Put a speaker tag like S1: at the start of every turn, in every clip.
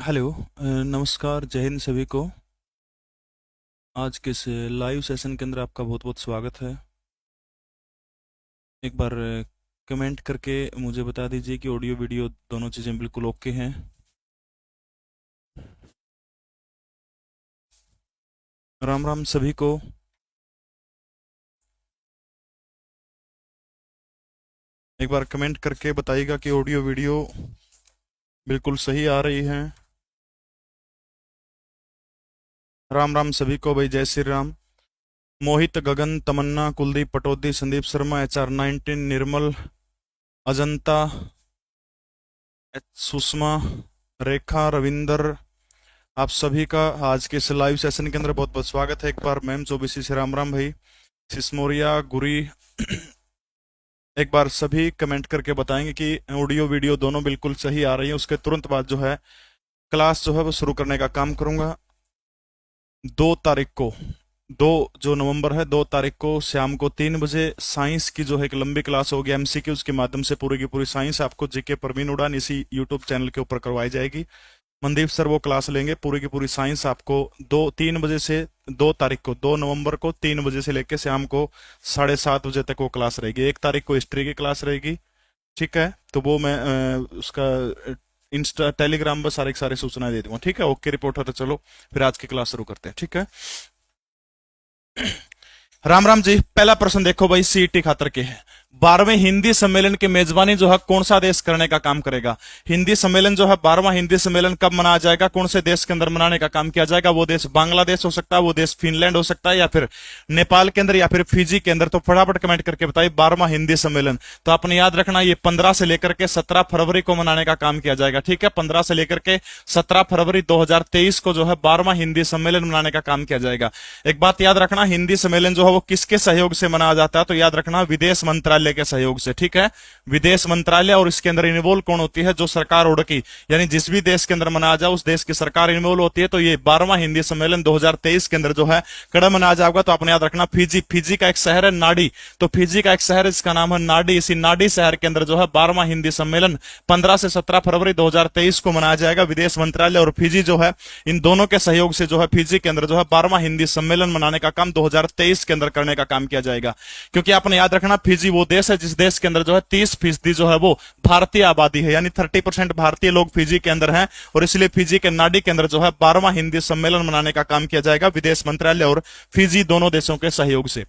S1: Hello. नमस्कार, जय हिंद सभी को। आज के इस लाइव सेशन के अंदर आपका बहुत बहुत स्वागत है। एक बार कमेंट करके मुझे बता दीजिए कि ऑडियो वीडियो दोनों चीज़ें बिल्कुल ओके हैं। राम राम सभी को। एक बार कमेंट करके बताइएगा कि ऑडियो वीडियो बिल्कुल सही आ रही है। राम राम सभी को भाई, जय श्री राम। मोहित, गगन, तमन्ना, कुलदीप, पटौदी, संदीप शर्मा, HR19, निर्मल, अजंता, सुषमा, रेखा, रविंदर, आप सभी का आज के इस लाइव सेशन के अंदर बहुत बहुत स्वागत है। एक बार मैम चौबीसी से राम राम भाई, सिस्मोरिया, गुरी। एक बार सभी कमेंट करके बताएंगे कि ऑडियो वीडियो दोनों बिल्कुल सही आ रही है। उसके तुरंत बाद जो है क्लास जो है वो शुरू करने का काम करूंगा। 2 तारीख को, 2 नवंबर है, 2 तारीख को शाम को 3 बजे साइंस की जो है एक लंबी क्लास होगी MCQ के माध्यम से। पूरी की पूरी साइंस आपको जीके परवीन उड़ान इसी यूट्यूब चैनल के ऊपर करवाई जाएगी। मनदीप सर वो क्लास लेंगे। पूरी की पूरी साइंस आपको 3 बजे से, 2 तारीख को, 2 नवंबर को 3 बजे से लेकर शाम को 7:30 बजे तक वो क्लास रहेगी। 1 तारीख को हिस्ट्री की क्लास रहेगी, ठीक है। तो वो मैं उसका इंस्टा टेलीग्राम पर सारे सारे सूचनाएं दे दूंगा, ठीक है। ओके रिपोर्टर, चलो फिर आज की क्लास शुरू करते हैं, ठीक है। राम राम जी। पहला प्रश्न देखो भाई, CET खातर के है। 12वें हिंदी सम्मेलन की मेजबानी जो है कौन सा देश करने का काम करेगा? हिंदी सम्मेलन जो है 12वां हिंदी सम्मेलन कब मनाया जाएगा, कौन से देश के अंदर मनाने का काम किया जाएगा? वो देश बांग्लादेश हो सकता है, वो देश फिनलैंड हो सकता है, या फिर नेपाल के अंदर, या फिर फिजी के अंदर। तो फटाफट कमेंट करके बताइए। 12वां हिंदी सम्मेलन तो आपने याद रखना, ये 15 से लेकर के 17 फरवरी को मनाने का काम किया जाएगा, ठीक है। 15 से लेकर के 17 फरवरी 2023 को जो है 12वां हिंदी सम्मेलन मनाने का काम किया जाएगा। एक बात याद रखना, हिंदी सम्मेलन जो है वो किसके सहयोग से मनाया जाता है? तो याद रखना विदेश मंत्रालय के सहयोग से, ठीक है। विदेश मंत्रालय, और इसके अंदर इन्वॉल्व कौन होती है? जो सरकार ओढ़ की, यानी जिस भी देश के अंदर मनाया जाए उस देश की सरकार इन्वॉल्व होती है। तो ये 12वां हिंदी सम्मेलन 2023 के अंदर जो है कड़ा मनाया जाएगा। तो आपने याद रखना फिजी, फिजी का एक शहर है नाडी, तो फिजी का एक शहर है जिसका नाम है नाडी। इसी नाडी शहर के अंदर जो है 12वां हिंदी सम्मेलन 15 से 17 फरवरी 2023 को मनाया जाएगा। विदेश मंत्रालय और फिजी जो है, इन दोनों के सहयोग से जो है फिजी के अंदर जो है 12वां हिंदी सम्मेलन मनाने का काम 2023 के अंदर करने का काम किया जाएगा। क्योंकि आपने याद रखना फिजी वो देश है जिस देश के अंदर जो है 30% जो है वो भारतीय आबादी है, यानी 30% भारतीय लोग फिजी के अंदर हैं। और इसलिए फिजी के नाडी के अंदर जो है 12वां हिंदी सम्मेलन मनाने का काम किया जाएगा विदेश मंत्रालय और फिजी दोनों देशों के सहयोग से।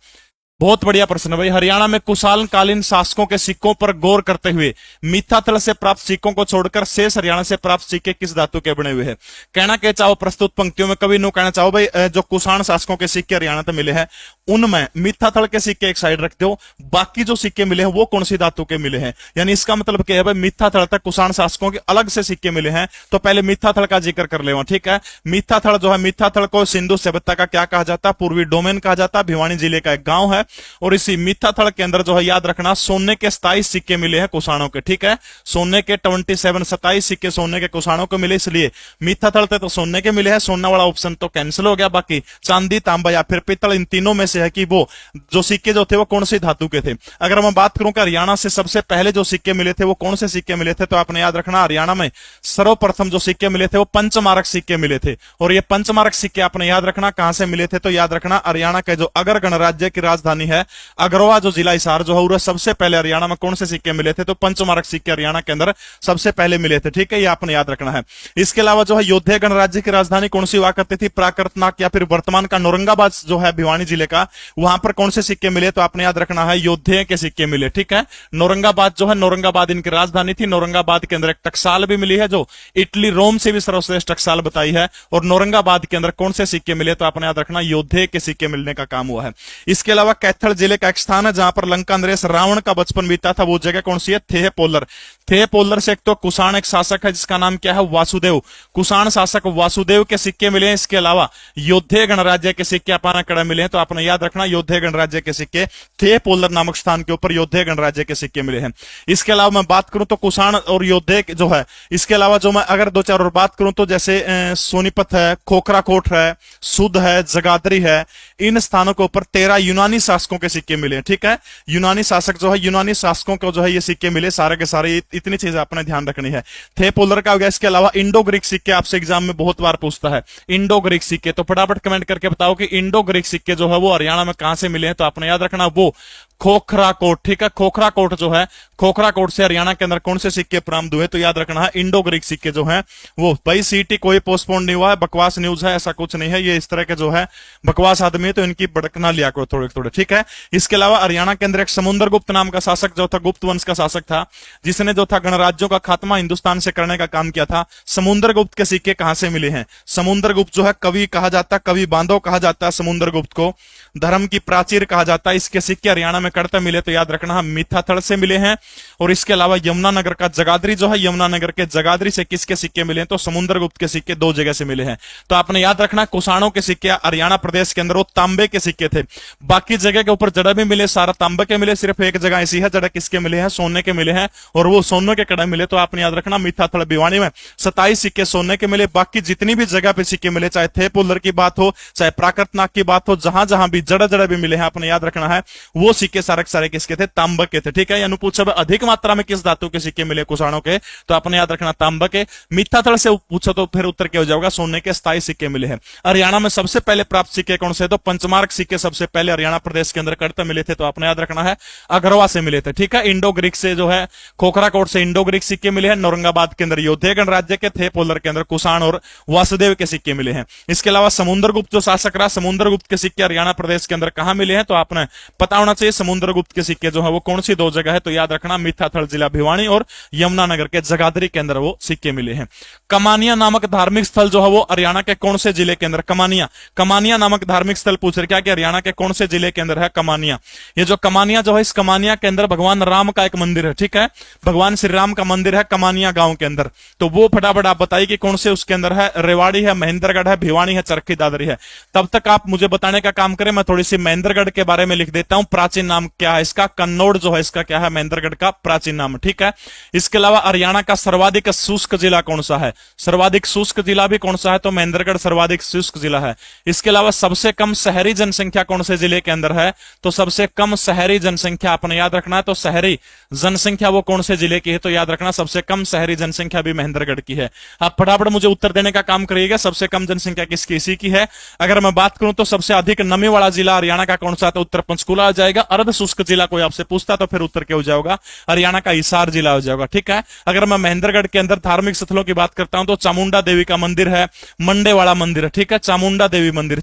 S1: बहुत बढ़िया प्रश्न है भाई। हरियाणा में कुशाल कालीन शासकों के सिक्कों पर गौर करते हुए मिथ्यातल से प्राप्त सिक्कों को छोड़कर शेष हरियाणा से प्राप्त सिक्के किस धातु के बने हुए हैं? कहना के चाहो प्रस्तुत पंक्तियों में कभी नो कहना चाहो भाई, जो कुषाण शासकों के सिक्के हरियाणा से मिले हैं उनमें मिथ्यातल के सिक्के एक साइड रख दो, बाकी जो सिक्के मिले हैं वो कौन सी धातु के मिले हैं? यानी इसका मतलब क्या है भाई, मिथ्यातल तक कुषाण शासकों के अलग से सिक्के मिले हैं, तो पहले मिथ्यातल का जिक्र कर ले, ठीक है। मिथ्यातल जो है, मिथ्यातल को सिंधु सभ्यता का क्या कहा जाता है? पूर्वी डोमेन कहा जाता है। भिवानी जिले का एक गांव है। और इसी मिथ्यातल के अंदर जो है याद रखना सोने के 27 सिक्के मिले हैं कुषाणों के, ठीक है। सोने के 27 सिक्के सोने के कुषाणों को मिले, इसलिए मिथ्यातल तो सोने के मिले हैं। सोना वाला ऑप्शन तो कैंसिल हो गया। बाकी चांदी, तांबा या फिर पित्तल, इन तीनों में से है कि वो जो सिक्के जो थे वो कौन सी धातु के थे। अगर मैं बात करूं कि हरियाणा से सबसे पहले जो सिक्के मिले थे वो कौन से सिक्के मिले थे, तो आपने याद रखना हरियाणा में सर्वप्रथम जो सिक्के मिले थे वो पंचमारक सिक्के मिले थे। और ये पंचमारक सिक्के आपने याद रखना कहां से मिले थे, तो याद रखना हरियाणा के जो अगर गणराज्य की राजधानी है अगरवा जो जिला हिसार जो है, सबसे पहले हरियाणा में कौन से सिक्के मिले थे? तो पंचमारक सिक्के हरियाणा के अंदर सबसे पहले मिले थे, ठीक है। ये आपने याद रखना है। इसके अलावा जो है योद्धे गणराज्य की राजधानी कौन सी हुआ करती थी? प्राकृतनाक या फिर वर्तमान का नौरंगाबाद जो है भिवानी जिले का, वहां पर कौन से सिक्के मिले? तो आपने याद रखना है योद्धे के सिक्के मिले, ठीक है। नौरंगाबाद जो है, नौरंगाबाद इनकी राजधानी थी। नौरंगाबाद के अंदर एक टकसाल भी मिली है जो इटली रोम से भी सर्वश्रेष्ठ टकसाल बताई है। और नौरंगाबाद के अंदर कौन से सिक्के मिले? तो आपने याद रखना योद्धे के सिक्के मिलने का काम हुआ है। इसके अलावा कैथल जिले का एक स्थान है जहां पर लंका नरेश रावण का बचपन बीता था, वो जगह कौन सी है? थेह पोलर। थेह पोलर से एक तो कुषाण एक शासक है जिसका नाम क्या है? वासुदेव। कुषाण शासक वासुदेव के सिक्के मिले हैं। इसके अलावा योद्धे गणराज्य के सिक्के अपना कड़ा मिले हैं, तो आपने याद रखना योद्धे गणराज्य के सिक्के थेह पोलर नामक स्थान के ऊपर योद्धे गणराज्य के सिक्के मिले हैं। इसके अलावा मैं बात करूं तो कुषाण और योद्धे जो है, इसके अलावा जो मैं अगर 2-4 और बात करूं तो जैसे सोनीपत है, खोखरा कोट है, सुध है, जगाधरी है, इन स्थानों के ऊपर 13 यूनानी शासकों के सिक्के मिले, ठीक है। यूनानी शासक जो है, यूनानी शासकों को जो है ये सिक्के मिले सारे के सारे। इतनी चीज आपने ध्यान रखनी है। थे पोलर का हो गया। इसके अलावा इंडो ग्रीक सिक्के आपसे एग्जाम में बहुत बार पूछता है, इंडो ग्रीक सिक्के। तो फटाफट कमेंट करके बताओ कि इंडो ग्रीक सिक्के जो है वो हरियाणा में कहां से मिले हैं। तो आपने याद रखना वो खोखरा कोट, ठीक है। खोखरा कोट जो है, खोखरा कोट से हरियाणा के अंदर कौन से सिक्के प्राप्त हुए? तो याद रखना है इंडो ग्रीक सिक्के जो है वो। भाई सीटी कोई पोस्टपोन नहीं हुआ है, बकवास न्यूज है, ऐसा कुछ नहीं है। ये इस तरह के जो है बकवास आदमी है, तो इनकी भड़कना लिया करो थोड़े थोड़े, ठीक है। इसके अलावा हरियाणा के अंदर एक समुद्रगुप्त नाम का शासक जो था, गुप्त वंश का शासक था, जिसने जो था गणराज्यों का खात्मा हिंदुस्तान से करने का काम किया था। समुद्रगुप्त के सिक्के कहां से मिले हैं? समुद्रगुप्त जो है कवि कहा जाता है, कवि बांधव कहा जाता है समुद्रगुप्त को, धर्म की प्राचीर कहा जाता है। इसके सिक्के हरियाणा में करते मिले, तो याद रखना मिथाथड़ से मिले हैं। और इसके अलावा यमुनानगर का जगाधरी जो है, यमुनानगर के जगाधरी से किसके सिक्के मिले हैं? तो समुद्रगुप्त के सिक्के 2 जगह से मिले हैं। तो आपने याद रखना कुषाणों के सिक्के हरियाणा प्रदेश के अंदर वो तांबे के सिक्के थे। बाकी जगह के ऊपर जड़ा भी मिले, सारा तांबे के मिले, सिर्फ एक जगह ऐसी है जड़ा किसके मिले हैं? सोने के मिले हैं, और वो सोने के कड़ा मिले। तो आपने याद रखना मिथाथड़ भिवानी में 27 सिक्के सोने के मिले। बाकी जितनी भी जगह पे सिक्के मिले, चाहे थे पुल्लर की बात हो, चाहे प्राकृतनाग की बात हो, जहां जहां भी जड़ा जड़ा भी मिले हैं, आपने याद रखना है वो सिक्के सारे सारे किसके थे? तांबा के थे, ठीक है। यानी पूछा अधिक मात्रा में किस धातु के सिक्के मिले कुषाणों के? तो आपने याद रखना तांबा के। मिथाथड़ से पूछो तो फिर उत्तर क्या हो जाएगा? सोने के 27 सिक्के मिले हैं। हरियाणा में सबसे पहले प्राप्त सिक्के कौन से? तो पंचमार्क सिक्के सबसे पहले हरियाणा प्रदेश के अंदर करते मिले थे। तो आपने याद रखना है अग्रवा से मिले थे, ठीक है। इंडो ग्रीक से जो है खोखरा कोट से इंडो ग्रीक सिक्के मिले हैं। औरंगाबाद के अंदर योद्धे गणराज्य के थे पोलर के अंदर कुषाण और वासुदेव के सिक्के मिले हैं। इसके अलावा समुद्रगुप्त जो शासक रहा, समुद्रगुप्त के सिक्के हरियाणा प्रदेश के अंदर कहां मिले हैं? तो आपने पता होना चाहिए समुद्रगुप्त के सिक्के जो है वो कौन सी 2 जगह है? तो याद रखना मिथाथड़ जिला भिवानी और यमुनानगर के जगाधरी के अंदर वो सिक्के मिले हैं। कमानिया नामक धार्मिक स्थल जो है वो हरियाणा के कौन से जिले के अंदर? कमानिया, कमानिया नामक धार्मिक स्थल पूछ रहे क्या कि हरियाणा के कौन से जिले के अंदर है कमानिया? ये जो कमानिया जो है, इस कमानिया के अंदर भगवान राम का एक मंदिर है, ठीक है। भगवान श्री राम का मंदिर है कमानिया गांव के अंदर। तो वो फटाफट आप बताइए कि कौन से उसके अंदर है? रेवाड़ी है, महेंद्रगढ़ है, भिवानी है, चरखी दादरी है। तब तक आप मुझे बताने का काम करें, मैं थोड़ी सी महेंद्रगढ़ के बारे में लिख देता हूं। प्राचीन नाम क्या है इसका? कन्नौड़ जो है इसका क्या है? महेंद्रगढ़ का प्राचीन नाम, ठीक है। इसके अलावा हरियाणा का सर्वाधिक शुष्क जिला कौन सा है? सर्वाधिक शुष्क जिला भी कौन सा है? तो महेंद्रगढ़ सर्वाधिक शुष्क जिला है। इसके अलावा सबसे कम शहरी जनसंख्या कौन से जिले के अंदर है? तो सबसे कम शहरी जनसंख्या आपने याद रखना है। तो शहरी जनसंख्या वो कौन से जिले की है? तो याद रखना सबसे कम शहरी जनसंख्या भी महेंद्रगढ़ की है। आप फटाफट मुझे उत्तर देने का काम करिएगा, सबसे कम जनसंख्या किसकी? इसी की है। अगर मैं बात करूं तो सबसे अधिक नमी वाला जिला हरियाणा का कौन सा? तो उत्तर पंचकुला आ जाएगा। अर्ध शुष्क जिला कोई आपसे पूछता तो फिर उत्तर क्या हो जाएगा? हरियाणा का हिसार जिला हो जाएगा, ठीक है। अगर मैं महेंद्रगढ़ के अंदर धार्मिक स्थलों की बात करता हूं तो चामुंडा देवी का मंदिर है, मंडे वाला मंदिर है, ठीक है। चामुंडा देवी मंदिर,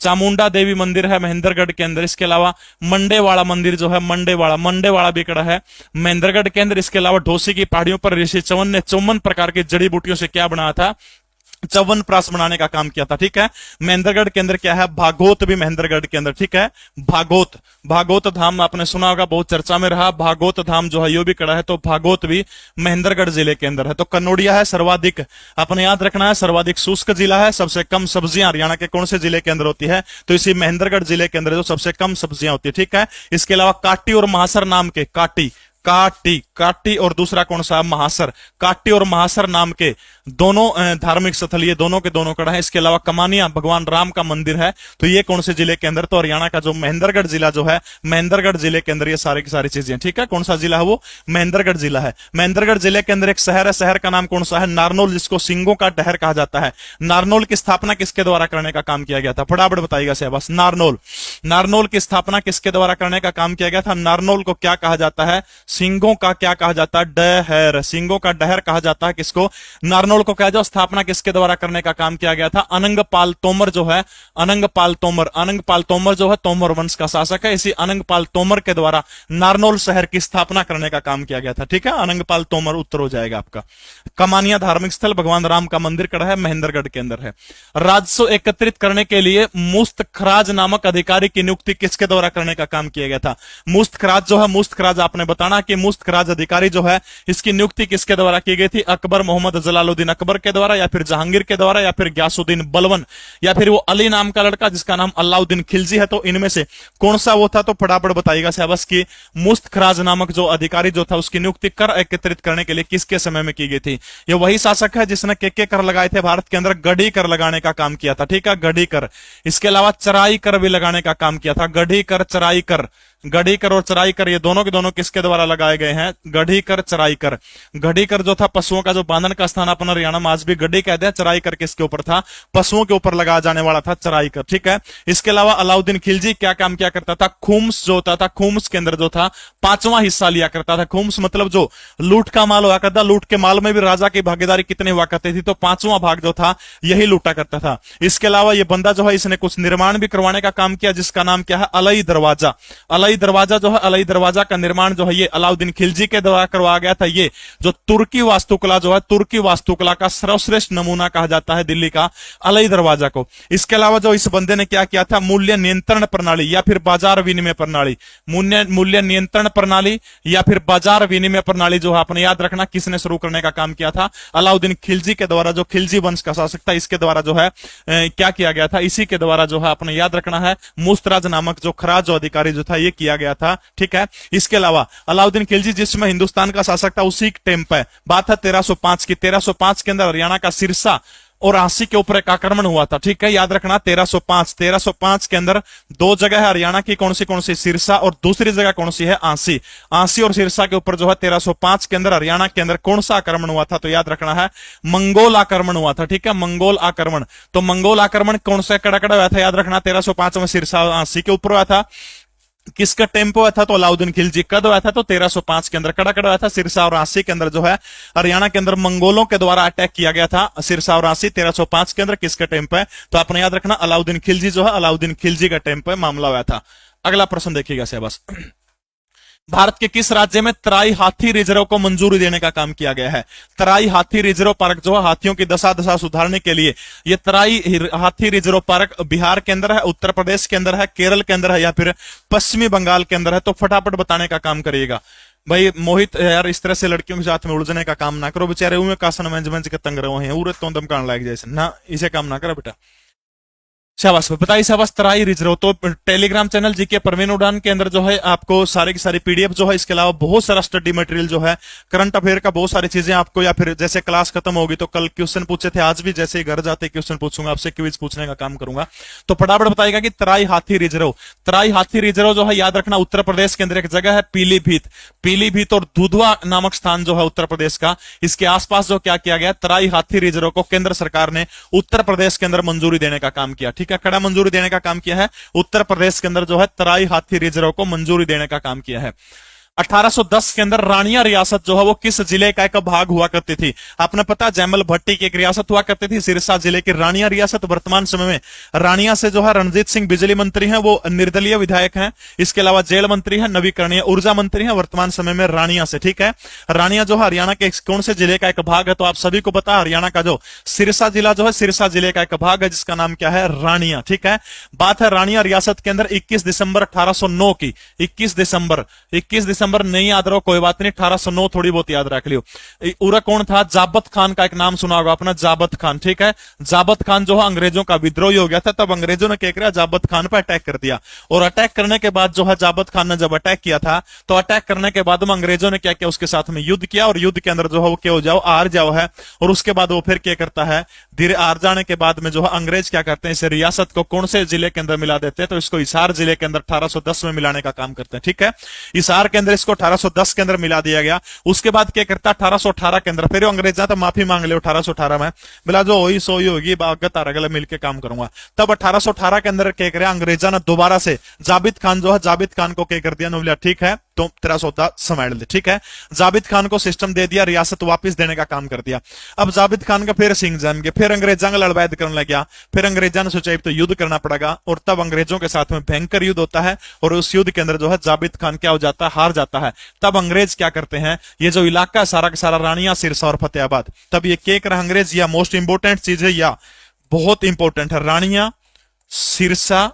S1: चामुंडा देवी मंदिर है महेंद्रगढ़ के अंदर। इसके अलावा मंडेवाड़ा मंदिर जो है, मंडेवाड़ा भी कड़ा है महेंद्रगढ़ के अंदर। इसके अलावा ढोसी की पहाड़ियों पर ऋषि चवन ने 54 प्रकार की जड़ी बूटियों से क्या बनाया था? च्यवनप्राश बनाने का काम किया था, ठीक है। महेंद्रगढ़ के अंदर क्या है? भागोत भी महेंद्रगढ़ के अंदर, ठीक है। भागोत धाम आपने सुना होगा, बहुत चर्चा में रहा। भागोत धाम जो है यो भी कड़ा है, तो भागोत भी महेंद्रगढ़ जिले के अंदर है। तो कन्नौड़िया है सर्वाधिक, आपने याद रखना है सर्वाधिक शुष्क जिला है। सबसे कम सब्जियां हरियाणा के कौन से जिले के अंदर होती है? तो इसी महेंद्रगढ़ जिले के अंदर जो सबसे कम सब्जियां होती है, ठीक है। इसके अलावा काटी और महासर नाम के, काटी और दूसरा कौन सा? महासर। काटी और महासर नाम के दोनों धार्मिक स्थल, ये दोनों के दोनों कड़ा है। इसके अलावा कमानिया भगवान राम का मंदिर है। तो ये कौन से जिले के अंदर? तो हरियाणा का जो महेंद्रगढ़ जिला जो है, महेंद्रगढ़ जिले के अंदर ये सारी की सारी चीजें, ठीक है। कौन सा जिला है वो? महेंद्रगढ़ जिला है। महेंद्रगढ़ जिले के अंदर एक शहर है, शहर का नाम कौन सा है? नारनौल, जिसको सिंगों का डहर कहा जाता है। नारनौल की स्थापना किसके द्वारा करने का काम किया गया था? फटाफट बताइएगा शहबाज। नारनौल की स्थापना किसके द्वारा करने का काम किया गया था? नारनौल को क्या कहा जाता है? सिंगों का क्या कहा जाता है? डहर। सिंगों का डहर कहा जाता है किसको? नारनौल को। क्या जो स्थापना किसके द्वारा करने का काम किया गया था? अनंगपाल तोमर जो है, अनंगपाल तोमर जो है तोमर वंश का शासक है। इसी अनंगपाल तोमर के द्वारा नारनौल शहर की स्थापना करने का काम किया गया था, ठीक है। अनंगपाल तोमर उत्तर हो जाएगा आपका। कमानिया धार्मिक स्थल भगवान राम का मंदिर कड़ा है, महेंद्रगढ़ के अंदर है। राजस्व एकत्रित करने के लिए मुस्तखराज नामक अधिकारी की नियुक्ति किसके द्वारा करने का काम किया गया था? मुस्तखराज जो है, मुस्तखराज आपने बताना के मुस्तखराज अधिकारी जो है, इसकी नियुक्ति किसके द्वारा की गई थी? अकबर मोहम्मद जलालुद्दीन अकबर के द्वारा, या फिर जहांगीर के द्वारा, या फिर ग्यासुद्दीन बलवन, या फिर वो अली नाम का लड़का जिसका नाम अलाउद्दीन खिलजी है। तो इनमें से कौन सा वो था? तो फटाफट बताइएगा शाबाश की मुस्तखराज नामक जो अधिकारी जो था उसकी नियुक्ति कर एकत्रित करने के लिए किसके समय में की गई थी? ये वही शासक है जिसने के कर लगाए थे भारत के अंदर, गढ़ी कर लगाने का काम किया था। ठीक है, गढ़ी कर। इसके अलावा चराई कर भी लगाने का काम किया था। गढ़ी कर, चराई कर, गढ़ी कर और चराई कर ये दोनों के दोनों किसके द्वारा लगाए गए हैं? गढ़ी कर, चराई कर। गढ़ी कर जो था पशुओं का जो बांधन का स्थान अपन हरियाणा में आज भी गढ़ी कहते हैं। चराई कर किसके ऊपर था? पशुओं के ऊपर लगाया जाने वाला था चराई कर। ठीक है, इसके अलावा अलाउद्दीन खिलजी क्या काम किया करता था? खुम्स जो होता था, खुम्स के अंदर जो था 5वां हिस्सा लिया करता था। खुम्स मतलब जो लूट का माल हुआ करता, लूट के माल में भी राजा की भागीदारी कितनी हुआ करती थी? तो 5वां भाग जो था यही लूटा करता था। इसके अलावा ये बंदा जो है इसने कुछ निर्माण भी करवाने का काम किया जिसका नाम क्या है? अलई दरवाजा। अलई दरवाजा जो है, अलई दरवाजा का निर्माण जो है ये अलाउद्दीन खिलजी के द्वारा करवाया गया था। ये जो तुर्की वास्तुकला जो है, तुर्की वास्तुकला का सर्वश्रेष्ठ नमूना कहा जाता है दिल्ली का अलई दरवाजा को। इसके अलावा जो इस बंदे ने क्या किया था? मूल्य नियंत्रण प्रणाली या फिर बाजार विनिमय प्रणाली, मूल्य नियंत्रण प्रणाली या फिर बाजार विनिमय प्रणाली जो है आपने याद रखना किसने शुरू करने का काम किया था? अलाउद्दीन खिलजी के द्वारा। जो खिलजी वंश का शासक था इसके द्वारा जो है क्या किया गया था? इसी के द्वारा जो है आपने याद रखना है मुस्तराज नामक जो खराज जो अधिकारी जो था ये किया गया था। ठीक है, इसके अलावा अलाउद्दीन खिलजी जिसमें हिंदुस्तान का शासक था उसी टाइम पे बात है 1305 की। 1305 के अंदर हरियाणा का सिरसा और आंसी के ऊपर एक आक्रमण हुआ था। ठीक है, याद रखना 1305 के अंदर दो जगह है हरियाणा की, कौन सी? सिरसा, और दूसरी जगह कौन सी है? आंसी। आंसी और सिरसा के ऊपर जो है 1305 के अंदर हरियाणा के अंदर कौन सा आक्रमण हुआ था? तो याद रखना है मंगोल आक्रमण हुआ था। ठीक है, मंगोल आक्रमण। तो मंगोल आक्रमण कौन सा कड़ा हुआ था? याद रखना 1305 में सिरसा और आंसी के ऊपर हुआ था। किसका टेम्पो हुआ था? तो अलाउद्दीन खिलजी। कद हुआ था? तो 1305 के अंदर कड़ा हुआ था। सिरसा और आंसी के अंदर जो है हरियाणा के अंदर मंगोलों के द्वारा अटैक किया गया था। सिरसा और आंसी 1305 के अंदर किसका टेम्पो है? तो आपने याद रखना अलाउद्दीन खिलजी जो है, अलाउद्दीन खिलजी का टेम्पो है, मामला हुआ था। अगला प्रश्न देखिएगा शहबाज। भारत के किस राज्य में तराई हाथी रिजर्व को मंजूरी देने का काम किया गया है? तराई हाथी रिजर्व पार्क जो है हाथियों की दशा सुधारने के लिए, ये तराई हाथी रिजर्व पार्क बिहार के अंदर है, उत्तर प्रदेश के अंदर है, केरल के अंदर है, या फिर पश्चिमी बंगाल के अंदर है? तो फटाफट बताने का काम करिएगा भाई। मोहित यार इस तरह से लड़कियों के साथ में उलझने का काम ना करो, बेचारे उमें कासन मंज के तंग रहे हैं, उरत तो दम कान लायक जैसे ना, इसे काम ना करो बेटा। शाबाश बताइए शाबाश। तराई रिजर्व तो टेलीग्राम चैनल जीके परवीन उड़ान के अंदर जो है आपको सारी की सारी पीडीएफ जो है, इसके अलावा बहुत सारा स्टडी मटेरियल जो है, करंट अफेयर का बहुत सारी चीजें आपको, या फिर जैसे क्लास खत्म होगी तो कल क्वेश्चन पूछे थे, आज भी जैसे घर जाते क्वेश्चन पूछूंगा आपसे, क्विज पूछने का काम करूंगा। तो फटाफट बताएगा कि तराई हाथी रिजर्व, तराई हाथी रिजर्व जो है याद रखना उत्तर प्रदेश के अंदर एक जगह है पीलीभीत। पीलीभीत और दुधवा नामक स्थान जो है उत्तर प्रदेश का, इसके आसपास जो क्या किया गया, तराई हाथी रिजर्व को केंद्र सरकार ने उत्तर प्रदेश के अंदर मंजूरी देने का काम किया। ठीक है, कड़ा मंजूरी देने का काम किया है। उत्तर प्रदेश के अंदर जो है तराई हाथी रिजर्व को मंजूरी देने का काम किया है। 1810 के अंदर रानिया रियासत जो है वो किस जिले का एक भाग हुआ करती थी? आपने पता जैमल भट्टी की एक रियासत हुआ करती थी सिरसा जिले की रानिया रियासत। वर्तमान समय में रानिया से जो है रणजीत सिंह बिजली मंत्री हैं, वो निर्दलीय विधायक हैं। इसके अलावा जेल मंत्री हैं, नवीकरणीय ऊर्जा मंत्री हैं वर्तमान समय में रानिया से। ठीक है, रानिया जो है हरियाणा के कौन से जिले का एक भाग है? तो आप सभी को पता हरियाणा का जो सिरसा जिला जो है सिरसा जिले का एक भाग है जिसका नाम क्या है? रानिया। ठीक है, बात है रानिया रियासत के अंदर 21 दिसंबर 1809 की। 21 दिसंबर नहीं याद रहो कोई बात नहीं, 1809 थोड़ी बहुत याद रख लियो। उरा कौन था? जाबत खान का एक नाम सुना होगा अपना, जाबत खान। ठीक है, जाबत खान जो है अंग्रेजों का विद्रोही हो गया था, तब अंग्रेजों ने क्या किया? जाबत खान पर अटैक कर दिया। और अटैक करने के बाद जो है जाबत खान ने जब अटैक किया था, तो अटैक करने के बाद में अंग्रेजों ने क्या किया? उसके साथ में युद्ध किया, और युद्ध के अंदर जो है वो क्या हो जाओ? हार जाओ है। और उसके बाद वो फिर क्या करता है? धीरे हार जाने के बाद में जो है अंग्रेज क्या करते हैं? इस रियासत को कौन से जिले के अंदर मिला देते हैं? तो इसको हिसार जिले के अंदर 1810 में मिलाने का काम करते हैं। ठीक है, हिसार के अंदर इसको 1810 के अंदर मिला दिया गया। उसके बाद क्या करता? 1818 के अंदर फिर अंग्रेज तो माफी मांग ले 1818 में, बोला जो होई सोई होगी, तारा मिलकर काम करूंगा। तब 1818 के अंदर क्या करे? अंग्रेजा ने दोबारा से जाबित खान जो है, जाबित खान को क्या कर दिया? बोला ठीक है तो तेरा सौदा संभाल दे। ठीक है, जाबित खान को सिस्टम दे दिया, रियासत वापस देने का काम कर दिया। अब जाबित खान का फिर सिंह जम गए, फिर अंग्रेजा का लड़वायद करने लग गया। फिर अंग्रेजा ने सोचा तो युद्ध करना पड़ेगा, और तब अंग्रेजों के साथ में भयंकर युद्ध होता है, और उस युद्ध के अंदर जो है जाबित खान क्या हो जाता है? हार जाता है। तब अंग्रेज क्या करते हैं? ये जो इलाका है सारा का सारा रानिया, सिरसा और फतेहाबाद, तब ये क्या कर अंग्रेज, या मोस्ट इंपोर्टेंट चीज है या बहुत इंपोर्टेंट है, रानिया, सिरसा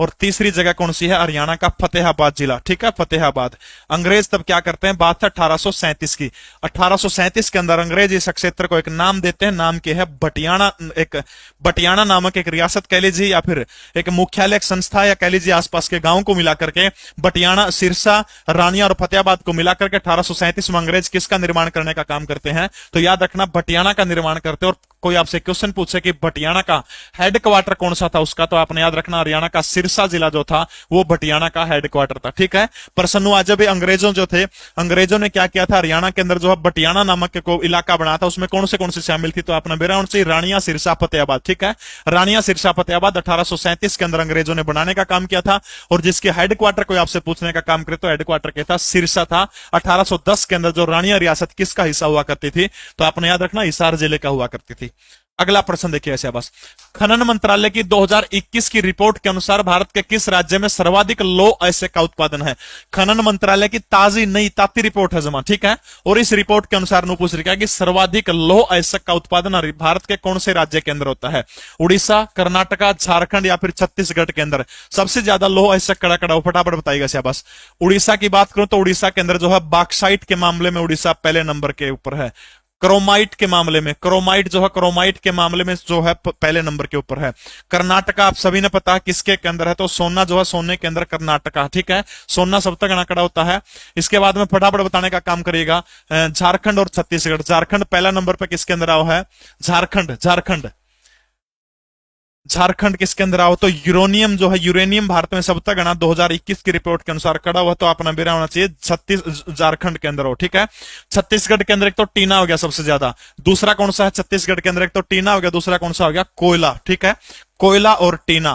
S1: और तीसरी जगह कौन सी है? हरियाणा का फतेहाबाद जिला, ठीक है, फतेहाबाद। अंग्रेज तब क्या करते हैं? बात है 1837 की। 1837 के अंदर अंग्रेज इस क्षेत्र को एक नाम देते हैं, नाम के है बटियाना। एक बटियाना नामक एक रियासत कह लीजिए, या फिर एक मुख्यालय, एक संस्था, या कह लीजिए आसपास के गांवों को मिलाकर के बटियाना, सिरसा, रानिया और फतेहाबाद को मिलाकर के 1837 में अंग्रेज किसका निर्माण करने का काम करते हैं? तो याद रखना, बटियाना का निर्माण करते हैं। और कोई आपसे क्वेश्चन पूछे कि बटियाना का हेडक्वार्टर कौन सा था उसका, तो आपने याद रखना हरियाणा का सिरसा जिला जो था वो बटियाना का हेडक्वार्टर था, ठीक है। प्रसन्न आज भी अंग्रेजों जो थे, अंग्रेजों ने क्या किया था? हरियाणा के अंदर जो है बटियाना नामक को इलाका बना था, उसमें कौन से शामिल थी? तो आपने बेरा से रानिया, सिरसा, फतेहाबाद, ठीक है। रानिया, सिरसा, फतेहाबाद 1837 के अंदर अंग्रेजों ने बनाने का काम किया था। और जिसके हेडक्वार्टर कोई आपसे पूछने का काम करे तो हेडक्वार्टर क्या था? सिरसा था। 1810 के अंदर जो रानिया रियासत किसका हिस्सा हुआ करती थी? तो आपने याद रखना हिसार जिले का हुआ करती थी। अगला प्रश्न देखिए ऐसे बस, खनन मंत्रालय की 2021 की रिपोर्ट के अनुसार भारत के किस राज्य में सर्वाधिक लौह अयस्क का उत्पादन है? खनन मंत्रालय की ताजी नई ताती रिपोर्ट है जमा, ठीक है। और इस रिपोर्ट के अनुसार नु पूछ रहा है कि सर्वाधिक लौह अयस्क का उत्पादन भारत के कौन से राज्य के अंदर होता है? उड़ीसा, कर्नाटका, झारखंड या फिर छत्तीसगढ़ के अंदर सबसे ज्यादा लौह अयस्क कड़ा कड़ा हो? फटाफट बताइएगा बस। उड़ीसा की बात करूं तो उड़ीसा के अंदर जो है बॉक्साइट के मामले में उड़ीसा पहले नंबर के ऊपर है। क्रोमाइट के मामले में, क्रोमाइट जो है, क्रोमाइट के मामले में जो है पहले नंबर के ऊपर है। कर्नाटका आप सभी ने पता है किसके के अंदर है? तो सोना जो है, सोने के अंदर कर्नाटका, ठीक है। सोना सब तक आंकड़ा होता है। इसके बाद में फटाफट बताने का काम करिएगा झारखंड और छत्तीसगढ़। झारखंड पहला नंबर पर किसके अंदर आओ है? झारखंड, झारखंड, झारखंड किसके अंदर आओ? तो यूरेनियम जो है, यूरेनियम भारत में सबसे गणा 2021 की रिपोर्ट के अनुसार कड़ा हुआ, तो अपना बेरा होना चाहिए झारखंड के अंदर हो, ठीक है। छत्तीसगढ़ के अंदर एक तो टीना हो गया सबसे ज्यादा। दूसरा कौन सा है? छत्तीसगढ़ के अंदर एक तो टीना हो गया, दूसरा कौन सा हो गया? कोयला, ठीक है। कोयला और टीना,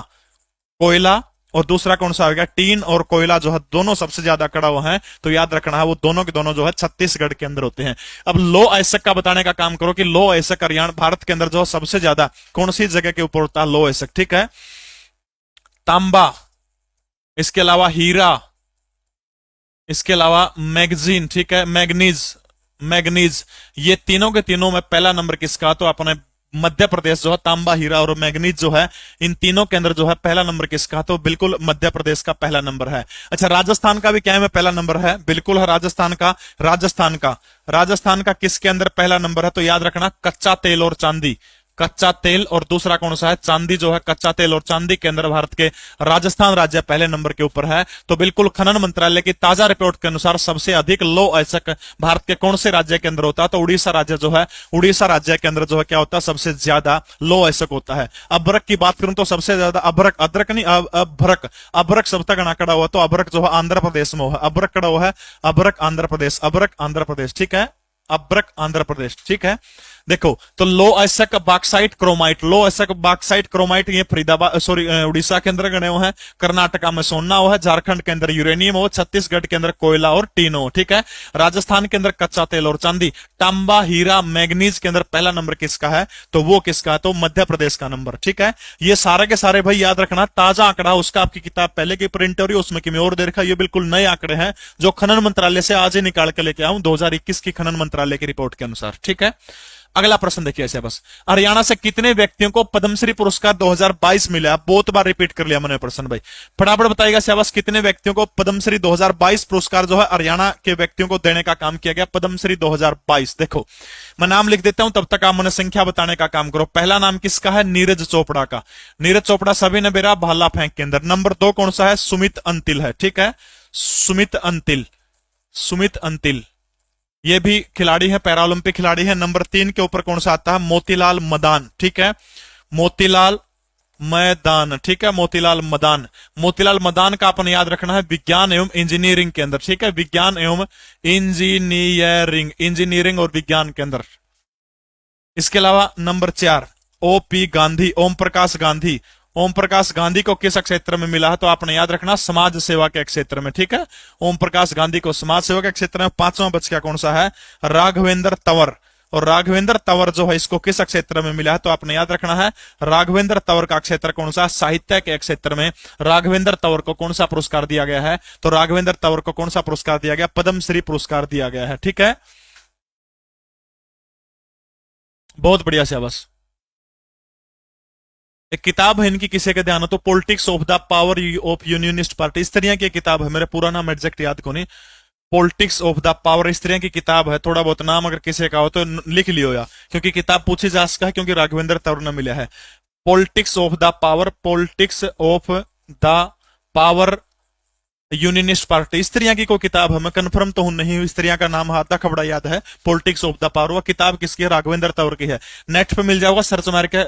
S1: कोयला और दूसरा कौन सा हो गया? टीन और कोयला जो है दोनों सबसे ज्यादा कड़ा हुआ है। तो याद रखना है वो दोनों के दोनों जो है छत्तीसगढ़ के अंदर होते हैं। अब लौह अयस्क का बताने का काम करो कि लौह अयस्क हरियाणा भारत के अंदर जो है सबसे ज्यादा कौन सी जगह के ऊपर होता है? लौह अयस्क, ठीक है। तांबा, इसके अलावा हीरा, इसके अलावा मैगजीन, ठीक है, मैग्नीज, मैग्नीज, ये तीनों के तीनों में पहला नंबर किसका? तो अपने मध्य प्रदेश जो है, तांबा, हीरा और मैग्नीज जो है, इन तीनों के अंदर जो है पहला नंबर किसका? तो बिल्कुल मध्य प्रदेश का पहला नंबर है। अच्छा, राजस्थान का भी क्या है? पहला नंबर है, बिल्कुल है राजस्थान का। राजस्थान का किसके अंदर पहला नंबर है? तो याद रखना कच्चा तेल और चांदी, कच्चा तेल, और दूसरा कौन सा है? चांदी जो है। कच्चा तेल और चांदी के अंदर भारत के राजस्थान राज्य पहले नंबर के ऊपर है। तो बिल्कुल खनन मंत्रालय की ताजा रिपोर्ट के अनुसार सबसे अधिक लौह अयस्क भारत के कौन से राज्य के अंदर होता है? तो उड़ीसा राज्य जो है, उड़ीसा राज्य के अंदर जो है क्या होता है? सबसे ज्यादा लौह अयस्क होता है। अभ्रक की बात करूं तो सबसे ज्यादा अभ्रक, अदरक नहीं, अभ्रक, अभ्रक सब तक कड़ा हुआ, तो अभ्रक जो है आंध्र प्रदेश में है। अभ्रक कड़ा हुआ है, अभ्रक आंध्र प्रदेश, अभ्रक आंध्र प्रदेश, ठीक है। अभ्रक आंध्र प्रदेश, ठीक है। देखो, तो लो अयस्क बॉक्साइट क्रोमाइट, लो अयस्क बॉक्साइट क्रोमाइट ये फरीदाबाद, सॉरी, उड़ीसा के अंदर गणे हुए हैं। कर्नाटका में सोना हो है, झारखंड के अंदर यूरेनियम हो, छत्तीसगढ़ के अंदर कोयला और टीन हो, ठीक है। राजस्थान के अंदर कच्चा तेल और चांदी, तांबा, हीरा, मैग्नीज के अंदर पहला नंबर किसका है? तो वो किसका है? तो मध्य प्रदेश का नंबर, ठीक है। ये सारे के सारे भाई याद रखना, ताजा आंकड़ा, उसका आपकी किताब पहले की प्रिंट हो रही है, उसमें कि मैं और दे रखा, ये बिल्कुल नए आंकड़े हैं जो खनन मंत्रालय से आज ही निकाल के लेके आऊं 2021 की खनन मंत्रालय की रिपोर्ट के अनुसार, ठीक है। अगला प्रश्न देखिए ऐसे बस, हरियाणा से कितने व्यक्तियों को पद्मश्री पुरस्कार 2022 मिला? बहुत बार रिपीट कर लिया मैंने प्रश्न भाई, फटाफट बताइएगा शाबाश, कितने व्यक्तियों को पद्मश्री 2022 पुरस्कार जो है हरियाणा के व्यक्तियों को देने का काम किया गया? पद्मश्री 2022। देखो, मैं नाम लिख देता हूं, तब तक आप मैंने संख्या बताने का काम करो। पहला नाम किसका है? नीरज चोपड़ा का। नीरज चोपड़ा सभी ने मेरा भाला फेंक के अंदर। नंबर 2 कौन सा है? सुमित अंतिल है, ठीक है। सुमित अंतिल, सुमित अंतिल, ये भी खिलाड़ी है, पैरालंपिक खिलाड़ी है। नंबर 3 के ऊपर कौन सा आता है? मोतीलाल मदान, ठीक है। मोतीलाल मैदान, ठीक है, मोतीलाल मदान। मोतीलाल मदान का अपन याद रखना है विज्ञान एवं इंजीनियरिंग के अंदर, ठीक है, विज्ञान एवं इंजीनियरिंग, इंजीनियरिंग और विज्ञान के अंदर। इसके अलावा नंबर 4 ओपी गांधी, ओम प्रकाश गांधी। ओम प्रकाश गांधी को किस क्षेत्र में मिला है? तो आपने याद रखना समाज सेवा के क्षेत्र में, ठीक है। ओम प्रकाश गांधी को समाज सेवा के क्षेत्र में। 5वां बच गया कौन सा है? राघवेंद्र तंवर। और राघवेंद्र तंवर जो है इसको किस क्षेत्र में मिला है? तो आपने याद रखना है राघवेंद्र तंवर का क्षेत्र कौन सा? साहित्य के क्षेत्र में राघवेंद्र तंवर को कौन सा पुरस्कार दिया गया है? तो राघवेंद्र तंवर को कौन सा पुरस्कार दिया गया? पद्मश्री पुरस्कार दिया गया है, ठीक है। बहुत बढ़िया से बस। एक किताब है इनकी, किसी के ध्यान हो तो, politics of the power of unionist party, इस तरह की किताब है, मेरा पूरा नाम एग्जैक्ट याद को नहीं। पॉलिटिक्स ऑफ द पावर इस तरह की किताब है, थोड़ा बहुत नाम अगर किसी का हो तो लिख लियो या, क्योंकि किताब पूछी जा सकता है, क्योंकि राघवेंद्र तौर ने मिला है। Politics of the power, politics of the power unionist party, इस तरह की कोई किताब है, मैं कंफर्म तो हूं नहीं, इस तरह का नाम हाथा खबड़ा याद है, पॉलिटिक्स ऑफ द पावर। वो किताब किसकी है? राघवेंद्र तौर की है। नेट पे मिल जाएगा, सर्च मार के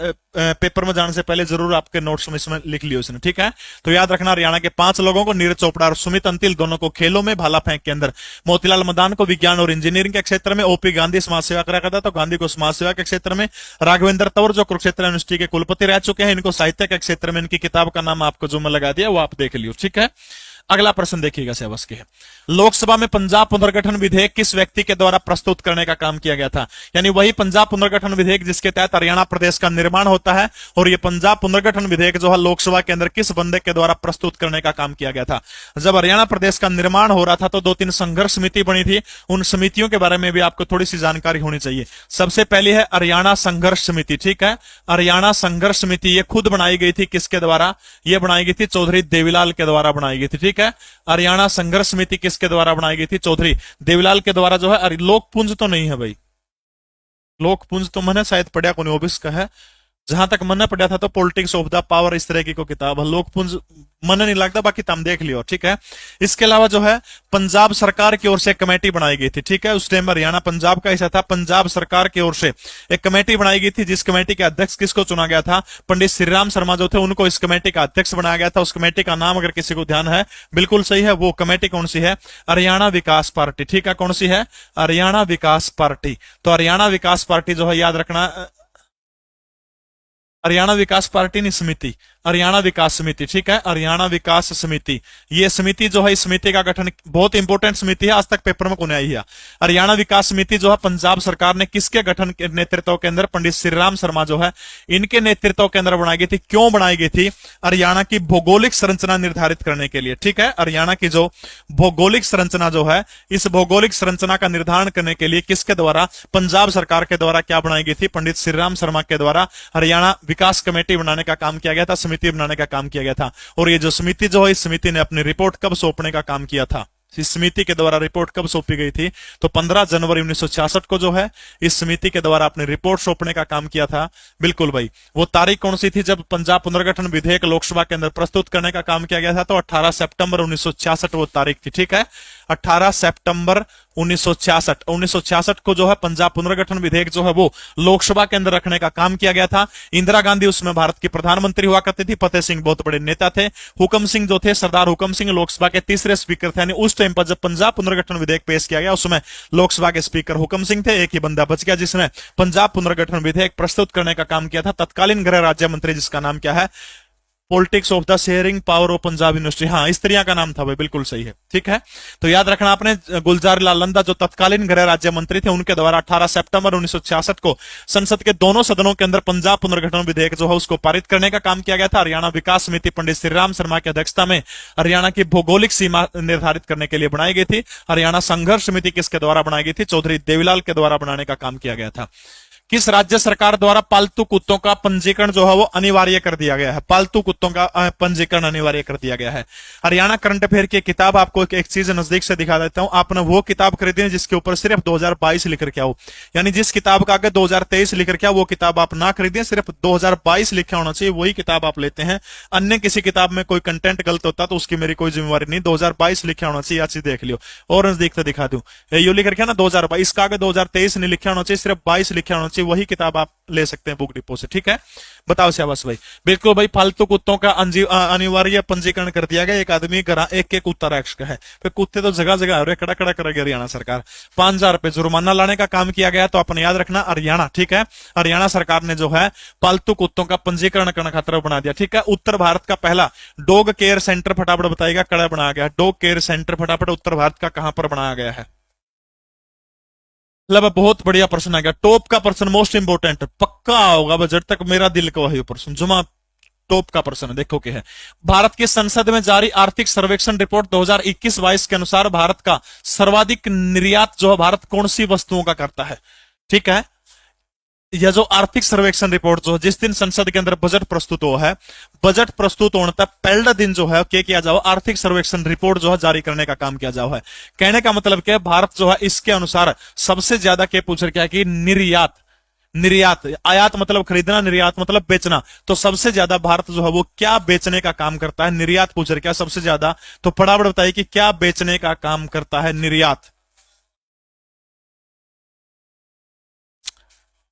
S1: पेपर में जाने से पहले जरूर आपके नोट्स में इसमें लिख लियो इसने, ठीक है। तो याद रखना, हरियाणा के 5 लोगों को, नीरज चोपड़ा और सुमित अंतिल दोनों को खेलों में, भाला फेंक के अंदर, मोतीलाल मदान को विज्ञान और इंजीनियरिंग के क्षेत्र में, ओपी गांधी समाज सेवा करा करता तो गांधी को समाज सेवा के क्षेत्र में, राघवेंद्र तौर जो कुरुक्षेत्र यूनिवर्सिटी के कुलपति रह चुके हैं, इनको साहित्य के क्षेत्र में, इनकी किताब का नाम आपको जो मैं लगा दिया वो आप देख लियो, ठीक है। अगला प्रश्न देखिएगा सेवस के है, लोकसभा में पंजाब पुनर्गठन विधेयक किस व्यक्ति के द्वारा प्रस्तुत करने का काम किया गया था? यानी वही पंजाब पुनर्गठन विधेयक जिसके तहत हरियाणा प्रदेश का निर्माण होता है, और ये पंजाब पुनर्गठन विधेयक जो है लोकसभा के अंदर किस बंदे के द्वारा प्रस्तुत करने का काम किया गया था? जब हरियाणा प्रदेश का निर्माण हो रहा था तो 2-3 संघर्ष समिति बनी थी, उन समितियों के बारे में भी आपको थोड़ी सी जानकारी होनी चाहिए। सबसे पहली है हरियाणा संघर्ष समिति, ठीक है। हरियाणा संघर्ष समिति ये खुद बनाई गई थी, किसके द्वारा? ये बनाई गई थी चौधरी देवीलाल के द्वारा बनाई गई थी, ठीक है। हरियाणा संघर्ष समिति किसके द्वारा बनाई गई थी? चौधरी देवीलाल के द्वारा जो है। लोकपुंज तो नहीं है भाई, लोकपुंज तो मैंने शायद पढ़ा को ओबिस का है, जहां तक मन पढ़ा था तो पॉलिटिक्स ऑफ द पावर इस तरह की को किताब है, लोकपुंज मन नहीं लगता, बाकी तुम देख लियो, ठीक है। इसके अलावा जो है पंजाब सरकार की ओर से एक कमेटी बनाई गई थी, ठीक है। उस टाइम हरियाणा पंजाब का हिस्सा था, पंजाब सरकार की ओर से एक कमेटी बनाई गई थी, जिस कमेटी के अध्यक्ष किसको चुना गया था? पंडित श्रीराम शर्मा जो थे, उनको इस कमेटी का अध्यक्ष बनाया गया था। उस कमेटी का नाम अगर किसी को ध्यान है, बिल्कुल सही है, वो कमेटी कौन सी है? हरियाणा विकास पार्टी, ठीक है। कौन सी है? हरियाणा विकास पार्टी। तो हरियाणा विकास पार्टी जो है, याद रखना, हरियाणा विकास पार्टी नहीं, समिति, हरियाणा विकास समिति, ठीक है। हरियाणा विकास समिति, ये समिति जो है, इस समिति का गठन, बहुत इंपॉर्टेंट समिति है, आज तक पेपर में कौन आई है। हरियाणा विकास समिति जो है पंजाब सरकार ने किसके गठन के नेतृत्व के अंदर? पंडित श्रीराम शर्मा जो है, इनके नेतृत्व के अंदर बनाई गई थी। क्यों बनाई गई थी? हरियाणा की भौगोलिक संरचना निर्धारित करने के लिए, ठीक है। हरियाणा की जो भौगोलिक संरचना जो है, इस भौगोलिक संरचना का निर्धारण करने के लिए किसके द्वारा? पंजाब सरकार के द्वारा क्या बनाई गई थी? पंडित श्रीराम शर्मा के द्वारा हरियाणा विकास कमेटी बनाने का काम किया गया था, समिति बनाने का काम किया गया था। और ये जो समिति जो है, इस समिति ने अपनी रिपोर्ट कब सौंपने का काम किया था? इस समिति के द्वारा रिपोर्ट कब सौंपी गई थी? तो 15 जनवरी 1966 को जो है, इस समिति के द्वारा अपनी रिपोर्ट सौंपने का काम किया था। बिल्कुल भाई, वो तारीख कौन सी थी जब पंजाब पुनर्गठन विधेयक लोकसभा के अंदर प्रस्तुत करने का काम किया गया था? तो 18 सितंबर 1966 वो तारीख थी, ठीक है। 18 सितंबर 1966 को जो है पंजाब पुनर्गठन विधेयक जो है वो लोकसभा के अंदर रखने का काम किया गया था। इंदिरा गांधी उसमें भारत की प्रधानमंत्री हुआ करती थी, फतेह सिंह बहुत बड़े नेता थे, हुकम सिंह जो थे, सरदार हुकम सिंह लोकसभा के तीसरे स्पीकर थे। यानी उस टाइम पर जब पंजाब पुनर्गठन विधेयक पेश किया गया, उसमें लोकसभा के स्पीकर हुकम सिंह थे, एक ही बंदा बच गया जिसने पंजाब पुनर्गठन विधेयक प्रस्तुत करने का काम किया था, तत्कालीन गृह राज्य मंत्री, जिसका नाम क्या है? Politics of the sharing power of Punjab university, हाँ इस तरह का नाम था भाई, बिल्कुल सही है, ठीक है। तो याद रखना आपने, गुलजार लाल नंदा जो तत्कालीन गृह राज्य मंत्री थे, उनके द्वारा 18 सितंबर 1966 को संसद के दोनों सदनों के अंदर पंजाब पुनर्गठन विधेयक जो है उसको पारित करने का काम किया गया था। हरियाणा विकास समिति पंडित श्रीराम शर्मा की अध्यक्षता में हरियाणा की भौगोलिक सीमा निर्धारित करने के लिए बनाई गई थी। हरियाणा संघर्ष समिति किसके द्वारा बनाई गई थी? चौधरी देवीलाल के द्वारा बनाने का काम किया गया था। किस राज्य सरकार द्वारा पालतू कुत्तों का पंजीकरण जो है वो अनिवार्य कर दिया गया है? पालतू कुत्तों का पंजीकरण अनिवार्य कर दिया गया है। हरियाणा करंट अफेयर की किताब, आपको एक चीज नजदीक से दिखा देता हूं। आपने वो किताब खरीदी जिसके ऊपर सिर्फ 2022 लिख कर क्या हो, यानी जिस किताब का आगे 2023 लिख कर क्या, वो किताब आप ना खरीदें, सिर्फ 2022 लिखा होना चाहिए, वही किताब आप लेते हैं। अन्य किसी किताब में कोई कंटेंट गलत होता तो उसकी मेरी कोई जिम्मेवारी नहीं, 2022 लिखा होना चाहिए, अच्छी देख लियो। और नजदीक से दिखा दूं, यो लिख रखा ना 2022, इसका आगे 2023 नहीं लिखा होना चाहिए, सिर्फ 22 लिखा होना चाहिए, वही किताब आप ले सकते हैं बुक डिपो से, ठीक है। बताओ शाबाश भाई, बिल्कुल भाई, फालतू कुत्तों का अनिवार्य पंजीकरण कर दिया गया। एक आदमी एक कुत्ता रैक्स का है, फिर कुत्ते तो जगह जगह हो खड़ा खड़ा करेगी हरियाणा सरकार। 5,000 रुपए जुर्माना लाने का काम किया गया। तो अपने याद रखना हरियाणा, ठीक है, हरियाणा सरकार ने जो है पालतू कुत्तों का पंजीकरण करना खतरा बना दिया, ठीक है। उत्तर भारत का पहला डॉग केयर सेंटर फटाफट बताएगा, कड़ा बनाया गया डॉग केयर सेंटर, फटाफट उत्तर भारत का कहां पर बनाया गया है? मतलब बहुत बढ़िया प्रश्न आ गया, टॉप का प्रश्न, मोस्ट इंपोर्टेंट, पक्का होगा बजट तक, मेरा दिल का वही प्रश्न जुमा टॉप का प्रश्न। देखो क्या है, भारत की संसद में जारी आर्थिक सर्वेक्षण रिपोर्ट 2021-22 के अनुसार भारत का सर्वाधिक निर्यात जो है भारत कौन सी वस्तुओं का करता है? ठीक है, यह जो आर्थिक सर्वेक्षण रिपोर्ट जो जिस दिन संसद के अंदर बजट प्रस्तुत हुआ है, बजट प्रस्तुत होने तक पहला दिन जो है क्या किया जाओ, आर्थिक सर्वेक्षण रिपोर्ट जो है जारी करने का काम किया जाओ है। कहने का मतलब क्या है, भारत जो है इसके अनुसार सबसे ज्यादा क्या पूछ रहा है कि निर्यात, निर्यात, आयात मतलब खरीदना, निर्यात मतलब बेचना। तो सबसे ज्यादा भारत जो है वो क्या बेचने का काम करता है, निर्यात पूछ रहा है क्या सबसे ज्यादा। तो फटाफट बताइए कि क्या बेचने का काम करता है, निर्यात।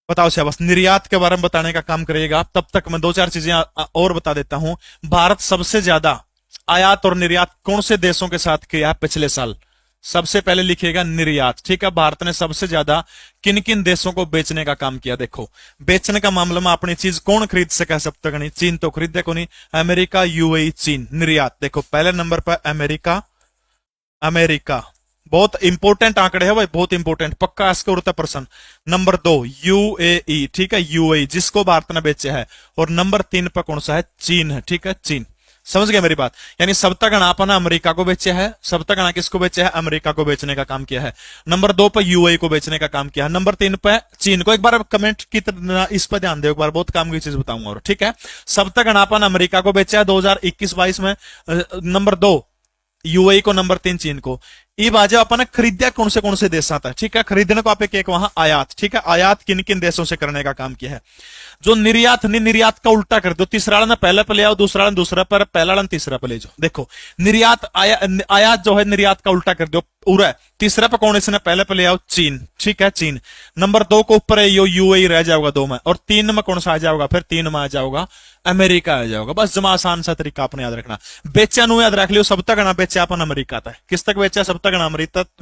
S1: बताओ शाबाश, निर्यात के बारे में बताने का काम करिएगा आप। तब तक मैं दो चार चीजें और बता देता हूं। भारत सबसे ज्यादा आयात और निर्यात कौन से देशों के साथ किया है पिछले साल? सबसे पहले लिखिएगा निर्यात, ठीक है। भारत ने सबसे ज्यादा किन किन देशों को बेचने का काम किया? देखो, बेचने का मामले में अपनी चीज कौन खरीद सका सब तक नहीं? चीन तो खरीदे को नहीं। अमेरिका, यूएई, चीन। निर्यात देखो पहले नंबर पर अमेरिका, अमेरिका बहुत इंपोर्टेंट आंकड़े है भाई, बहुत इंपोर्टेंट, पक्का इसके उड़ता प्रश्न। नंबर 2 यूएई, ठीक है, यूएई जिसको भारत ने बेचे है। और नंबर 3 पर कौन सा है? चीन है, ठीक है, चीन। समझ गए मेरी बात? यानी सप्ताहगणा अपन अमेरिका को बेचे है, सप्ताहगणा किसको बेचे है? अमेरिका को बेचने का काम किया है। नंबर 2 पर यूएई को बेचने का काम किया है। नंबर 3 पर चीन को। एक बार कमेंट की तरह इस पर ध्यान दो, एक बार बहुत काम की चीज बताऊंगा और, ठीक है। सप्ताहगणा अपन अमेरिका को बेचा है 2021-22 में, नंबर 2 यूएई को, नंबर 3 चीन को। ये बाजा अपन ने खरीदा कौन से देश आता है, ठीक है। खरीदने को आप एक वहां आयात, ठीक है, आयात किन किन देशों से करने का काम किया है। जो निर्यात, निर्यात का उल्टा कर दो, तीसरा वाला पहले पे ले आओ, दूसरा वाला दूसरा पर, पहला वाला तीसरा पे ले जाओ। देखो निर्यात आयात जो है निर्यात का उल्टा कर दो, पूरा। तीसरा पे कौन, इसने पहले पे ले आओ चीन, ठीक है, चीन। नंबर 2 को ऊपर है यूएई रह जाएगा 2 में, और 3 में कौन सा आ जाएगा? फिर 3 में आ जाएगा अमेरिका आ जाएगा। बस जमा आसान सा तरीका अपने याद रखना। बेचा नु याद रख लियो, सब तक ना बेचा अपन अमेरिका तक। किस तक बेचा? सब तक ना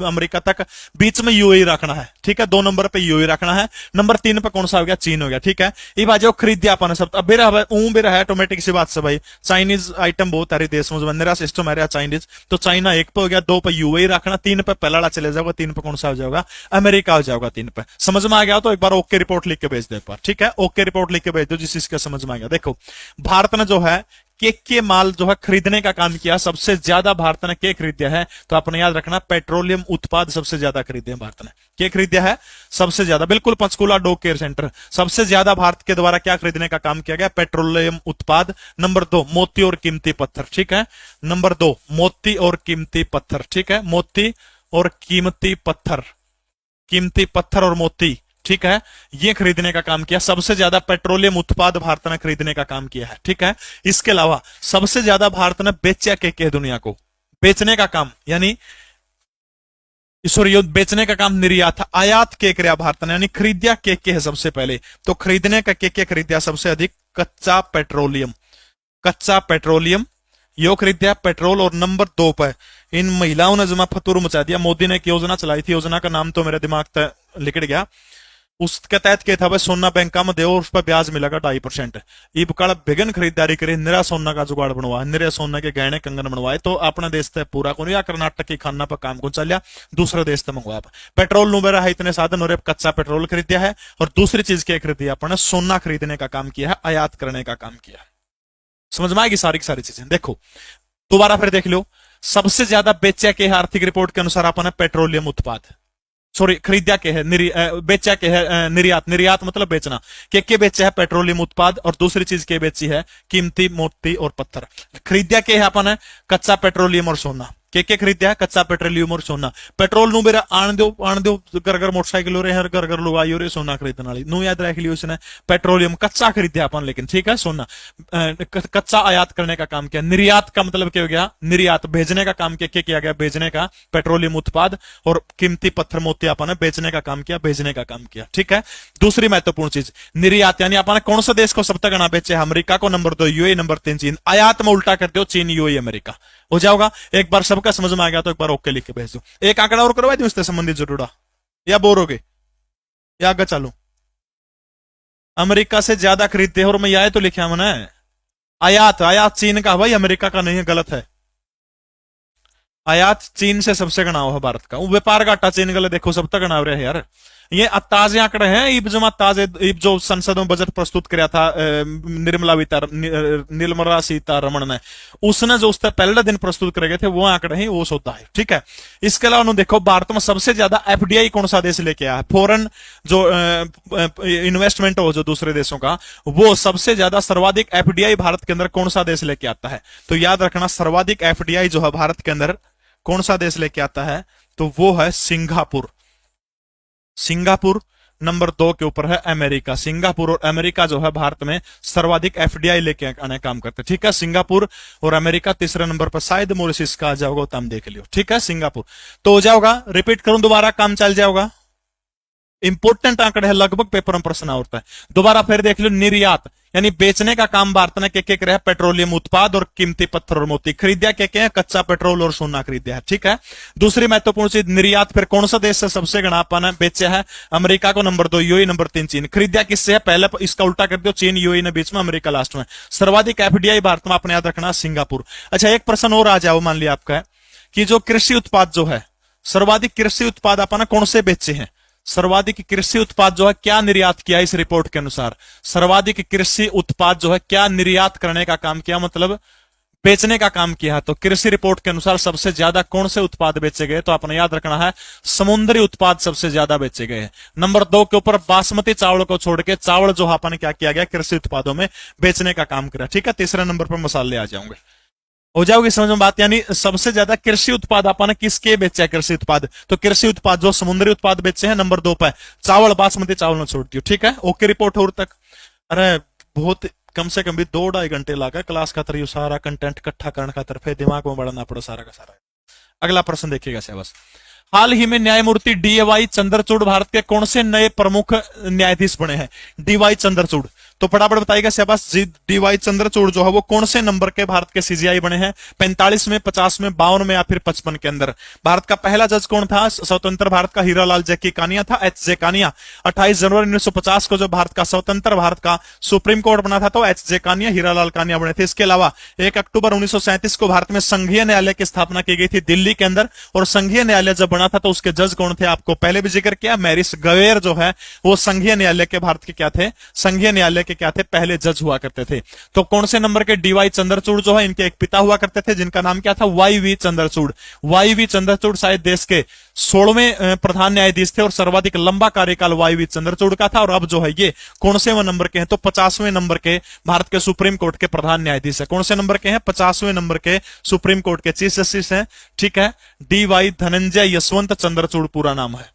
S1: अमेरिका तक। बीच में यूएई रखना है, ठीक है, 2 नंबर पे यूएई रखना है। नंबर 3 पे कौन सा हो गया? चीन हो गया, ठीक है। ये बाजू खरीदिया अपन सब। अब बेरा है ऑटोमेटिक सी बात से भाई, चाइनीज आइटम बहुत सारे देश में मेरा सिस्टम है चाइनीज। तो चाइना 1 पे हो गया, 2 पे यूएई रखना, 3 पे पहला चले जाओगा, 3 पे कौन सा हो जाएगा? अमेरिका हो जाएगा 3 पे। समझ में आ गया तो एक बार ओके रिपोर्ट लिख के भेज दो एक बार, ठीक है। ओके रिपोर्ट लिख के भेज दो जिस चीज समझ में आ गया। देखो भारत ने जो है के माल जो है खरीदने का काम किया, सबसे ज्यादा भारत ने के खरीदा है। तो आपने याद रखना पेट्रोलियम उत्पाद सबसे ज्यादा खरीदे हैं भारत ने। क्या खरीदा है? सबसे ज्यादा, बिल्कुल पंचकूला डॉग केयर सेंटर। सबसे ज्यादा भारत के द्वारा क्या खरीदने का काम किया गया? पेट्रोलियम उत्पाद। नंबर 2 मोती और कीमती पत्थर, ठीक है। नंबर 2 मोती और कीमती पत्थर, ठीक है, मोती और कीमती पत्थर, कीमती पत्थर और मोती, ठीक है, ये खरीदने का काम किया। सबसे ज्यादा पेट्रोलियम उत्पाद भारत ने खरीदने का काम किया है, ठीक है। इसके अलावा सबसे ज्यादा भारत ने बेचा के दुनिया को, बेचने का काम, यानी सॉरी बेचने का काम निर्यात था। आयात के किया भारत ने, यानी खरीदिया के है सबसे पहले। तो खरीदने का के खरीदिया सबसे अधिक? कच्चा पेट्रोलियम, कच्चा पेट्रोलियम यो खरीदिया, पेट्रोल। और नंबर 2 पर इन महिलाओं ने जमा फतूर मचा दिया। मोदी ने एक योजना चलाई थी, योजना का नाम तो मेरे दिमाग तक लिकड़ गया। उसके तहत क्या था भाई? सोना बैंक में दो, उस पर ब्याज मिलेगा 2.5%। ये बकाला बिगन खरीदारी करे, निरा सोना का जुगाड़ बनवाए, निरे सोना के गहने कंगन बनवाए। तो अपने देश से पूरा को नहीं, कर्नाटक की खाना पर काम को चलिया, दूसरे देश से मंगवाया। पेट्रोल नु मेरा है इतने साधन, और कच्चा पेट्रोल खरीदिया है। और दूसरी चीज क्या खरीदी? अपने सोना खरीदने का काम किया है, आयात करने का काम किया है। समझ में आएगी सारी की सारी चीजें। देखो दोबारा फिर देख लो, सबसे ज्यादा बेचा के आर्थिक रिपोर्ट के अनुसार अपन पेट्रोलियम उत्पाद, सॉरी खरीदा के है, बेचा के है निर्यात, निर्यात मतलब बेचना। के बेचा है? पेट्रोलियम उत्पाद। और दूसरी चीज के बेची है? कीमती मोती और पत्थर। खरीदा के है अपन कच्चा पेट्रोलियम और सोना। के खरीदा है? कच्चा पेट्रोलियम और सोना। पेट्रोल नु मेरा आन दो घर घर मोटरसाइकिल हो रहे हैं, घर घर लुगाई हो रहे सोना खरीदने वाली नु याद रख लियो उसने। पेट्रोलियम कच्चा खरीदा अपन, लेकिन ठीक है, सोना कच्चा आयात करने का काम किया। निर्यात का मतलब क्या हो गया? निर्यात भेजने का काम किया गया, भेजने का पेट्रोलियम उत्पाद। और कीमती पत्थर मोती अपन ने बेचने का काम किया, भेजने का काम किया, ठीक है। दूसरी महत्वपूर्ण चीज निर्यात, यानी अपन कौन सा देश को सब तक गणा बेचे? अमेरिका को। नंबर 2 यूएई, नंबर 3 चीन। आयात में उल्टा कर दो, चीन यूएई अमेरिका हो जाओगा। एक बार सबका समझ में आ गया तो एक बार ओके लिख के भेज दो। एक आंकड़ा और करवा दूं इससे संबंधित जरूर, या बोर हो गए, या आगे चालू? अमेरिका से ज्यादा खरीदते हैं, और मैं यह तो लिखा मैंने आयात, आयात चीन का भाई, अमेरिका का नहीं है, गलत है। आयात चीन से सबसे गणा हुआ भारत का। वो व्यापार घाटा चीन गले देखो सब तक गणा रहे यार। ये ताजे आंकड़े हैं। इब जमा ताजे इब जो संसद में बजट प्रस्तुत किया था निर्मला सीतारमण ने, उसने जो उससे पहले दिन प्रस्तुत करे गए थे वो आंकड़े हैं, वो होता है। ठीक है, इसके अलावा देखो भारत में सबसे ज्यादा एफडीआई कौन सा देश लेके आया है, फॉरेन जो इन्वेस्टमेंट हो जो दूसरे देशों का, वो सबसे ज्यादा सर्वाधिक एफडीआई भारत के अंदर कौन सा देश लेके आता है? तो याद रखना, सर्वाधिक एफडीआई जो है भारत के अंदर कौन सा देश लेके आता है, तो वो है सिंगापुर। सिंगापुर नंबर 2 के ऊपर है अमेरिका। सिंगापुर और अमेरिका जो है भारत में सर्वाधिक एफडीआई लेके आने काम करते हैं। ठीक है, सिंगापुर और अमेरिका तीसरे नंबर पर, शायद मॉरिशस का आ जाओगा तो हम देख लियो। ठीक है, सिंगापुर तो हो जाओगा। रिपीट करूं दोबारा, काम चल जाओगा। इंपोर्टेंट आंकड़े है, लगभग पेपर में प्रश्न होता है। दोबारा फिर देख लो, निर्यात यानी बेचने का काम भारत ने के रहा है, पेट्रोलियम उत्पाद और कीमती पत्थर और मोती। खरीदा के कच्चा पेट्रोल और सोना खरीदा है। ठीक है, दूसरी महत्वपूर्ण चीज निर्यात, फिर कौन सा देश से सबसे गणापन है बेचा है? अमेरिका को, नंबर 2 यूएई, नंबर 3 चीन। खरीदा किससे है? पहले इसका उल्टा कर दो, चीन यूएई ने बीच में, अमेरिका लास्ट में। सर्वाधिक एफडीआई भारत में, आपने याद रखना सिंगापुर। अच्छा, एक प्रश्न और आ जाओ, मान लिया आपका है कि जो कृषि उत्पाद जो है, सर्वाधिक कृषि उत्पाद अपना कौन से बेचे हैं? सर्वाधिक कृषि उत्पाद जो है क्या निर्यात किया इस रिपोर्ट के अनुसार? सर्वाधिक कृषि उत्पाद जो है क्या निर्यात करने का काम किया, मतलब बेचने का काम किया? तो कृषि रिपोर्ट के अनुसार सबसे ज्यादा कौन से उत्पाद बेचे गए? तो आपने याद रखना है समुद्री उत्पाद सबसे ज्यादा बेचे गए हैं। नंबर 2 के ऊपर बासमती चावल को छोड़ के चावल जो आपने क्या किया गया, कृषि उत्पादों में बेचने का काम किया। ठीक है, तीसरे नंबर पर मसाले आ जाओगे, हो जाओगी समझ में बात। यानी सबसे ज्यादा कृषि उत्पाद आपने किसके बेचे? कृषि उत्पाद। तो कृषि उत्पाद जो समुद्री उत्पाद बेचे हैं नंबर 2 पे, चावल, बासमती चावल में छोड़ दियो। ठीक है, ओके, रिपोर्ट और तक। अरे बहुत कम से कम भी 2-2.5 घंटे लगा क्लास खातर ये सारा कंटेंट इकट्ठा करने खातर, फिर दिमाग में बढ़ना पड़ा सारा का सारा। अगला प्रश्न देखिएगा बस। हाल ही में न्यायमूर्ति डीवाई चंद्रचूड़ भारत के कौन से नए प्रमुख न्यायाधीश बने हैं? डीवाई चंद्रचूड़, तो फटाफट बताइएगा शाबाश। डीवाई चंद्रचूड़ जो है वो कौन से नंबर के भारत के सीजीआई बने हैं? 45 में, 50 में, 52 में या फिर 55 के अंदर? भारत का पहला जज कौन था? स्वतंत्र भारत का हीरालाल जैकी कानिया था, एच जे कानिया। 28 जनवरी 1950 को जो भारत का स्वतंत्र भारत का सुप्रीम कोर्ट बना था तो एच जे कानिया, हीरालाल कानिया बने थे। इसके अलावा 1 अक्टूबर 1937 को भारत में संघीय न्यायालय की स्थापना की गई थी दिल्ली के अंदर, और संघीय न्यायालय जब बना था तो उसके जज कौन थे? आपको पहले भी जिक्र किया, मैरिस गवेर जो है वो संघीय न्यायालय के भारत के क्या थे? संघीय न्यायालय के क्या थे? पहले जज हुआ करते थे। तो कौन से नंबर के? डीवाई चंद्रचूड़ जो है, इनके एक पिता हुआ करते थे जिनका नाम क्या था? Y V Chandrachud. Y V Chandrachud शायद देश के 16वें प्रधान न्यायाधीश थे और सर्वाधिक लंबा कार्यकाल वाई वी चंद्रचूड़ का था। और अब जो है ये कौन से नंबर के हैं? तो 50वें नंबर के भारत के सुप्रीम कोर्ट के प्रधान न्यायाधीश है। कौन से नंबर के हैं? 50वें नंबर के सुप्रीम कोर्ट के चीफ जस्टिस हैं। ठीक है, डीवाई धनंजय यशवंत चंद्रचूड़ पूरा नाम है।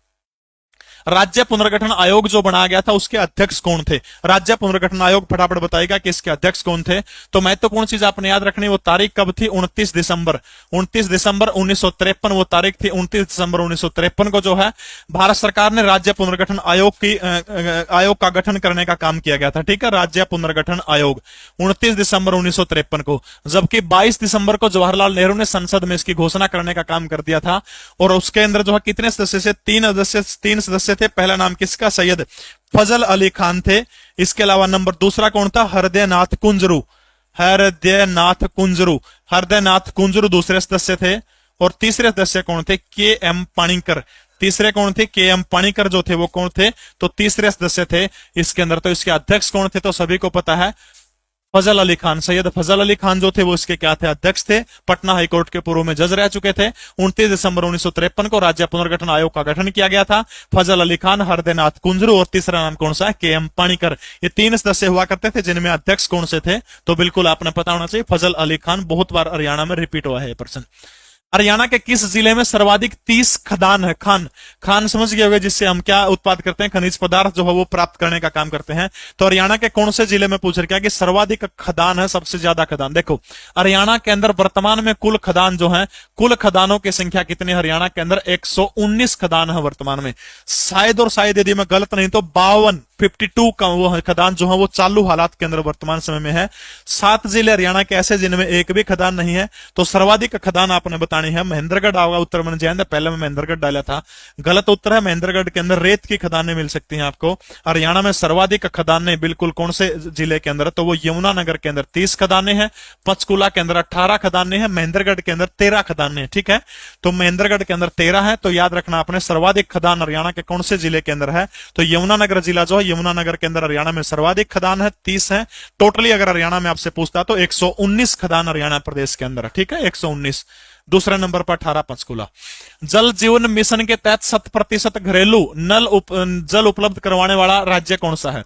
S1: राज्य पुनर्गठन आयोग जो बनाया गया था उसके अध्यक्ष कौन थे? राज्य पुनर्गठन आयोग, फटाफट बताएगा कि इसके अध्यक्ष कौन थे? तो महत्वपूर्ण चीज आपने याद रखनी, वो तारीख कब थी? 29 दिसंबर 1953 वो तारीख थी। 29 दिसंबर 1953 को जो है भारत सरकार ने राज्य पुनर्गठन आयोग का गठन करने का काम किया गया था। ठीक है, राज्य पुनर्गठन आयोग 29 दिसंबर 1953 को, जबकि 22 दिसंबर को जवाहरलाल नेहरू ने संसद में इसकी घोषणा करने का काम कर दिया था। और उसके अंदर जो है कितने सदस्य से? 3 सदस्य थे। पहला नाम किसका? सैयद फजल अली खान थे। इसके अलावा नंबर दूसरा कौन था? हृदयनाथ कुंजरू। हृदयनाथ कुंजरू दूसरे सदस्य थे। और तीसरे सदस्य कौन थे? के एम पाणिकर। तीसरे कौन थे? के एम पाणिकर जो थे वो कौन थे? तो तीसरे सदस्य थे इसके अंदर। तो इसके अध्यक्ष कौन थे? तो सभी को पता है, फजल अली खान। सैयद फजल अली खान जो थे वो इसके क्या थे? अध्यक्ष थे। पटना हाईकोर्ट के पूर्व में जज रह चुके थे। 29 दिसंबर 1953 को राज्य पुनर्गठन आयोग का गठन किया गया था। फजल अली खान, हृदयनाथ कुंजरू और तीसरा नाम कौन सा है? के एम पाणिकर। ये 3 सदस्य हुआ करते थे जिनमें अध्यक्ष कौन से थे? तो बिल्कुल आपने पता होना चाहिए, फजल अली खान। बहुत बार हरियाणा में रिपीट हुआ है ये प्रश्न। हरियाणा के किस जिले में सर्वाधिक 30 खदान है? खान समझ गए होंगे, जिससे हम क्या उत्पाद करते हैं? खनिज पदार्थ जो है वो प्राप्त करने का काम करते हैं। तो हरियाणा के कौन से जिले में पूछ रखा है कि सर्वाधिक खदान है, सबसे ज्यादा खदान? देखो हरियाणा के अंदर वर्तमान में कुल खदान जो है, कुल खदानों की संख्या कितनी? हरियाणा के अंदर 119 खदान है वर्तमान में। शायद और शायद यदि मैं गलत नहीं तो 52 52 का वो खदान जो है वो चालू हालात के अंदर वर्तमान समय में है। 7 जिले हरियाणा के ऐसे जिनमें एक भी खदान नहीं है। तो सर्वाधिक खदान आपने बतानी है। महेंद्रगढ़ आओगा उत्तर में, जैन पहले मैं महेंद्रगढ़ डाला था, गलत उत्तर है। महेंद्रगढ़ के अंदर रेत की खदानें मिल सकती हैं आपको। हरियाणा में सर्वाधिक खदानें बिल्कुल कौन से जिले के अंदर, तो वो यमुनानगर के अंदर 30 खदानें हैं, पंचकुला के अंदर 18 खदानें हैं, महेंद्रगढ़ के अंदर 13 खदानें हैं। ठीक है, तो महेंद्रगढ़ के अंदर 13 है। तो याद रखना आपने सर्वाधिक खदान हरियाणा के कौन से जिले के अंदर है, तो यमुनानगर जिला जो है, यमुनानगर के अंदर हरियाणा में सर्वाधिक खदान है, 30 है टोटली। अगर हरियाणा में आपसे पूछता तो 119 खदान हरियाणा प्रदेश के अंदर है। ठीक है, 119। दूसरे नंबर पर 18 पंचकुला। जल जीवन मिशन के तहत 100% घरेलू जल उपलब्ध करवाने वाला राज्य कौन सा है?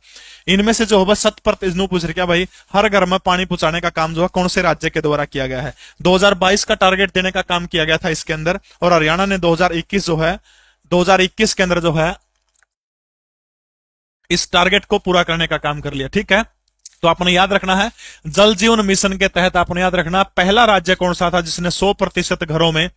S1: इनमें से जो होगा 100% पूछ रहे क्या भाई, हर घर में पानी पहुंचाने का काम जो है कौन से राज्य के द्वारा किया गया है? 2022 का टारगेट देने का काम किया गया था इसके अंदर, और हरियाणा ने 2021 जो है 2021 के अंदर जो है इस टारगेट को पूरा करने का काम कर लिया। ठीक है, तो आपने याद रखना है जल जीवन मिशन के तहत आपने याद रखना पहला राज्य कौन सा था जिसने 100% घरों में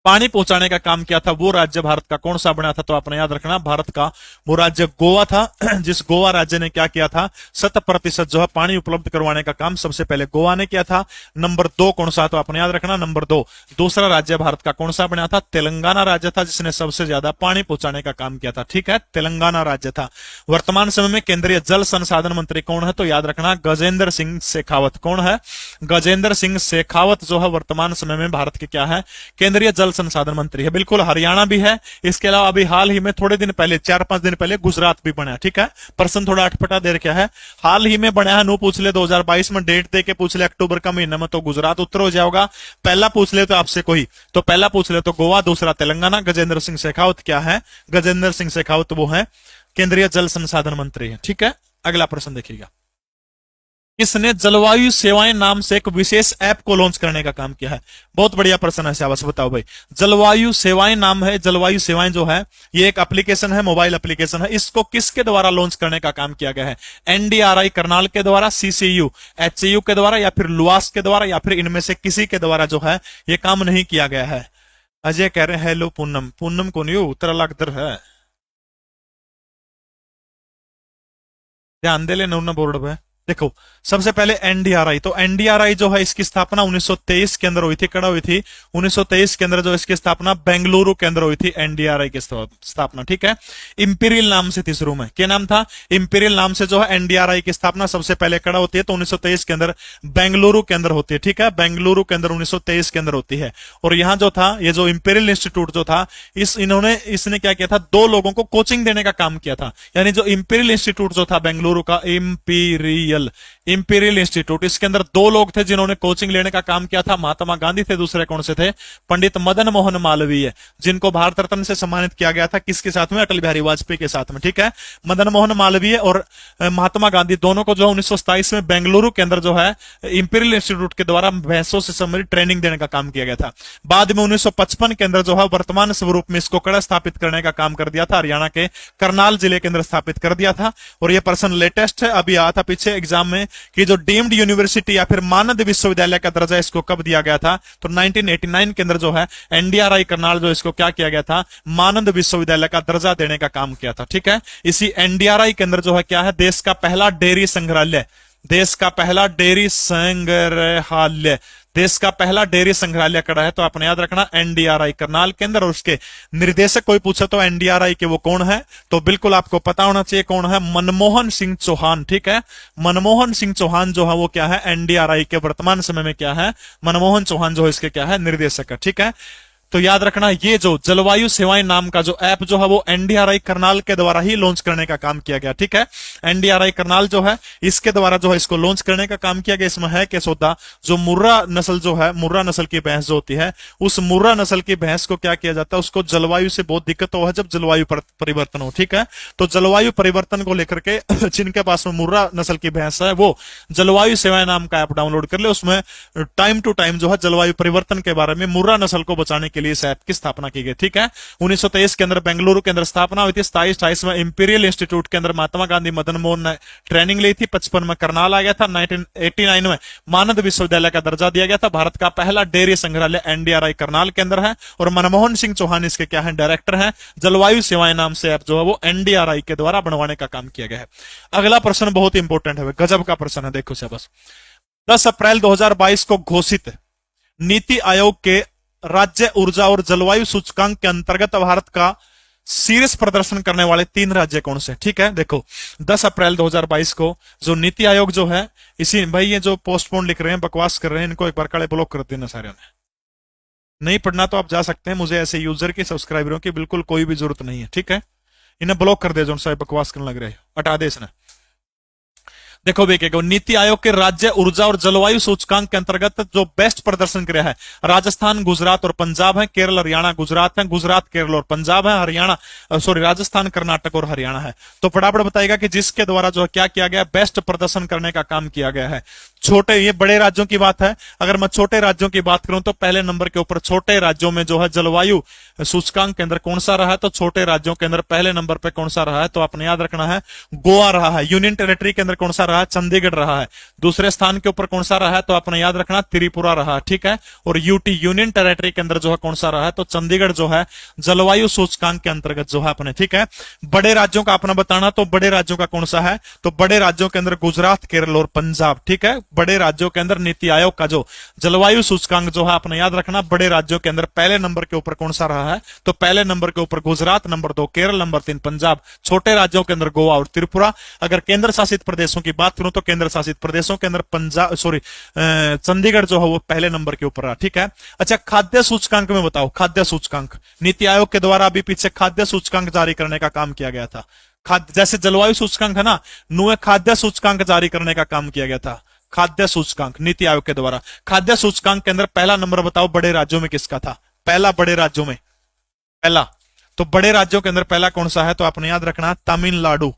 S1: पानी पहुंचाने का काम किया था, वो राज्य भारत का कौन सा बना था? तो आपने याद रखना भारत का वो राज्य गोवा था। जिस गोवा राज्य ने क्या किया था, 100% जो है पानी उपलब्ध करवाने का काम सबसे पहले गोवा ने किया था। नंबर 2 कौन सा? तो आपने याद रखना नंबर 2 दूसरा राज्य भारत का कौन सा बना था? तेलंगाना राज्य था, जिसने सबसे ज्यादा पानी पहुंचाने का काम किया था। ठीक है, तेलंगाना राज्य था। वर्तमान समय में केंद्रीय जल संसाधन मंत्री कौन है? तो याद रखना गजेंद्र सिंह शेखावत। कौन है? गजेंद्र सिंह शेखावत जो है वर्तमान समय में भारत के क्या है, केंद्रीय जल संसाधन मंत्री है। बिल्कुल, हरियाणा भी है। इसके अलावा अभी हाल ही में थोड़े दिन पहले 4-5 दिन पहले गुजरात भी बना। ठीक है, प्रश्न थोड़ा अटपटा दे रखा है, हाल ही में बना है। नो पूछ ले 2022 में डेट दे के पूछ ले अक्टूबर का महीना में, तो गुजरात उत्तर हो जाएगा। पहला पूछ ले तो आपसे कोई, तो पहला पूछ ले तो गोवा, दूसरा तेलंगाना। गजेंद्र सिंह शेखावत क्या है? गजेंद्र सिंह शेखावत वो है केंद्रीय जल संसाधन मंत्री है। ठीक है, अगला प्रश्न देखिएगा। इसने जलवायु सेवाएं नाम से एक विशेष ऐप को लॉन्च करने का काम किया है। बहुत बढ़िया प्रश्न है शाबाश, बताओ भाई। जलवायु सेवाएं नाम है, जलवायु सेवाएं जो है ये एक एप्लीकेशन है, मोबाइल एप्लीकेशन है। इसको किसके द्वारा लॉन्च करने का काम किया गया है? एनडीआरआई करनाल के द्वारा, सीसीयू एचयू के द्वारा, या फिर लुआस के द्वारा, या फिर इनमें से किसी के द्वारा जो है ये काम नहीं किया गया है? अजय कह रहे हैं हेलो पूनम। पूनम को नहीं हो, उत्तर लाखदर है, ध्यान दे ले नौना बोर्ड पे। देखो सबसे पहले एनडीआरआई, तो एनडीआरआई जो है इसकी स्थापना 1923 के अंदर हुई थी, कड़ा हुई थी 1923 के अंदर, जो इसकी स्थापना बेंगलुरु के अंदर हुई थी एनडीआरआई की स्थापना। ठीक है, इंपीरियल नाम से थी शुरू में। क्या नाम था? इंपीरियल नाम से जो है एनडीआरआई की स्थापना सबसे पहले कड़ा होती है तो 1923 के अंदर बेंगलुरु के अंदर होती है। ठीक है, बेंगलुरु के अंदर 1923 के अंदर होती है। और यहां जो था ये जो इंपीरियल इंस्टीट्यूट जो था इसने क्या किया था, 2 लोगों को कोचिंग देने का काम किया था। यानी जो इंपीरियल इंस्टीट्यूट जो था बेंगलुरु का, इंपीरियल इंस्टीट्यूट, इसके अंदर 2 लोग थे जिन्होंने कोचिंग लेने का काम किया था। महात्मा गांधी थे, दूसरे कौन से थे? पंडित मदन मोहन मालवीय, जिनको भारत रत्न से सम्मानित किया गया था। किसके साथ में? अटल बिहारी वाजपेयी के साथ में। ठीक है, मदन मोहन मालवीय और महात्मा गांधी दोनों को जो 1927 में बेंगलुरु के अंदर जो है इंपीरियल इंस्टीट्यूट के द्वारा भैंसों से संबंधित ट्रेनिंग देने का काम किया गया था। बाद में 1955 के अंदर जो है वर्तमान स्वरूप में इसको कड़ा स्थापित करने का काम कर दिया था, हरियाणा के करनाल जिले के अंदर स्थापित कर दिया था। और यह प्रश्न लेटेस्ट है, अभी आया था पीछे एग्जाम में कि जो डीम्ड यूनिवर्सिटी या फिर मानद विश्वविद्यालय का दर्जा इसको कब दिया गया था, तो 1989 के अंदर जो है एनडीआरआई करनाल जो इसको क्या किया गया था, मानद विश्वविद्यालय का दर्जा देने का काम किया था। ठीक है, इसी एनडीआरआई के अंदर जो है क्या है, देश का पहला डेयरी संग्रहालय, देश का पहला डेयरी संग्रहालय, देश का पहला डेयरी संग्रहालय कड़ा है। तो आपने याद रखना एनडीआरआई करनाल के अंदर। और उसके निर्देशक कोई पूछे तो एनडीआरआई के वो कौन है, तो बिल्कुल आपको पता होना चाहिए कौन है, मनमोहन सिंह चौहान। ठीक है, मनमोहन सिंह चौहान जो है वो क्या है, एनडीआरआई के वर्तमान समय में क्या है, मनमोहन चौहान जो है इसके क्या है, निर्देशक है। ठीक है, तो याद रखना ये जो जलवायु सेवाएं नाम का जो ऐप जो है वो एनडीआरआई करनाल के द्वारा ही लॉन्च करने का काम किया गया। ठीक है, एनडीआरआई करनाल जो है इसके द्वारा जो है इसको लॉन्च करने का काम किया गया। इसमें है कि सौदा जो मुर्रा नस्ल जो है, मुर्रा नस्ल की भैंस जो होती है, उस मुर्रा नस्ल की भैंस को क्या किया जाता है, उसको जलवायु से बहुत दिक्कत हो है जब जलवायु परिवर्तन हो। ठीक है, तो जलवायु परिवर्तन को लेकर के जिनके पास में मुर्रा नस्ल की भैंस है वो जलवायु सेवाएं नाम का ऐप डाउनलोड कर ले। उसमें टाइम टू टाइम जो है जलवायु परिवर्तन के बारे में, मुर्रा नस्ल को बचाने के के लिए इस ऐप की स्थापना की गई। ठीक है, 1923 के अंदर बेंगलुरु के अंदर स्थापना हुई थी। 27-28 में इंपीरियल इंस्टीट्यूट के अंदर महात्मा गांधी मदन मोहन ने ट्रेनिंग ली थी। 55 में करनाल आ गया था। 1989 में मानद विश्वविद्यालय का दर्जा दिया गया था। भारत का पहला डेयरी संग्रहालय एनडीआरआई करनाल के अंदर है और मनमोहन सिंह चौहान इसके क्या है, डायरेक्टर हैं। जलवायु सेवाएं नाम से ऐप जो है वो एनडीआरआई के द्वारा बनवाने का काम किया गया है। अगला प्रश्न बहुत इंपॉर्टेंट है, गजब का प्रश्न है, देखो बस। 10 अप्रैल 2022 को घोषित नीति आयोग के राज्य ऊर्जा और जलवायु सूचकांक के अंतर्गत भारत का शीर्ष प्रदर्शन करने वाले 3 राज्य कौन से? ठीक है, देखो 10 अप्रैल 2022 को जो नीति आयोग जो है, इसी भाई ये जो पोस्टपोन लिख रहे हैं, बकवास कर रहे हैं, इनको एक बार कड़े ब्लॉक कर देना सारे ने। नहीं पढ़ना तो आप जा सकते हैं, मुझे ऐसे यूजर की सब्सक्राइबरों की बिल्कुल कोई भी जरूरत नहीं है। ठीक है, इन्हें ब्लॉक कर दे जो साहब बकवास करने लग रहे हैं, हटा दे इसने। देखो देखो, नीति आयोग के राज्य ऊर्जा और जलवायु सूचकांक के अंतर्गत जो बेस्ट प्रदर्शन किया है, राजस्थान, गुजरात और पंजाब है। केरल, हरियाणा, गुजरात है। गुजरात, केरल और पंजाब है। हरियाणा राजस्थान, कर्नाटक और हरियाणा है। तो फटाफट बताएगा कि जिसके द्वारा जो क्या किया गया, बेस्ट प्रदर्शन करने का काम किया गया है। छोटे, ये बड़े राज्यों की बात है। अगर मैं छोटे राज्यों की बात करूं तो पहले नंबर के ऊपर छोटे राज्यों में जो है जलवायु सूचकांक के अंदर कौन सा रहा है, तो छोटे राज्यों के अंदर पहले नंबर पे कौन सा रहा है, तो आपने याद रखना है गोवा रहा है। यूनियन टेरिटरी के अंदर कौन सा रहा है, चंडीगढ़ रहा है। दूसरे स्थान के ऊपर कौन सा रहा है, तो आपने याद रखना त्रिपुरा रहा है। ठीक है, और यूटी यूनियन टेरिटरी के अंदर जो है कौन सा रहा है, तो चंडीगढ़ जो है जलवायु सूचकांक के अंतर्गत जो है अपने। ठीक है, बड़े राज्यों का अपना बताना, तो बड़े राज्यों का कौन सा है, तो बड़े राज्यों के अंदर गुजरात, केरल और पंजाब। ठीक है, बड़े राज्यों के अंदर नीति आयोग का जो जलवायु सूचकांक जो है आपने याद रखना, बड़े राज्यों के अंदर पहले नंबर के ऊपर कौन सा रहा है, तो पहले नंबर के ऊपर गुजरात, नंबर 2 केरल, नंबर 3 पंजाब। छोटे राज्यों के अंदर गोवा और त्रिपुरा। अगर केंद्र शासित प्रदेशों की बात करूं तो केंद्र शासित प्रदेशों के अंदर पंजाब चंडीगढ़ जो है वो पहले नंबर के ऊपर रहा। ठीक है, अच्छा खाद्य सूचकांक में बताओ, खाद्य सूचकांक नीति आयोग के द्वारा अभी पीछे खाद्य सूचकांक जारी करने का काम किया गया था। खाद्य जैसे जलवायु सूचकांक है ना, नुए खाद्य सूचकांक जारी करने का काम किया गया था। खाद्य सूचकांक नीति आयोग के द्वारा। खाद्य सूचकांक के अंदर पहला नंबर बताओ बड़े राज्यों में किसका था, पहला बड़े राज्यों में पहला, तो बड़े राज्यों के अंदर पहला कौन सा है, तो आपने याद रखना तमिलनाडु।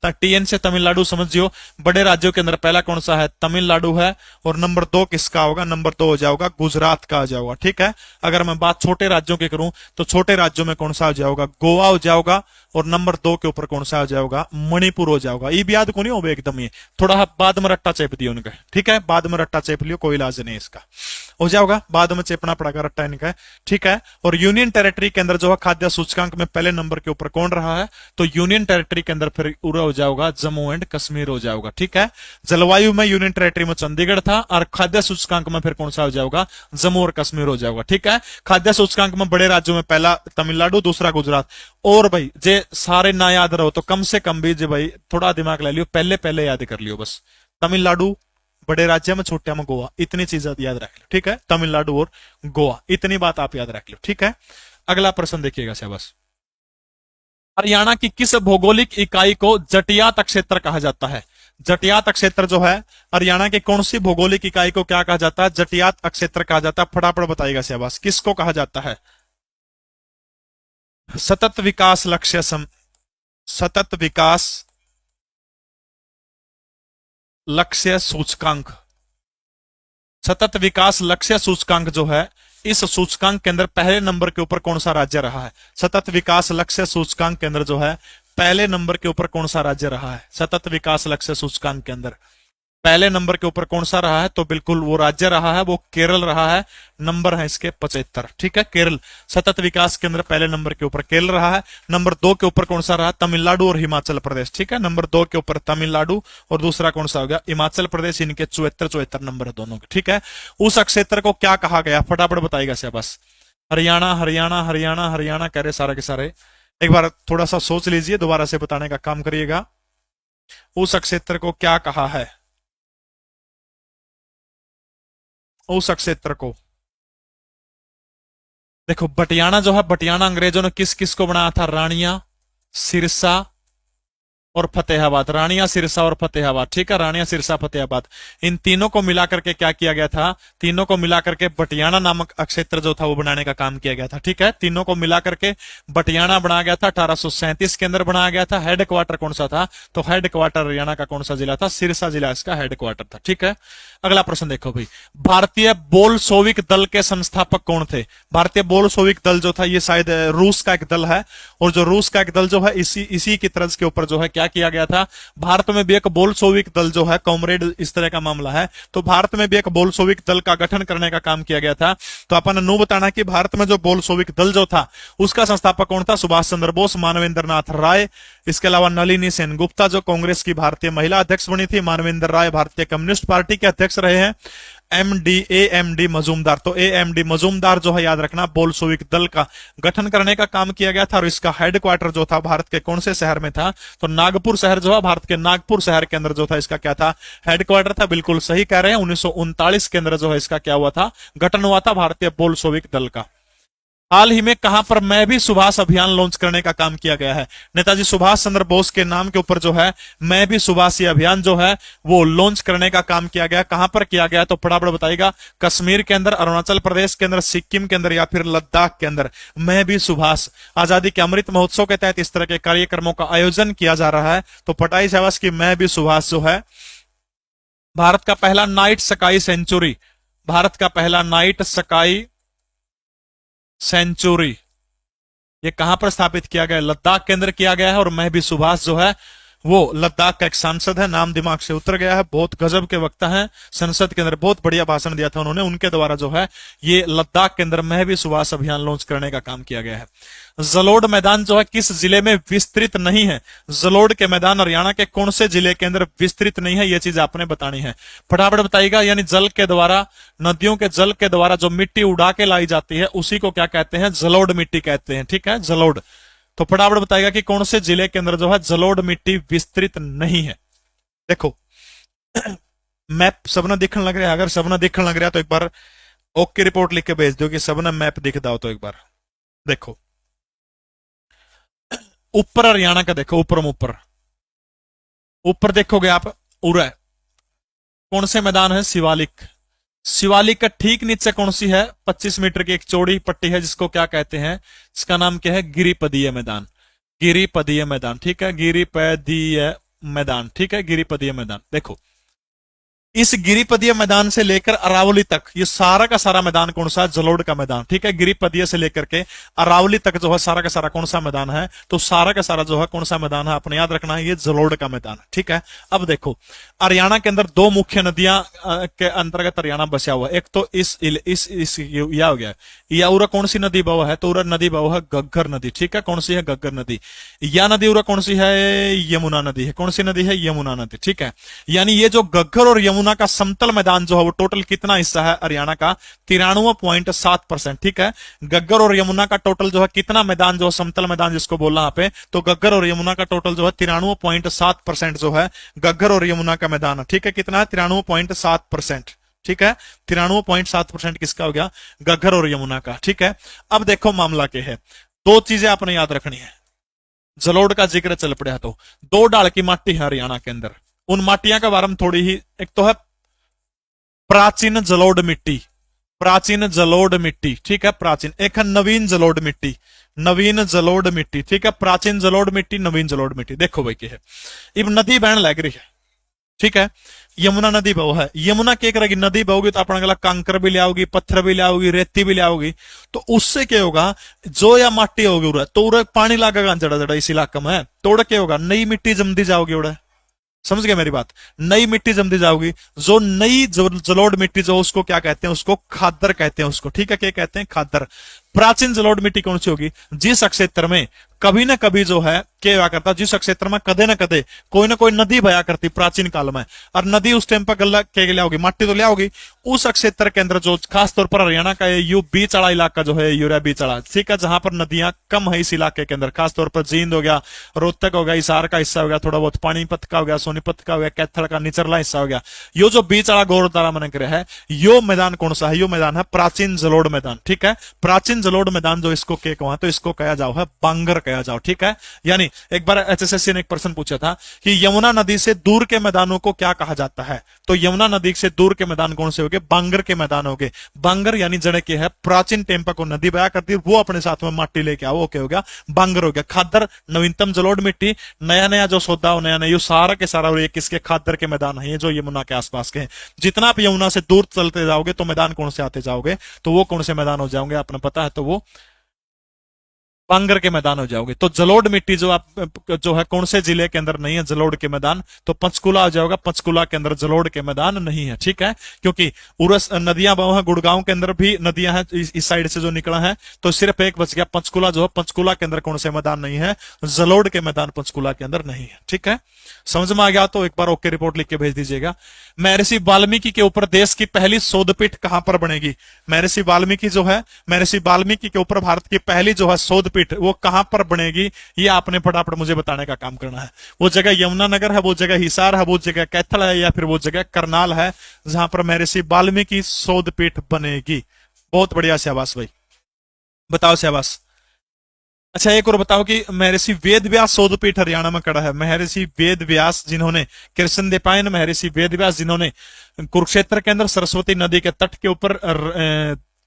S1: टीएन से तमिलनाडु समझियो। बड़े राज्यों के अंदर पहला कौन सा है, तमिलनाडु है। और नंबर 2 किसका होगा, नंबर 2 हो जाएगा गुजरात का हो जाएगा। ठीक है, अगर मैं बात छोटे राज्यों की करूं तो छोटे राज्यों में कौन सा हो जाएगा, गोवा हो जाएगा। और नंबर 2 के ऊपर कौन सा हो जाएगा, मणिपुर हो जाएगा। ये भी याद को नहीं हो एकदम, ये थोड़ा बाद में रट्टा चेप दियो उनका। ठीक है, बाद में रट्टा चेप लियो, कोई इलाज नहीं इसका, हो जाएगा, बाद में चेपना पड़ेगा रट्टा इनका। ठीक है, और यूनियन टेरिटरी के अंदर जो है खाद्य सूचकांक में पहले नंबर के ऊपर कौन रहा है, तो यूनियन टेरिटरी के अंदर फिर पूरा हो जाएगा जम्मू एंड कश्मीर हो जाएगा। ठीक है, जलवायु में यूनियन टेरिटरी में चंडीगढ़ था और खाद्य सूचकांक में फिर कौन सा हो जाएगा, जम्मू और कश्मीर हो जाएगा। ठीक है, खाद्य सूचकांक में बड़े राज्यों में पहला तमिलनाडु, दूसरा गुजरात। और भाई जे सारे ना याद रहो तो कम से कम भी जे भाई थोड़ा दिमाग ले लियो, पहले पहले याद कर लियो बस। तमिलनाडु बड़े राज्य में, छोटे में गोवा, इतनी चीजें याद रख लो। ठीक है, तमिलनाडु और गोवा, इतनी बात आप याद रख लो। ठीक है, अगला प्रश्न देखिएगा शाबाश। हरियाणा की किस भौगोलिक इकाई को जटियात क्षेत्र कहा जाता है? जटियात क्षेत्र जो है हरियाणा की कौन सी भौगोलिक इकाई को क्या कहा जाता है, जटियात क्षेत्र कहा जाता है? फटाफट बताइएगा शाबाश, किसको कहा जाता है? सतत विकास लक्ष्य सतत विकास लक्ष्य सूचकांक। सतत विकास लक्ष्य सूचकांक जो है, इस सूचकांक के अंदर पहले नंबर के ऊपर कौन सा राज्य रहा है? सतत विकास लक्ष्य सूचकांक के अंदर जो है पहले नंबर के ऊपर कौन सा राज्य रहा है? सतत विकास लक्ष्य सूचकांक के अंदर पहले नंबर के ऊपर कौन सा रहा है? तो बिल्कुल वो राज्य रहा है, वो केरल रहा है। नंबर है इसके 75। ठीक है, केरल सतत विकास के अंदर पहले नंबर के ऊपर केरल रहा है। नंबर 2 के ऊपर कौन सा रहा? तमिलनाडु और हिमाचल प्रदेश। ठीक है, नंबर 2 के ऊपर तमिलनाडु और दूसरा कौन सा हो गया, हिमाचल प्रदेश। इनके 74 नंबर है दोनों के। ठीक है, उस क्षेत्र को क्या कहा गया? फटाफट बताइएगा से बस। हरियाणा हरियाणा हरियाणा हरियाणा कह रहे सारे के सारे। एक बार थोड़ा सा सोच लीजिए, दोबारा से बताने का काम करिएगा। उस क्षेत्र को क्या कहा है? उस क्षेत्र को देखो, बटियाना जो है, बटियाना अंग्रेजों ने किस किस को बनाया था? रानिया, सिरसा और फतेहाबाद, रानिया, सिरसा और फतेहाबाद, ठीक है, रानिया, सिरसा, फतेहाबाद, इन तीनों को मिलाकर के क्या किया गया था, तीनों को मिलाकर के बटियाना नामक क्षेत्र जो था वो बनाने का काम किया गया था, ठीक है, तीनों को मिलाकर के बटियाना बनाया गया था, 1837 के अंदर बनाया गया था। हेडक्वार्टर कौन सा था, तो हेडक्वार्टर हरियाणा का कौन सा जिला था, सिरसा जिला इसका हेडक्वार्टर था, ठीक है। अगला प्रश्न देखो भाई, भारतीय बोल्शेविक दल के संस्थापक कौन थे। भारतीय बोल्शेविक दल जो था ये शायद रूस का एक दल है, और जो रूस का एक दल जो है इसी की तर्ज के ऊपर जो है क्या किया गया था, भारत में भी एक बोल्शेविक दल जो है, कॉमरेड, इस तरह का मामला है, तो भारत में भी एक बोल्शेविक दल का गठन करने का काम किया गया था। तो अपन ने बताना कि भारत में जो बोल्शेविक दल जो था उसका संस्थापक कौन था, सुभाष चंद्र बोस, मानवेंद्र नाथ राय, इसके अलावा नलिनी सेनगुप्ता जो कांग्रेस की भारतीय महिला अध्यक्ष बनी थी, मानवेंद्र राय भारतीय कम्युनिस्ट पार्टी के अध्यक्ष रहे हैं, एमडी मजूमदार, तो एमडी मजूमदार जो है याद रखना बोल्शेविक दल का गठन करने का काम किया गया था। और इसका हेडक्वार्टर जो था भारत के कौन से शहर में था, तो नागपुर शहर जो है, भारत के नागपुर शहर के अंदर जो था इसका क्या था, हेडक्वार्टर था। बिल्कुल सही कह रहे हैं, 1939 के अंदर जो है इसका क्या हुआ था, गठन हुआ था भारतीय बोल्शेविक दल का। हाल ही में कहां पर मैं भी सुभाष अभियान लॉन्च करने का काम किया गया है, नेताजी सुभाष चंद्र बोस के नाम के ऊपर जो है मैं भी सुभाष अभियान जो है वो लॉन्च करने का काम किया गया। कहां पर किया गया, तो फटाफट बताइएगा, कश्मीर के अंदर, अरुणाचल प्रदेश के अंदर, सिक्किम के अंदर या फिर लद्दाख के अंदर। मैं भी सुभाष, आजादी के अमृत महोत्सव के तहत इस तरह के कार्यक्रमों का आयोजन किया जा रहा है। तो पटाई शाबाश की मैं भी सुभाष जो है भारत का पहला नाइट स्काई सेंचुरी, भारत का पहला नाइट स्काई सेंचुरी ये कहां पर स्थापित किया गया, लद्दाख के अंदर किया गया है। और मैं भी सुभाष जो है वो लद्दाख का एक सांसद है, नाम दिमाग से उतर गया है, बहुत गजब के वक्ता हैं, संसद के अंदर बहुत बढ़िया भाषण दिया था उन्होंने, उनके द्वारा जो है ये लद्दाख के अंदर मैं भी सुभाष अभियान लॉन्च करने का काम किया गया है। जलोड़ मैदान जो है किस जिले में विस्तृत नहीं है, जलोड़ के मैदान हरियाणा के कौन से जिले के अंदर विस्तृत नहीं है, ये चीज आपने बतानी है, फटाफट बताइएगा। यानी जल के द्वारा, नदियों के जल के द्वारा जो मिट्टी उड़ा के लाई जाती है उसी को क्या कहते हैं, जलोड़ मिट्टी कहते हैं, ठीक है, जलोड़। तो फटाफट बताएगा कि कौन से जिले के अंदर जो है जलोड़ मिट्टी विस्तृत नहीं है। देखो मैप सबने दिखने लग रहा है, अगर सबने दिखने लग रहा है तो एक बार ओके रिपोर्ट लिख के भेज दो कि सबने मैप दिखता हो। तो एक बार देखो ऊपर हरियाणा का, देखो ऊपर ऊपर देखोगे आप, उरा कौन से मैदान है, शिवालिक, शिवालिक का ठीक नीचे कौन सी है, 25 मीटर की एक चौड़ी पट्टी है जिसको क्या कहते हैं, इसका नाम क्या है, गिरिपदीय मैदान, गिरिपदीय मैदान, ठीक है, गिरिपदीय मैदान, ठीक है, गिरिपदीय मैदान। देखो इस गिरिपदीय मैदान से लेकर अरावली तक ये सारा का सारा मैदान कौन सा है, जलोड़ का मैदान, ठीक है, गिरिपदीय से लेकर के अरावली तक जो है सारा का सारा कौन सा मैदान है, तो सारा का सारा जो है कौन सा मैदान है, अपने याद रखना है, ये जलोड़ का मैदान है, ठीक है। अब देखो हरियाणा के अंदर दो मुख्य नदियां के अंतर्गत हरियाणा बसा हुआ है, एक तो इस या हो गया, या उरा कौन सी नदी बह है, तो उरा नदी बह है घग्गर नदी, ठीक है, कौन सी है, घग्गर नदी। या नदी उरा कौन सी है, यमुना नदी है, कौन सी नदी है, यमुना नदी, ठीक है। यानी ये जो घग्गर और यमुना का समतल मैदान जो है वो टोटल कितना हिस्सा है हरियाणा का, 93.7%, ठीक है। घग्गर और यमुना का टोटल जो है कितना मैदान जो है, समतल मैदान जिसको बोलना यहाँ पे, तो घग्गर और यमुना का टोटल जो है 93.7% जो है घग्गर और यमुना का मैदान है, ठीक है। कितना है, 93.7%, ठीक है, 93.7% किसका हो गया, घग्गर और यमुना का, ठीक है। अब देखो मामला क्या है, दो चीजें आपने याद रखनी है, जलोड़ का जिक्र चल पड़ा तो दो डाल की माटी है हरियाणा के अंदर, उन माटियां के बारे में थोड़ी ही, एक तो है प्राचीन जलोढ़ मिट्टी, प्राचीन जलोढ़ मिट्टी, ठीक है, प्राचीन, एक है नवीन जलोढ़ मिट्टी, नवीन जलोढ़ मिट्टी, ठीक है, प्राचीन जलोढ़ मिट्टी, नवीन जलोढ़ मिट्टी। देखो भाई क्या है, इब नदी बहन लग रही है, ठीक है, यमुना नदी बहो है, यमुना क्या करेगी, नदी बहोगी तो अपना गला कंकर भी ले आओगी, पत्थर भी ले आओगी, रेती भी ले आओगी, तो उससे क्या होगा, जो या माटी होगी उड़ा तो उड़ा पानी लागेगा जड़ा जड़ा इस इलाके में, तो उड़ा क्या होगा, नई मिट्टी जमती जाओगी उड़ा, समझ गए मेरी बात, नई मिट्टी जमती जाओगी, जो नई जलोढ़ मिट्टी जो उसको क्या कहते हैं, उसको खादर कहते हैं उसको, ठीक है, क्या कहते हैं, खादर। प्राचीन जलोढ़ मिट्टी कौन सी होगी, जिस क्षेत्र में कभी ना कभी जो है क्या हुआ करता, जिस क्षेत्र में कदे ना कदे कोई ना कोई नदी बया करती प्राचीन काल में, और नदी उस टाइम पर गला क्या ले आओगी, माटी तो ले आओगी, उस क्षेत्र के अंदर जो खासतौर पर हरियाणा का यू बीच वाला इलाका जो है, यूरिया बीच वाला, ठीक है, जहां पर नदियां कम है इस इलाके के अंदर, खासतौर पर जींद हो गया, रोहतक हो गया, हिसार का हिस्सा हो गया, थोड़ा बहुत पानीपत का हो गया, सोनीपत का हो गया, कैथल का निचरला हिस्सा हो गया, यो जो बीच वाला गौरतारा मन है, यो मैदान कौन सा है, यो मैदान है प्राचीन जलोढ़ मैदान, ठीक है। प्राचीन प्राचीन जलोढ़ मैदान जो इसको के कहा, तो इसको कहा जाओ है बांगर कहा जाओ, ठीक है। यानी एक बार एचएसएससी ने एक प्रश्न पूछा था कि यमुना नदी से दूर के मैदानों को क्या कहा जाता है, तो यमुना नदी से दूर के मैदान कौन से हो गए, बांगर के मैदान हो गए। बांगर यानी जड़े के है प्राचीन टेम्पा को नदी बया करती है, वो अपने साथ में माटी लेके आओ, ओके हो गया, बांगर हो गया। खादर नवीनतम जलोढ़ मिट्टी, नया नया जो सौदा हो, नया नया, ये सारा के सारा और ये किसके, खादर के मैदान है, ये जो यमुना के आसपास के हैं। जितना आप यमुना से दूर चलते जाओगे तो मैदान कौन से आते जाओगे, तो वो कौन से मैदान हो जाओगे, आपने पता है, तो वो बांगर के मैदान हो जाओगे। तो जलोढ़ मिट्टी जो आप जो है कौन से जिले के अंदर नहीं है जलोढ़ के मैदान, तो पंचकुला आ जाएगा, पंचकुला के अंदर जलोढ़ के मैदान नहीं है, ठीक है। क्योंकि उरस नदियां बहु है, गुड़गांव के अंदर भी नदियां हैं, इस साइड से जो निकला है, तो सिर्फ एक बच गया, पंचकुला जो है, पंचकुला के अंदर कौन से मैदान नहीं है, जलोढ़ के मैदान पंचकुला के अंदर नहीं है, ठीक है। समझ में आ गया तो एक बार ओके रिपोर्ट लिख के भेज दीजिएगा। महर्षि वाल्मीकि के ऊपर देश की पहली शोधपीठ कहां पर बनेगी, महर्षि वाल्मीकि जो है, महर्षि वाल्मीकि के ऊपर भारत की पहली जो है शोधपीठ वो कहां पर बनेगी, ये आपने फटाफट मुझे बताने का काम करना है। वो जगह यमुनानगर है, वो जगह हिसार है, वो जगह कैथल है, या फिर वो जगह करनाल है जहां पर महर्षि वाल्मीकि शोधपीठ बनेगी। बहुत बढ़िया शाबाश भाई, बताओ शाबाश। अच्छा एक और बताओ कि महर्षि वेद व्यास शोधपीठ हरियाणा में कड़ा है। महर्षि वेद व्यास जिन्होंने, कृष्ण देपायन महर्षि वेद व्यास जिन्होंने कुरुक्षेत्र के अंदर सरस्वती नदी के तट के ऊपर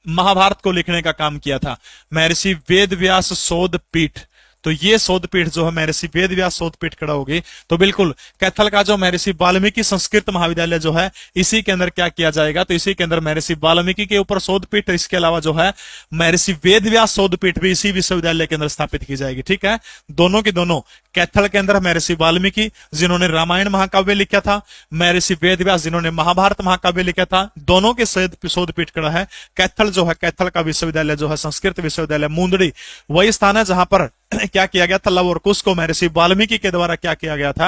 S1: महाभारत को लिखने का काम किया था, महर्षि वेद व्यास शोधपीठ। तो ये शोधपीठ जो है महर्षि वेद व्यास शोधपीठ खड़ा होगी। तो बिल्कुल कैथल का जो महर्षि वाल्मीकि संस्कृत महाविद्यालय जो है इसी के अंदर क्या किया जाएगा, तो इसी के अंदर महर्षि वाल्मीकि के ऊपर शोधपीठ, इसके अलावा जो है महर्षि वेद व्यास शोधपीठ भी इसी विश्वविद्यालय के अंदर स्थापित की जाएगी, ठीक है। दोनों की दोनों, कैथल के अंदर महर्षि वाल्मीकि जिन्होंने रामायण महाकाव्य लिखा था, महर्षि वेद व्यास जिन्होंने महाभारत महाकाव्य लिखा था, दोनों के शोधपीठ खड़ा है। कैथल जो है, कैथल का विश्वविद्यालय जो है संस्कृत विश्वविद्यालय मुंदड़ी, वही स्थान है जहां पर क्या किया गया था, लव और कुश को महर्षि वाल्मीकि के द्वारा क्या किया गया था,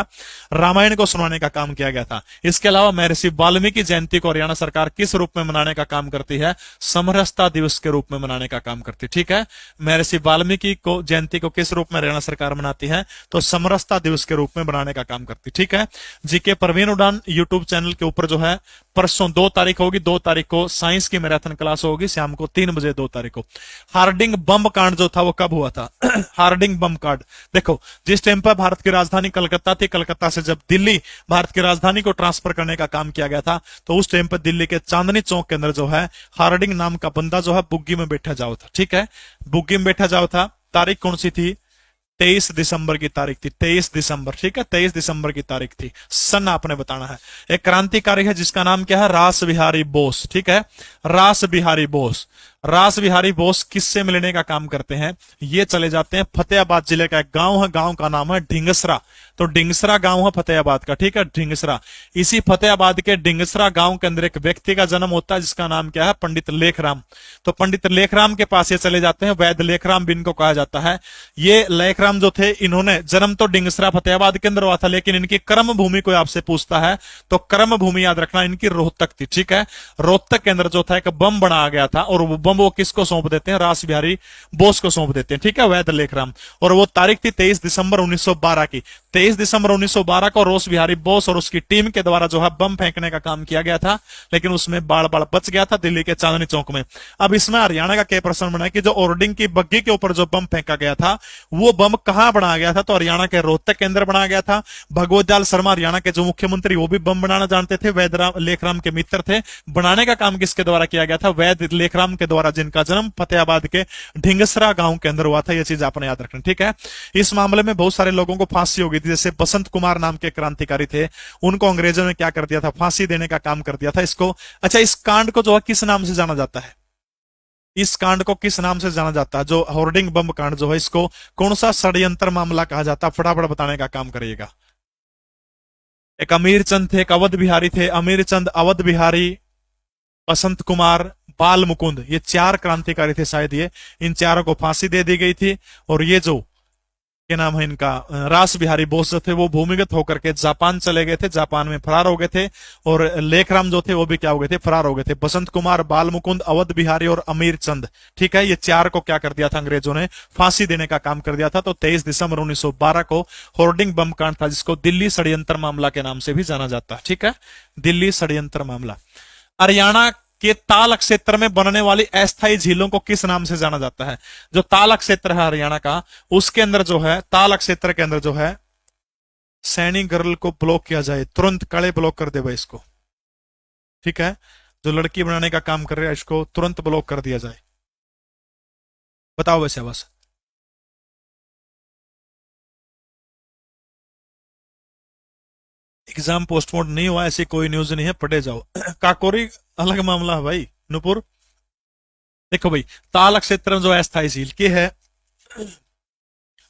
S1: रामायण को सुनाने का काम किया गया था। इसके अलावा महर्षि वाल्मीकि जयंती को हरियाणा सरकार किस रूप में मनाने का काम करती है, समरसता दिवस के रूप में मनाने का काम करती है, ठीक है। महर्षि वाल्मीकि को जयंती को किस रूप में हरियाणा सरकार मनाती है, तो समरसता दिवस के रूप में मनाने का काम करती है, ठीक है। जीके परवीन उड़ान यूट्यूब चैनल के ऊपर जो है परसों 2 तारीख होगी, 2 तारीख को साइंस की मैराथन क्लास होगी शाम को 3 बजे 2 तारीख को। हार्डिंग बम कांड जो था वो कब हुआ था, हार्डिंग बम कांड, देखो जिस टाइम पर भारत की राजधानी कलकत्ता थी, कलकत्ता से जब दिल्ली भारत की राजधानी को ट्रांसफर करने का काम किया गया था, तो उस टाइम पर दिल्ली के चांदनी चौक के अंदर जो है हार्डिंग नाम का बंदा जो है बुग्गी में बैठा जाओ था, ठीक है, बुग्गी में बैठा जाओ था। तारीख कौन सी थी, 23 दिसंबर की तारीख थी, 23 दिसंबर, ठीक है, 23 दिसंबर की तारीख थी। सन आपने बताना है। एक क्रांतिकारी है जिसका नाम क्या है, रास बिहारी बोस, ठीक है, रास बिहारी बोस। रास बिहारी बोस किससे मिलने का काम करते हैं, ये चले जाते हैं फतेहाबाद जिले का एक गांव है, गांव का नाम है ढिंगसरा। तो ढिंगसरा गांव है फतेहाबाद का, ठीक है, ढिंगसरा। इसी फतेहाबाद के ढिंगसरा गांव के अंदर एक व्यक्ति का जन्म होता है जिसका नाम क्या है, पंडित लेखराम। तो पंडित लेखराम के पास ये चले जाते हैं, वैद्य लेखराम भी इनको कहा जाता है। ये लेखराम जो थे, इन्होंने जन्म तो ढिंगसरा फतेहाबाद के अंदर हुआ था, लेकिन इनकी कर्म भूमि कोई आपसे पूछता है तो कर्म भूमि याद रखना इनकी रोहतक थी, ठीक है। रोहतक के अंदर जो था एक बम बनाया गया था, और वो बम वो किसको सौंप देते हैं, रास बिहारी बोस को सौंप देते हैं, ठीक है, वैद्य लेखराम। और वो तारीख थी 23 दिसंबर 1912 की। 23 दिसंबर 1912 को रास बिहारी बोस और उसकी टीम के द्वारा जो है बम फेंकने का काम किया गया था, लेकिन उसमें बाड़ बाड़ बच गया था दिल्ली के चांदनी चौक में। अब इसमें हरियाणा का क्या प्रश्न बना कि जो ओर्डिंग की बग्गी के ऊपर जो बम फेंका गया था वो बम कहां बनाया गया था, तो हरियाणा के रोहतक के अंदर बनाया गया था। भगवत लाल शर्मा हरियाणा के जो मुख्यमंत्री वो भी बम बनाना जानते थे, वैद्य लेखराम के मित्र थे। बनाने का काम किसके द्वारा किया गया था, वैद्य लेखराम के द्वारा, जिनका जन्म फतेहाबाद के ढिंगसरा गांव के अंदर हुआ था। यह चीज आपने याद रखनी, ठीक है। इस मामले में बहुत सारे लोगों को फांसी हो गई थी, जैसे बसंत कुमार नाम के क्रांतिकारी थे, उनको अंग्रेजों ने क्या कर दिया था, फांसी देने का काम कर दिया था इसको। अच्छा, इस कांड को जो है किस नाम से जाना जाता है, इस कांड को किस नाम से जाना जाता है, जो होर्डिंग बम कांड जो है, इसको कौन सा षड्यंत्र मामला कहा जाता है, फटाफट बताने का काम करिएगा। एक अमीर चंद थे, एक अवध बिहारी थे, अमीर चंद, अवध बिहारी, बसंत कुमार, बाल मुकुंद, ये 4 क्रांतिकारी थे शायद। ये इन चारों को फांसी दे दी गई थी। और ये जो क्या नाम है इनका, रास बिहारी बोस जो थे वो भूमिगत होकर के जापान चले गए थे, जापान में फरार हो गए थे। और लेखराम जो थे वो भी क्या हो गए थे, फरार हो गए थे। बसंत कुमार, बाल मुकुंद, अवध बिहारी और अमीर चंद, ठीक है, ये 4 को क्या कर दिया था, अंग्रेजों ने फांसी देने का काम कर दिया था। तो 23 दिसंबर 1912 को होर्डिंग बम कांड था, जिसको दिल्ली षड्यंत्र मामला के नाम से भी जाना जाता है, ठीक है, दिल्ली षड्यंत्र मामला। हरियाणा कि ताल क्षेत्र में बनने वाली अस्थायी झीलों को किस नाम से जाना जाता है। जो ताल क्षेत्र है हरियाणा का, उसके अंदर जो है, ताल क्षेत्र के अंदर जो है, सैनी गर्ल को ब्लॉक किया जाए, तुरंत कड़े ब्लॉक कर दे भाई इसको, ठीक है। जो लड़की बनाने का काम कर रहा है इसको तुरंत ब्लॉक कर दिया जाए। बताओ वैसे बस। एग्जाम पोस्टपोन नहीं हुआ ऐसी कोई न्यूज नहीं है, पढ़े जाओ। काकोरी अलग मामला है भाई, नूपुर। देखो भाई, ताल क्षेत्र में जो अस्थायी झील की है,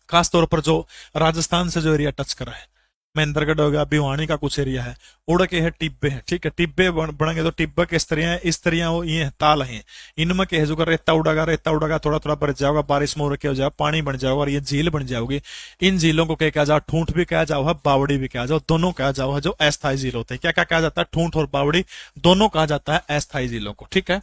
S1: खासतौर पर जो राजस्थान से जो एरिया टच करा है, महेंद्रगढ़ हो गया, भिवानी का कुछ एरिया है, उड़ के है टिब्बे है, ठीक है। टिब्बे बढ़ेंगे तो टिब्बे के इस तरह वो ये ताल है, इनमें के जो रेता उड़ागा थोड़ा थोड़ा बढ़ जाएगा, बारिश में हो जाएगा, पानी बन जाएगा और ये झील बन जाओगी। इन झीलों को क्या कहा जाओ, ठूंठ भी कहा जाओ है, बावड़ी भी कहा जाओ, दोनों कहा जाओ है जो अस्थायी झील होते हैं। क्या क्या कहा जाता है, ठूंठ और बावड़ी दोनों कहा जाता है अस्थायी झीलों को, ठीक है।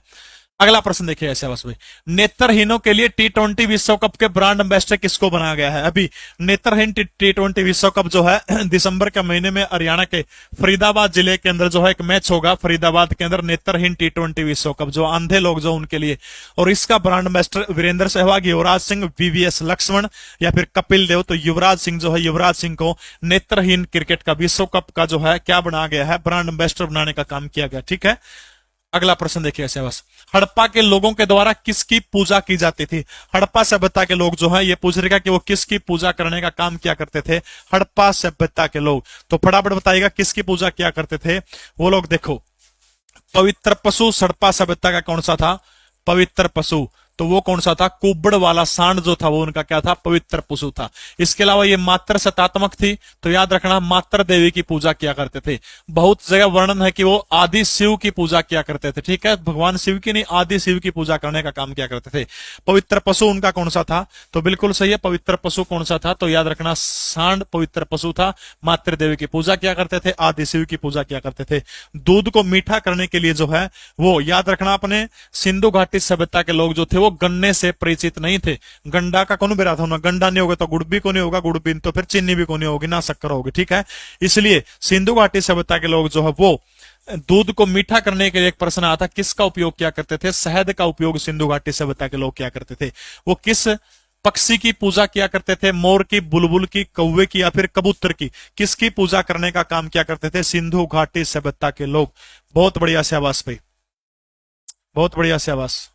S1: अगला प्रश्न देखिए ऐसे बस भाई, नेत्रहीनों के लिए T20 विश्व कप के ब्रांड एम्बेसडर किसको बनाया गया है। अभी नेत्रहीन T20 विश्व कप जो है दिसंबर के महीने में हरियाणा के फरीदाबाद जिले के अंदर जो है एक मैच होगा, फरीदाबाद के अंदर नेत्रहीन T20 विश्व कप, जो अंधे लोग जो उनके लिए, और इसका brand ambassador Virendra Sehwag, Yuvraj Singh, VVS Lakshman या फिर कपिल देव। तो युवराज सिंह जो है, युवराज सिंह को नेत्रहीन क्रिकेट का विश्व कप का जो है क्या बनाया गया है, ब्रांड एम्बेसडर बनाने का काम किया गया, ठीक है। अगला प्रश्न देखिए ऐसे बस, हड़प्पा के लोगों के द्वारा किसकी पूजा की जाती थी। हड़प्पा सभ्यता के लोग जो है ये पूछ रहेगा कि वो किसकी पूजा करने का काम किया करते थे, हड़प्पा सभ्यता के लोग। तो फटाफट बताइएगा किसकी पूजा किया करते थे वो लोग। देखो, पवित्र पशु हड़प्पा सभ्यता का कौन सा था, पवित्र पशु, तो वो कौन सा था, कुबड़ वाला सांड जो था वो उनका क्या था, पवित्र पशु था। इसके अलावा ये मात्र सतात्मक थी, तो याद रखना मात्र देवी की पूजा किया करते थे। बहुत जगह वर्णन है कि वो आदि शिव की पूजा किया करते थे, ठीक है, भगवान शिव की नहीं, आदि शिव की पूजा करने का काम किया करते थे। पवित्र पशु उनका कौन सा था, तो बिल्कुल सही है, पवित्र पशु कौन सा था, तो याद रखना सांड पवित्र पशु था, मात्र देवी की पूजा किया करते थे, आदि शिव की पूजा किया करते थे। दूध को मीठा करने के लिए जो है वो याद रखना, अपने सिंधु घाटी सभ्यता के लोग जो थे वो गन्ने से परिचित नहीं थे। गंडा का कौन बेरा था ना, गंडा नहीं होगा तो गुड़ भी को नहीं होगा, गुड़ भी तो फिर चीनी भी को नहीं होगी, ना शक्कर होगी, ठीक है। इसलिए सिंधु घाटी सभ्यता के लोग जो है वो दूध को मीठा करने के लिए, एक प्रश्न आता किसका उपयोग किया करते थे, शहद का उपयोग सिंधु घाटी सभ्यता के लोग किया करते थे। वो किस पक्षी की पूजा किया करते थे, मोर की, बुलबुल की, कौवे की या फिर कबूतर की, किसकी पूजा करने का काम किया करते थे, सिंधु घाटी सभ्यता के लोग। बहुत बढ़िया से आवास भाई, बहुत बढ़िया से आवास।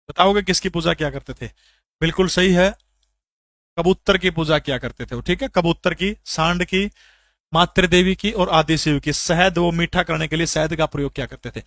S1: बताओगे किसकी पूजा किया करते थे, बिल्कुल सही है, कबूतर की पूजा किया करते थे, ठीक है, कबूतर की, सांड की, मातृ देवी की और आदि शिव की। शहद वो मीठा करने के लिए शहद का प्रयोग किया करते थे।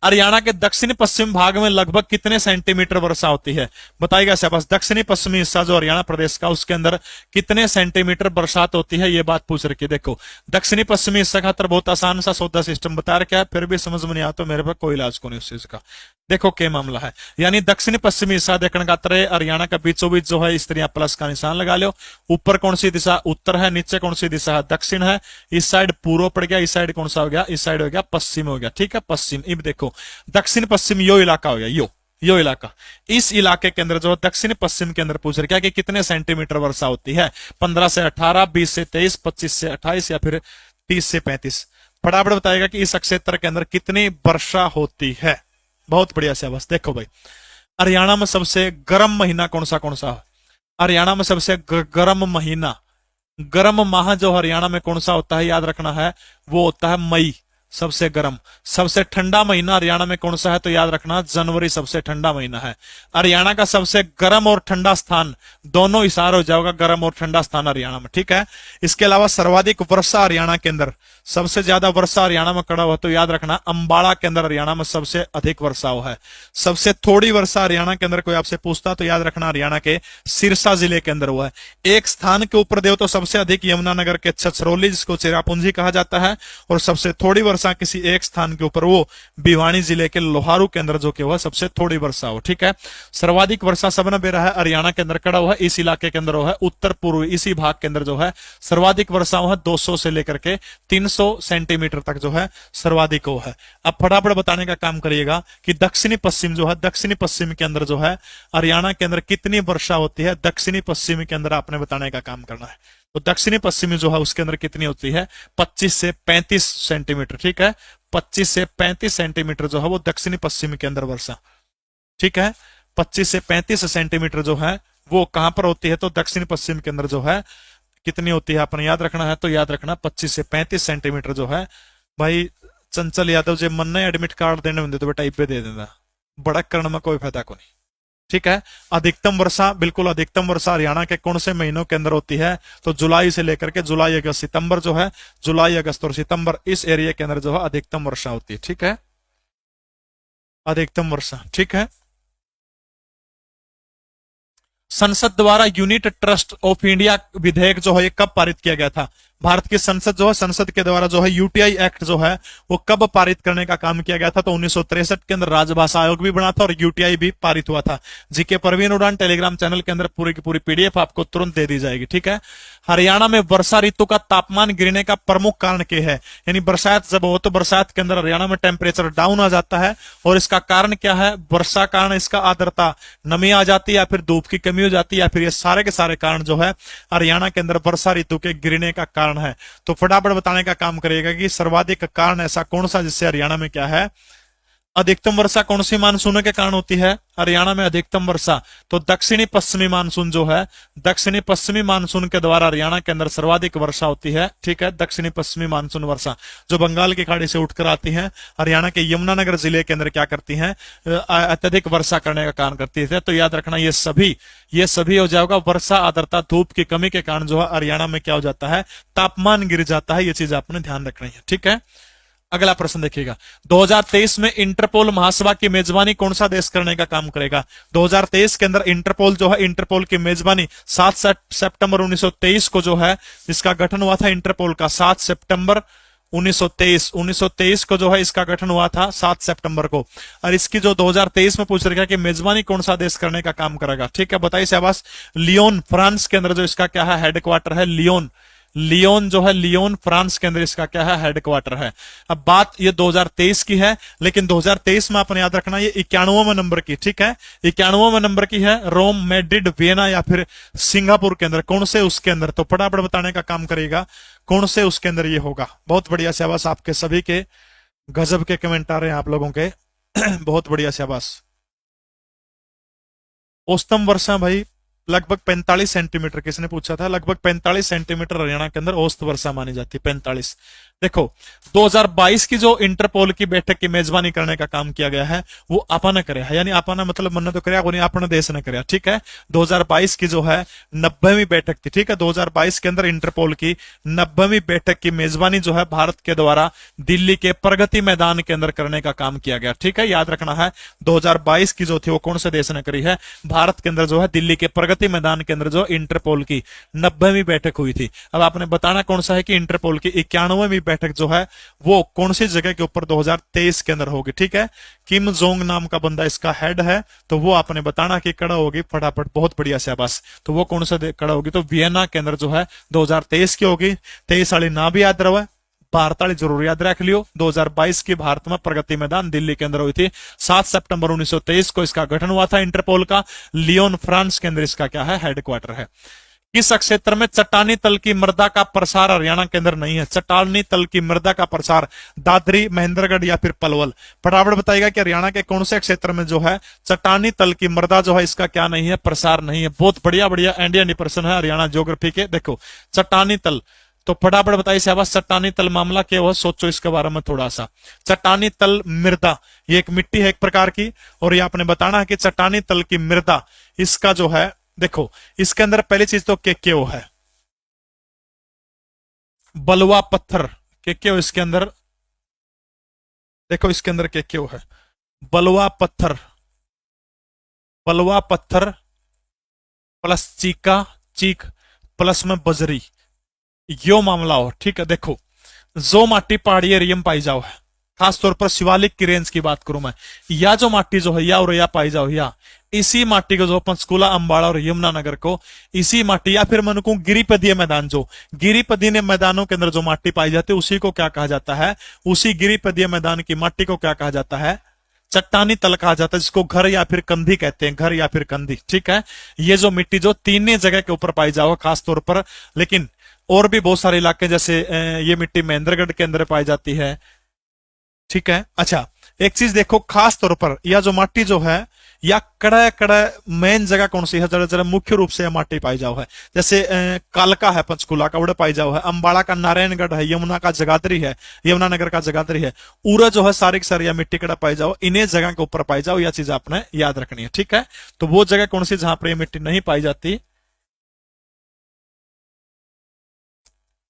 S1: हरियाणा के दक्षिण पश्चिम भाग में लगभग कितने सेंटीमीटर वर्षा होती है, बताइएगा शाबाश। दक्षिणी पश्चिमी हिस्सा जो हरियाणा प्रदेश का, उसके अंदर कितने सेंटीमीटर बरसात होती है, ये बात पूछ रखी है। देखो, दक्षिणी पश्चिमी हिस्सा खातर बहुत आसान सा सौदा सिस्टम बता रखा है, फिर भी समझ में नहीं आता मेरे पास कोई इलाज को नहीं उस चीज का। देखो क्या मामला है, यानी दक्षिणी पश्चिमी हिस्सा देखने का तरह हरियाणा का बीचों बीच जो है इस तरह प्लस का निशान लगा लो। ऊपर कौन सी दिशा, उत्तर है, नीचे कौन सी दिशा है, दक्षिण है, इस साइड पूर्व पड़ गया, इस साइड कौन सा हो गया, इस साइड हो गया पश्चिम हो गया, ठीक है, पश्चिम। अब देखो दक्षिण पश्चिम यो इलाका हो गया, यो इलाका, इस इलाके के अंदर जो दक्षिण पश्चिम के अंदर पूछ रहा कि कितने सेंटीमीटर वर्षा होती है, 15 से 18, 20 से 23, 25 से 28 या फिर 30 से 35। फटाफट बताएगा कि इस क्षेत्र के अंदर कितनी वर्षा होती है। बहुत बढ़िया से बस। देखो भाई, हरियाणा में सबसे गर्म महीना कौन सा है, हरियाणा में सबसे गर्म महीना, गर्म माह जो हरियाणा में कौन सा होता है, याद रखना है, वो होता है मई, सबसे गर्म। सबसे ठंडा महीना हरियाणा में कौन सा है, तो याद रखना जनवरी सबसे ठंडा महीना है। हरियाणा का सबसे गर्म और ठंडा स्थान दोनों इशार हो जाएगा, गर्म और ठंडा स्थान हरियाणा में, ठीक है। इसके अलावा सर्वाधिक वर्षा हरियाणा के अंदर, सबसे ज्यादा वर्षा हरियाणा में कड़ा हुआ, तो याद रखना अंबाला के अंदर हरियाणा में सबसे अधिक वर्षा हुआ है। सबसे थोड़ी वर्षा हरियाणा के अंदर कोई आपसे पूछता तो याद रखना हरियाणा के सिरसा जिले के अंदर हुआ है। एक स्थान के ऊपर देव तो सबसे अधिक यमुनानगर के छछरौली, जिसको चेरापूंजी कहा जाता है, और सबसे थोड़ी वर्षा किसी एक स्थान के ऊपर वो भिवानी जिले के लोहारू के अंदर जो कि हुआ सबसे थोड़ी वर्षा हो, ठीक है। सर्वाधिक वर्षा सबने बेरा है हरियाणा के अंदर कड़ा हुआ है, इस इलाके के अंदर हुआ है, उत्तर पूर्व इसी भाग के अंदर जो है सर्वाधिक वर्षा हुआ है, 200 से लेकर के 300 सेंटीमीटर तक जो है सर्वाधिक हो है। अब फटाफट बताने का काम करिएगा कि दक्षिणी पश्चिम जो है, दक्षिणी पश्चिम के अंदर जो है हरियाणा के अंदर कितनी वर्षा होती है, दक्षिणी पश्चिम के अंदर आपने बताने का काम करना है। तो दक्षिणी पश्चिमी जो है उसके अंदर कितनी होती है, 25 से 35 सेंटीमीटर, ठीक है, 25 से 35 सेंटीमीटर जो है वो दक्षिणी पश्चिमी के अंदर वर्षा, ठीक है, 25 से 35 सेंटीमीटर जो है वो कहां पर होती है, तो दक्षिण पश्चिम के अंदर जो है कितनी होती है, अपने याद रखना है, तो याद रखना 25 से 35 सेंटीमीटर जो है। भाई चंचल यादव जो मन ने एडमिट कार्ड देने होंगे तो बेटा इब्बे दे देना, बड़ा करने में कोई फायदा को नहीं, ठीक है। अधिकतम वर्षा, बिल्कुल अधिकतम वर्षा हरियाणा के कौन से महीनों के अंदर होती है, तो जुलाई से लेकर के जुलाई अगस्त सितंबर जो है, जुलाई अगस्त और सितंबर इस एरिया के अंदर जो है अधिकतम वर्षा होती है, ठीक है, अधिकतम वर्षा, ठीक है। संसद द्वारा यूनिट ट्रस्ट ऑफ इंडिया विधेयक जो है ये कब पारित किया गया था, भारत की संसद जो है, संसद के द्वारा जो है यूटीआई एक्ट जो है वो कब पारित करने का काम किया गया था, तो 1963 के अंदर राजभाषा आयोग भी बना था और यूटीआई भी पारित हुआ था। जीके परवीन उड़ान टेलीग्राम चैनल के अंदर पूरी की पूरी पीडीएफ आपको तुरंत दे दी जाएगी, ठीक है। हरियाणा में वर्षा ऋतु का तापमान गिरने का प्रमुख कारण क्या है, यानी बरसात जब हो तो बरसात के अंदर हरियाणा में टेम्परेचर डाउन आ जाता है, और इसका कारण क्या है, वर्षा कारण इसका आर्द्रता, नमी आ जाती है या फिर धूप की कमी हो जाती है, या फिर ये सारे के सारे कारण जो है हरियाणा के अंदर वर्षा ऋतु के गिरने का कारण है। तो फटाफट बताने का काम करेगा कि सर्वाधिक कारण ऐसा कौन सा जिससे हरियाणा में क्या है, अधिकतम वर्षा कौन सी मानसूनों के कारण होती है हरियाणा में अधिकतम वर्षा, तो दक्षिणी पश्चिमी मानसून जो है, दक्षिणी पश्चिमी मानसून के द्वारा हरियाणा के अंदर सर्वाधिक वर्षा होती है, ठीक है। दक्षिणी पश्चिमी मानसून वर्षा जो बंगाल की खाड़ी से उठकर आती है, हरियाणा के यमुनानगर जिले के अंदर क्या करती है, अत्यधिक वर्षा करने का कारण करती है। तो याद रखना ये सभी हो जाएगा, वर्षा, आर्द्रता, धूप की कमी के कारण जो है हरियाणा में क्या हो जाता है, तापमान गिर जाता है, ये चीज आपने ध्यान रखनी है, ठीक है। अगला प्रश्न देखिएगा, 2023 में इंटरपोल महासभा की मेजबानी कौन सा देश करने का काम करेगा। 2023 के अंदर इंटरपोल जो है, इंटरपोल की मेजबानी 7 सितंबर 1923 को जो है इसका गठन हुआ था, इंटरपोल का 7 सितंबर 1923 को जो है इसका गठन हुआ था 7 सितंबर को, और इसकी जो 2023 में पूछ रखा कि मेजबानी कौन सा देश करने का काम करेगा, ठीक है। बताइए शाबाश, लियोन फ्रांस के अंदर जो इसका क्या है, हेडक्वार्टर है, लियोन जो है, लियोन फ्रांस के अंदर इसका क्या है, हेडक्वार्टर है। अब बात ये 2023 की है, लेकिन 2023 में आपने याद रखना ये 91वें नंबर की, ठीक है, 91वें नंबर की है, रोम, मैड्रिड, वियना या फिर सिंगापुर के अंदर, कौन से उसके अंदर, तो फटाफट बताने का काम करेगा कौन से उसके अंदर ये होगा। बहुत बढ़िया शाबाश, आपके सभी के गजब के कमेंट आ रहे हैं आप लोगों के बहुत बढ़िया शाबाश। औसतम वर्षा भाई लगभग 45 सेंटीमीटर, किसने पूछा था, लगभग 45 सेंटीमीटर हरियाणा के अंदर औसत वर्षा मानी जाती है, 45। देखो 2022 की जो इंटरपोल की बैठक की मेजबानी करने का काम किया गया है वो आपा ने करे है, यानी आपा ने मतलब मन तो करे नहीं, अपने देश ने करे, ठीक है। 2022 की जो है 90वीं बैठक थी, ठीक है, 2022 के अंदर इंटरपोल की 90वीं बैठक की मेजबानी जो है भारत के द्वारा दिल्ली के प्रगति मैदान के अंदर करने का काम किया गया, ठीक है। याद रखना है 2022 की जो थी वो कौन से देश ने करी है, भारत के अंदर जो है दिल्ली के प्रगति मैदान के अंदर जो इंटरपोल की 90वीं बैठक हुई थी। अब आपने बताना कौन सा है कि इंटरपोल की 91वीं बैठक जो है वो कौन सी जगह के ऊपर 2023 के अंदर होगी, ठीक है। किम जोंग नाम का बंदा इसका हेड है, तो वो आपने बताना कि कड़ा होगी, फटाफट, बहुत बढ़िया शाबाश। तो वो कौन सा कड़ा होगी, तो वियना के अंदर जो है 2023 की होगी। 23 वाली ना भी याद रहो, भारत वाली जरूर याद रख लियो। 2022 की भारत में प्रगति मैदान दिल्ली के अंदर हुई थी, 7 सितंबर 1923 को इसका गठन हुआ था इंटरपोल का। लियोन फ्रांस के अंदर इसका क्या है, हेडक्वार्टर है। किस क्षेत्र में चट्टानी तल की मृदा का प्रसार हरियाणा के अंदर नहीं है, चट्टानी तल की मृदा का प्रसार, दादरी, महेंद्रगढ़ या फिर पलवल, फटाफट बताएगा कि हरियाणा के कौन से क्षेत्र में जो है चट्टानी तल की मृदा जो है इसका क्या नहीं है, प्रसार नहीं है। बहुत बढ़िया बढ़िया इंडियन प्रश्न है हरियाणा ज्योग्राफी के। देखो चट्टानी तल, तो फटाफट बताइए शाबाश, चट्टानी तल मामला क्या हुआ, सोचो इसके बारे में थोड़ा सा। चट्टानी तल मृदा, ये एक मिट्टी है एक प्रकार की, और ये आपने बताना है कि चट्टानी तल की मृदा इसका जो है, देखो इसके अंदर पहली चीज तो केक्यो है, बलुआ पत्थर, केक्यो इसके अंदर, देखो इसके अंदर केक्यो है, बलुआ पत्थर, बलुआ पत्थर प्लस चीक प्लस में बजरी, यो मामला हो, ठीक है। देखो जो माटी पहाड़ी एरिया में पाई जाओ है, खासतौर पर शिवालिक की रेंज की बात करूं मैं, या जो माटी जो है या और या पाई जाओ, या इसी माटी को जो पंचकुला, अंबाड़ा और यमुनानगर को इसी माटी, या फिर मैं कहूं गिरिपदीय मैदान, जो गिरिपदीय मैदानों के अंदर जो माटी पाई जाती है उसी को क्या कहा जाता है, उसी गिरिपदीय मैदान की माटी को क्या कहा जाता है, चट्टानी तल कहा जाता है, जिसको घर या फिर कंधी कहते हैं, घर या फिर कंधी, ठीक है। ये जो मिट्टी जो तीन जगह के ऊपर पाई जाओ खासतौर पर, लेकिन और भी बहुत सारे इलाके, जैसे ये मिट्टी महेंद्रगढ़ के अंदर पाई जाती है। ठीक है। अच्छा, एक चीज देखो खास तौर पर, यह जो माटी जो है, या कड़ा कड़ा मेन जगह कौन सी है, जरा जरा मुख्य रूप से यह माटी पाई जाओ है। जैसे कालका है पंचकुला का, उड़े पाई जाओ है। अंबाड़ा का नारायणगढ़ है, यमुना का जगाधरी है, यमुनानगर का जगाधरी है। उरा जो है सारी की सारी यह मिट्टी कड़ा पाई जाओ, इन्हें जगह के ऊपर पाई जाओ, यह चीज आपने याद रखनी है। ठीक है। तो वो जगह कौन सी जहां पर यह मिट्टी नहीं पाई जाती।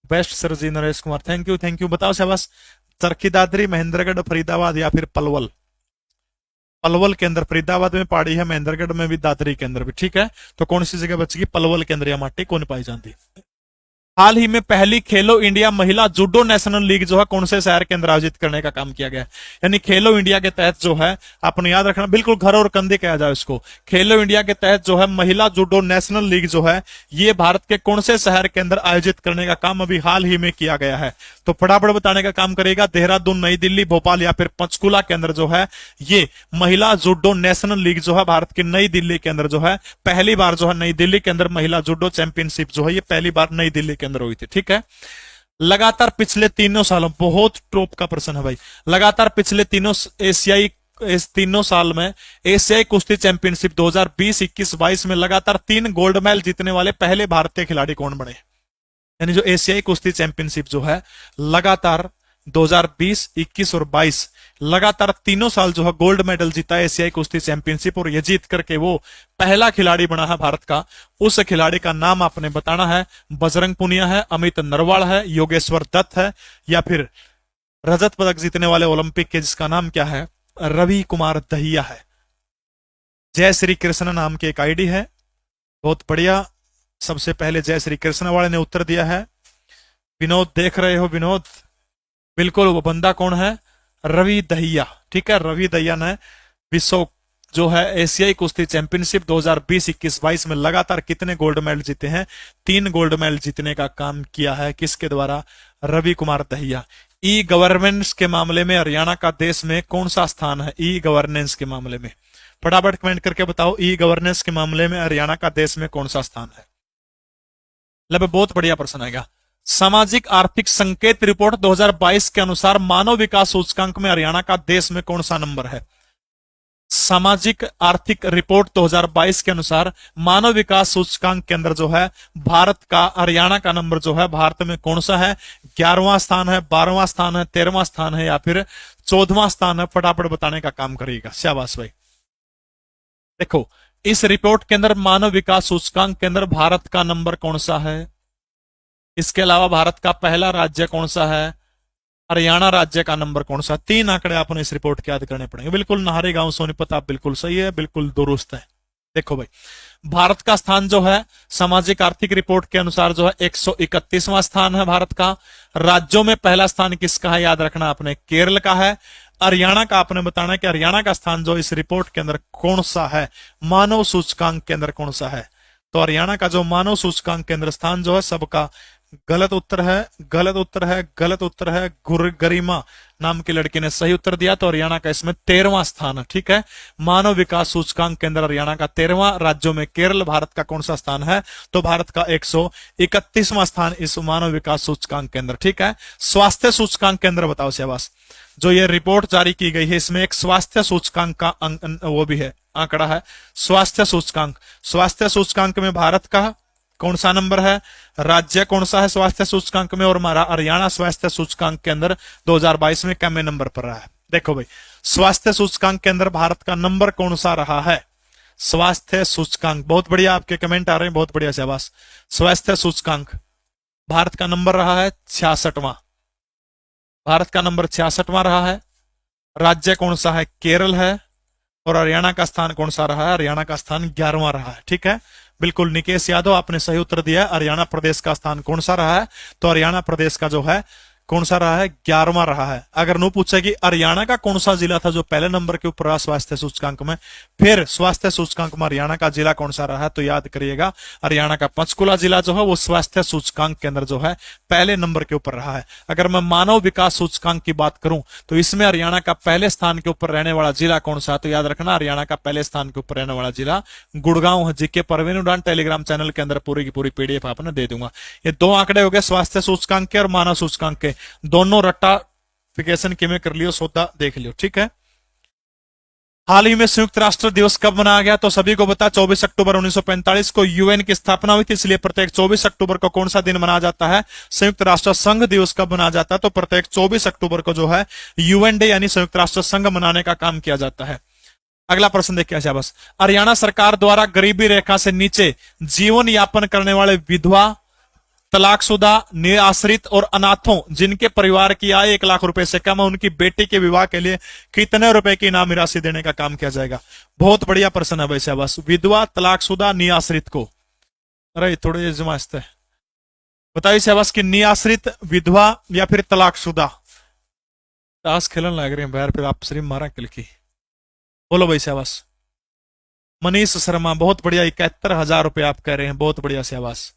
S1: Best sir ji Naresh Kumar, thank you thank you. बताओ शाबाश, चरखी दादरी, महेंद्रगढ़, फरीदाबाद या फिर पलवल। पलवल के अंदर, फरीदाबाद में पहाड़ी है, महेंद्रगढ़ में भी, दादरी के अंदर भी। ठीक है। तो कौन सी जगह बचेगी, पलवल के अंदर यह माटी कौन पाई जाती। हाल ही में पहली खेलो इंडिया महिला जूडो नेशनल लीग जो है कौन से शहर के अंदर आयोजित करने का काम किया गया है। यानी खेलो इंडिया के तहत जो है, आपने याद रखना, बिल्कुल घर और कंधे कहा जाए इसको। खेलो इंडिया के तहत जो है महिला जूडो नेशनल लीग जो है, ये भारत के कौन से शहर के अंदर आयोजित करने का काम अभी हाल ही में किया गया है। तो फटाफट बताने का काम करेगा। देहरादून, नई दिल्ली, भोपाल या फिर पंचकुला के अंदर जो है ये महिला जूडो नेशनल लीग जो है भारत की नई दिल्ली के अंदर जो है पहली बार जो है, नई दिल्ली के अंदर महिला जूडो चैंपियनशिप जो है ये पहली बार नई दिल्ली के अंदर हुई थी। ठीक है। लगातार पिछले तीनों सालों, बहुत टॉप का प्रश्न है भाई, लगातार पिछले इस तीनों साल में एशियाई कुश्ती चैंपियनशिप 2020, 21, 22 में लगातार 3 गोल्ड मेडल जीतने वाले पहले भारतीय खिलाड़ी कौन बने। यानी जो एशियाई कुश्ती चैंपियनशिप जो है लगातार 2020, 21 और 22 लगातार तीनों साल जो है गोल्ड मेडल जीता है एशियाई कुश्ती चैंपियनशिप, और ये जीत करके वो पहला खिलाड़ी बना है भारत का। उस खिलाड़ी का नाम आपने बताना है। बजरंग पुनिया है, अमित नरवाल है, योगेश्वर दत्त है, या फिर रजत पदक जीतने वाले ओलंपिक के जिसका नाम क्या है, रवि कुमार दहिया है। जय श्री कृष्ण नाम की एक आईडी है। बहुत बढ़िया। सबसे पहले जय श्री कृष्ण वाले ने उत्तर दिया है। विनोद देख रहे हो, विनोद बिल्कुल, वो बंदा कौन है, रवि दहिया। ठीक है। रवि दहिया ने विश्व जो है एशियाई कुश्ती चैंपियनशिप 2020, 21, 22 में लगातार कितने गोल्ड मेडल जीते हैं, 3 गोल्ड मेडल जीतने का काम किया है। किसके द्वारा, रवि कुमार दहिया। ई गवर्नेंस के मामले में हरियाणा का देश में कौन सा स्थान है, ई गवर्नेंस के मामले में, फटाफट कमेंट करके बताओ, ई गवर्नेंस के मामले में हरियाणा का देश में कौन सा स्थान है। बहुत बढ़िया प्रश्न आएगा। सामाजिक आर्थिक संकेत रिपोर्ट 2022 के अनुसार मानव विकास सूचकांक में हरियाणा का देश में कौन सा नंबर है। सामाजिक आर्थिक रिपोर्ट 2022 के अनुसार मानव विकास सूचकांक के अंदर जो है भारत का, हरियाणा का नंबर जो है भारत में कौन सा है, 11वां स्थान है, 12वां स्थान है, 13वां स्थान है या फिर 14वां स्थान है। फटाफट बताने का काम करिएगा। शाबाश भाई। देखो इस रिपोर्ट के अंदर मानव विकास सूचकांक के अंदर भारत का नंबर कौन सा है, इसके अलावा भारत का पहला राज्य कौन सा है, हरियाणा राज्य का नंबर कौन सा। 3 आंकड़े आपने इस रिपोर्ट के याद करने पड़ेंगे। बिल्कुल नाहरी गांव सोनीपत, आप बिल्कुल सही है, बिल्कुल दुरुस्त है। देखो भाई, भारत का स्थान जो है सामाजिक आर्थिक रिपोर्ट के अनुसार जो है 131वां स्थान है भारत का। राज्यों में पहला स्थान किसका है, याद रखना आपने, केरल का है। हरियाणा का आपने बताना कि हरियाणा का स्थान जो इस रिपोर्ट के अंदर कौन सा है, मानव सूचकांक के अंदर कौन सा है। तो हरियाणा का जो मानव सूचकांक के अंदर स्थान जो है सबका गलत उत्तर है, गलत उत्तर है, गलत उत्तर है। गरिमा नाम की लड़की ने सही उत्तर दिया, तो हरियाणा का इसमें 13वां स्थान है। ठीक है। मानव विकास सूचकांक के अंदर हरियाणा का 13वां, राज्यों में केरल। भारत का कौन सा स्थान है, तो भारत का 131वां स्थान इस मानव विकास सूचकांक के अंदर। ठीक है। स्वास्थ्य सूचकांक के अंदर बताओ शाबाश, जो ये रिपोर्ट जारी की गई है इसमें एक स्वास्थ्य सूचकांक का वो भी है, आंकड़ा है, स्वास्थ्य सूचकांक। स्वास्थ्य सूचकांक में भारत का कौन सा नंबर है, राज्य कौन सा है स्वास्थ्य सूचकांक में, और हमारा हरियाणा स्वास्थ्य सूचकांक के अंदर 2022 में कैमे नंबर पर रहा है। देखो भाई, स्वास्थ्य सूचकांक के अंदर भारत का नंबर कौन सा रहा है, स्वास्थ्य सूचकांक। बहुत बढ़िया, आपके कमेंट आ रहे हैं, बहुत बढ़िया शाबाश। स्वास्थ्य सूचकांक भारत का नंबर रहा है 66वां, भारत का नंबर 66वां रहा है। राज्य कौन सा है, केरल है। और हरियाणा का स्थान कौन सा रहा है, हरियाणा का स्थान 11वां रहा है। ठीक है। बिल्कुल निकेश यादव आपने सही उत्तर दिया है। हरियाणा प्रदेश का स्थान कौन सा रहा है, तो हरियाणा प्रदेश का जो है कौन सा रहा है? 11वां रहा है। अगर नो पूछे कि हरियाणा का कौन सा जिला था जो पहले नंबर के ऊपर रहा स्वास्थ्य सूचकांक में, फिर स्वास्थ्य सूचकांक में हरियाणा का जिला कौन सा रहा है, तो याद करिएगा हरियाणा का पंचकुला जिला जो है वो स्वास्थ्य सूचकांक के अंदर जो है पहले नंबर के ऊपर रहा है। अगर मैं मानव विकास सूचकांक की बात करूं तो इसमें हरियाणा का पहले स्थान के ऊपर रहने वाला जिला कौन सा है, तो याद रखना हरियाणा का पहले स्थान के ऊपर रहने वाला जिला गुड़गांव है। जीके परवीन उड़ान टेलीग्राम चैनल के अंदर पूरी की पूरी पीडीएफ आपने दे दूंगा। ये दो आंकड़े हो गए स्वास्थ्य सूचकांक के और मानव सूचकांक के, दोनों रट्टाफिकेशन किमें कर लियो, सौदा देख लियो, ठीक है। हाल ही में संयुक्त राष्ट्र दिवस कब मनाया गया, तो सभी को बता 24 अक्टूबर 1945 को यूएन की स्थापना हुई थी, इसलिए प्रत्येक 24 अक्टूबर को कौन सा दिन मनाया जाता है? संयुक्त राष्ट्र संघ दिवस कब मनाया जाता है, तो प्रत्येक 24 अक्टूबर को जो है यूएन डे यानी संयुक्त राष्ट्र संघ मनाने का काम किया जाता है। अगला प्रश्न देखिए शाबाश। हरियाणा सरकार द्वारा गरीबी रेखा से नीचे जीवन यापन करने वाले विधवा, तलाकशुदा, निराश्रित और अनाथों जिनके परिवार की आय 1 लाख रुपए से कम है, उनकी बेटी के विवाह के लिए कितने रुपए की इनामी राशि देने का काम किया जाएगा? बहुत बढ़िया प्रश्न है भाई शाबाश। विधवा, तलाकशुदा, निराश्रित को, अरे थोड़े जमास्त है, बताइए शाबाश कि निराश्रित, विधवा या फिर तलाकशुदा। ताश खेलन लग रहे हैं बाहर, फिर आप सिर्फ मारा किल की, बोलो भाई शाबाश। मनीष शर्मा बहुत बढ़िया, 71,000 रुपए आप कह रहे हैं, बहुत बढ़िया शाबाश।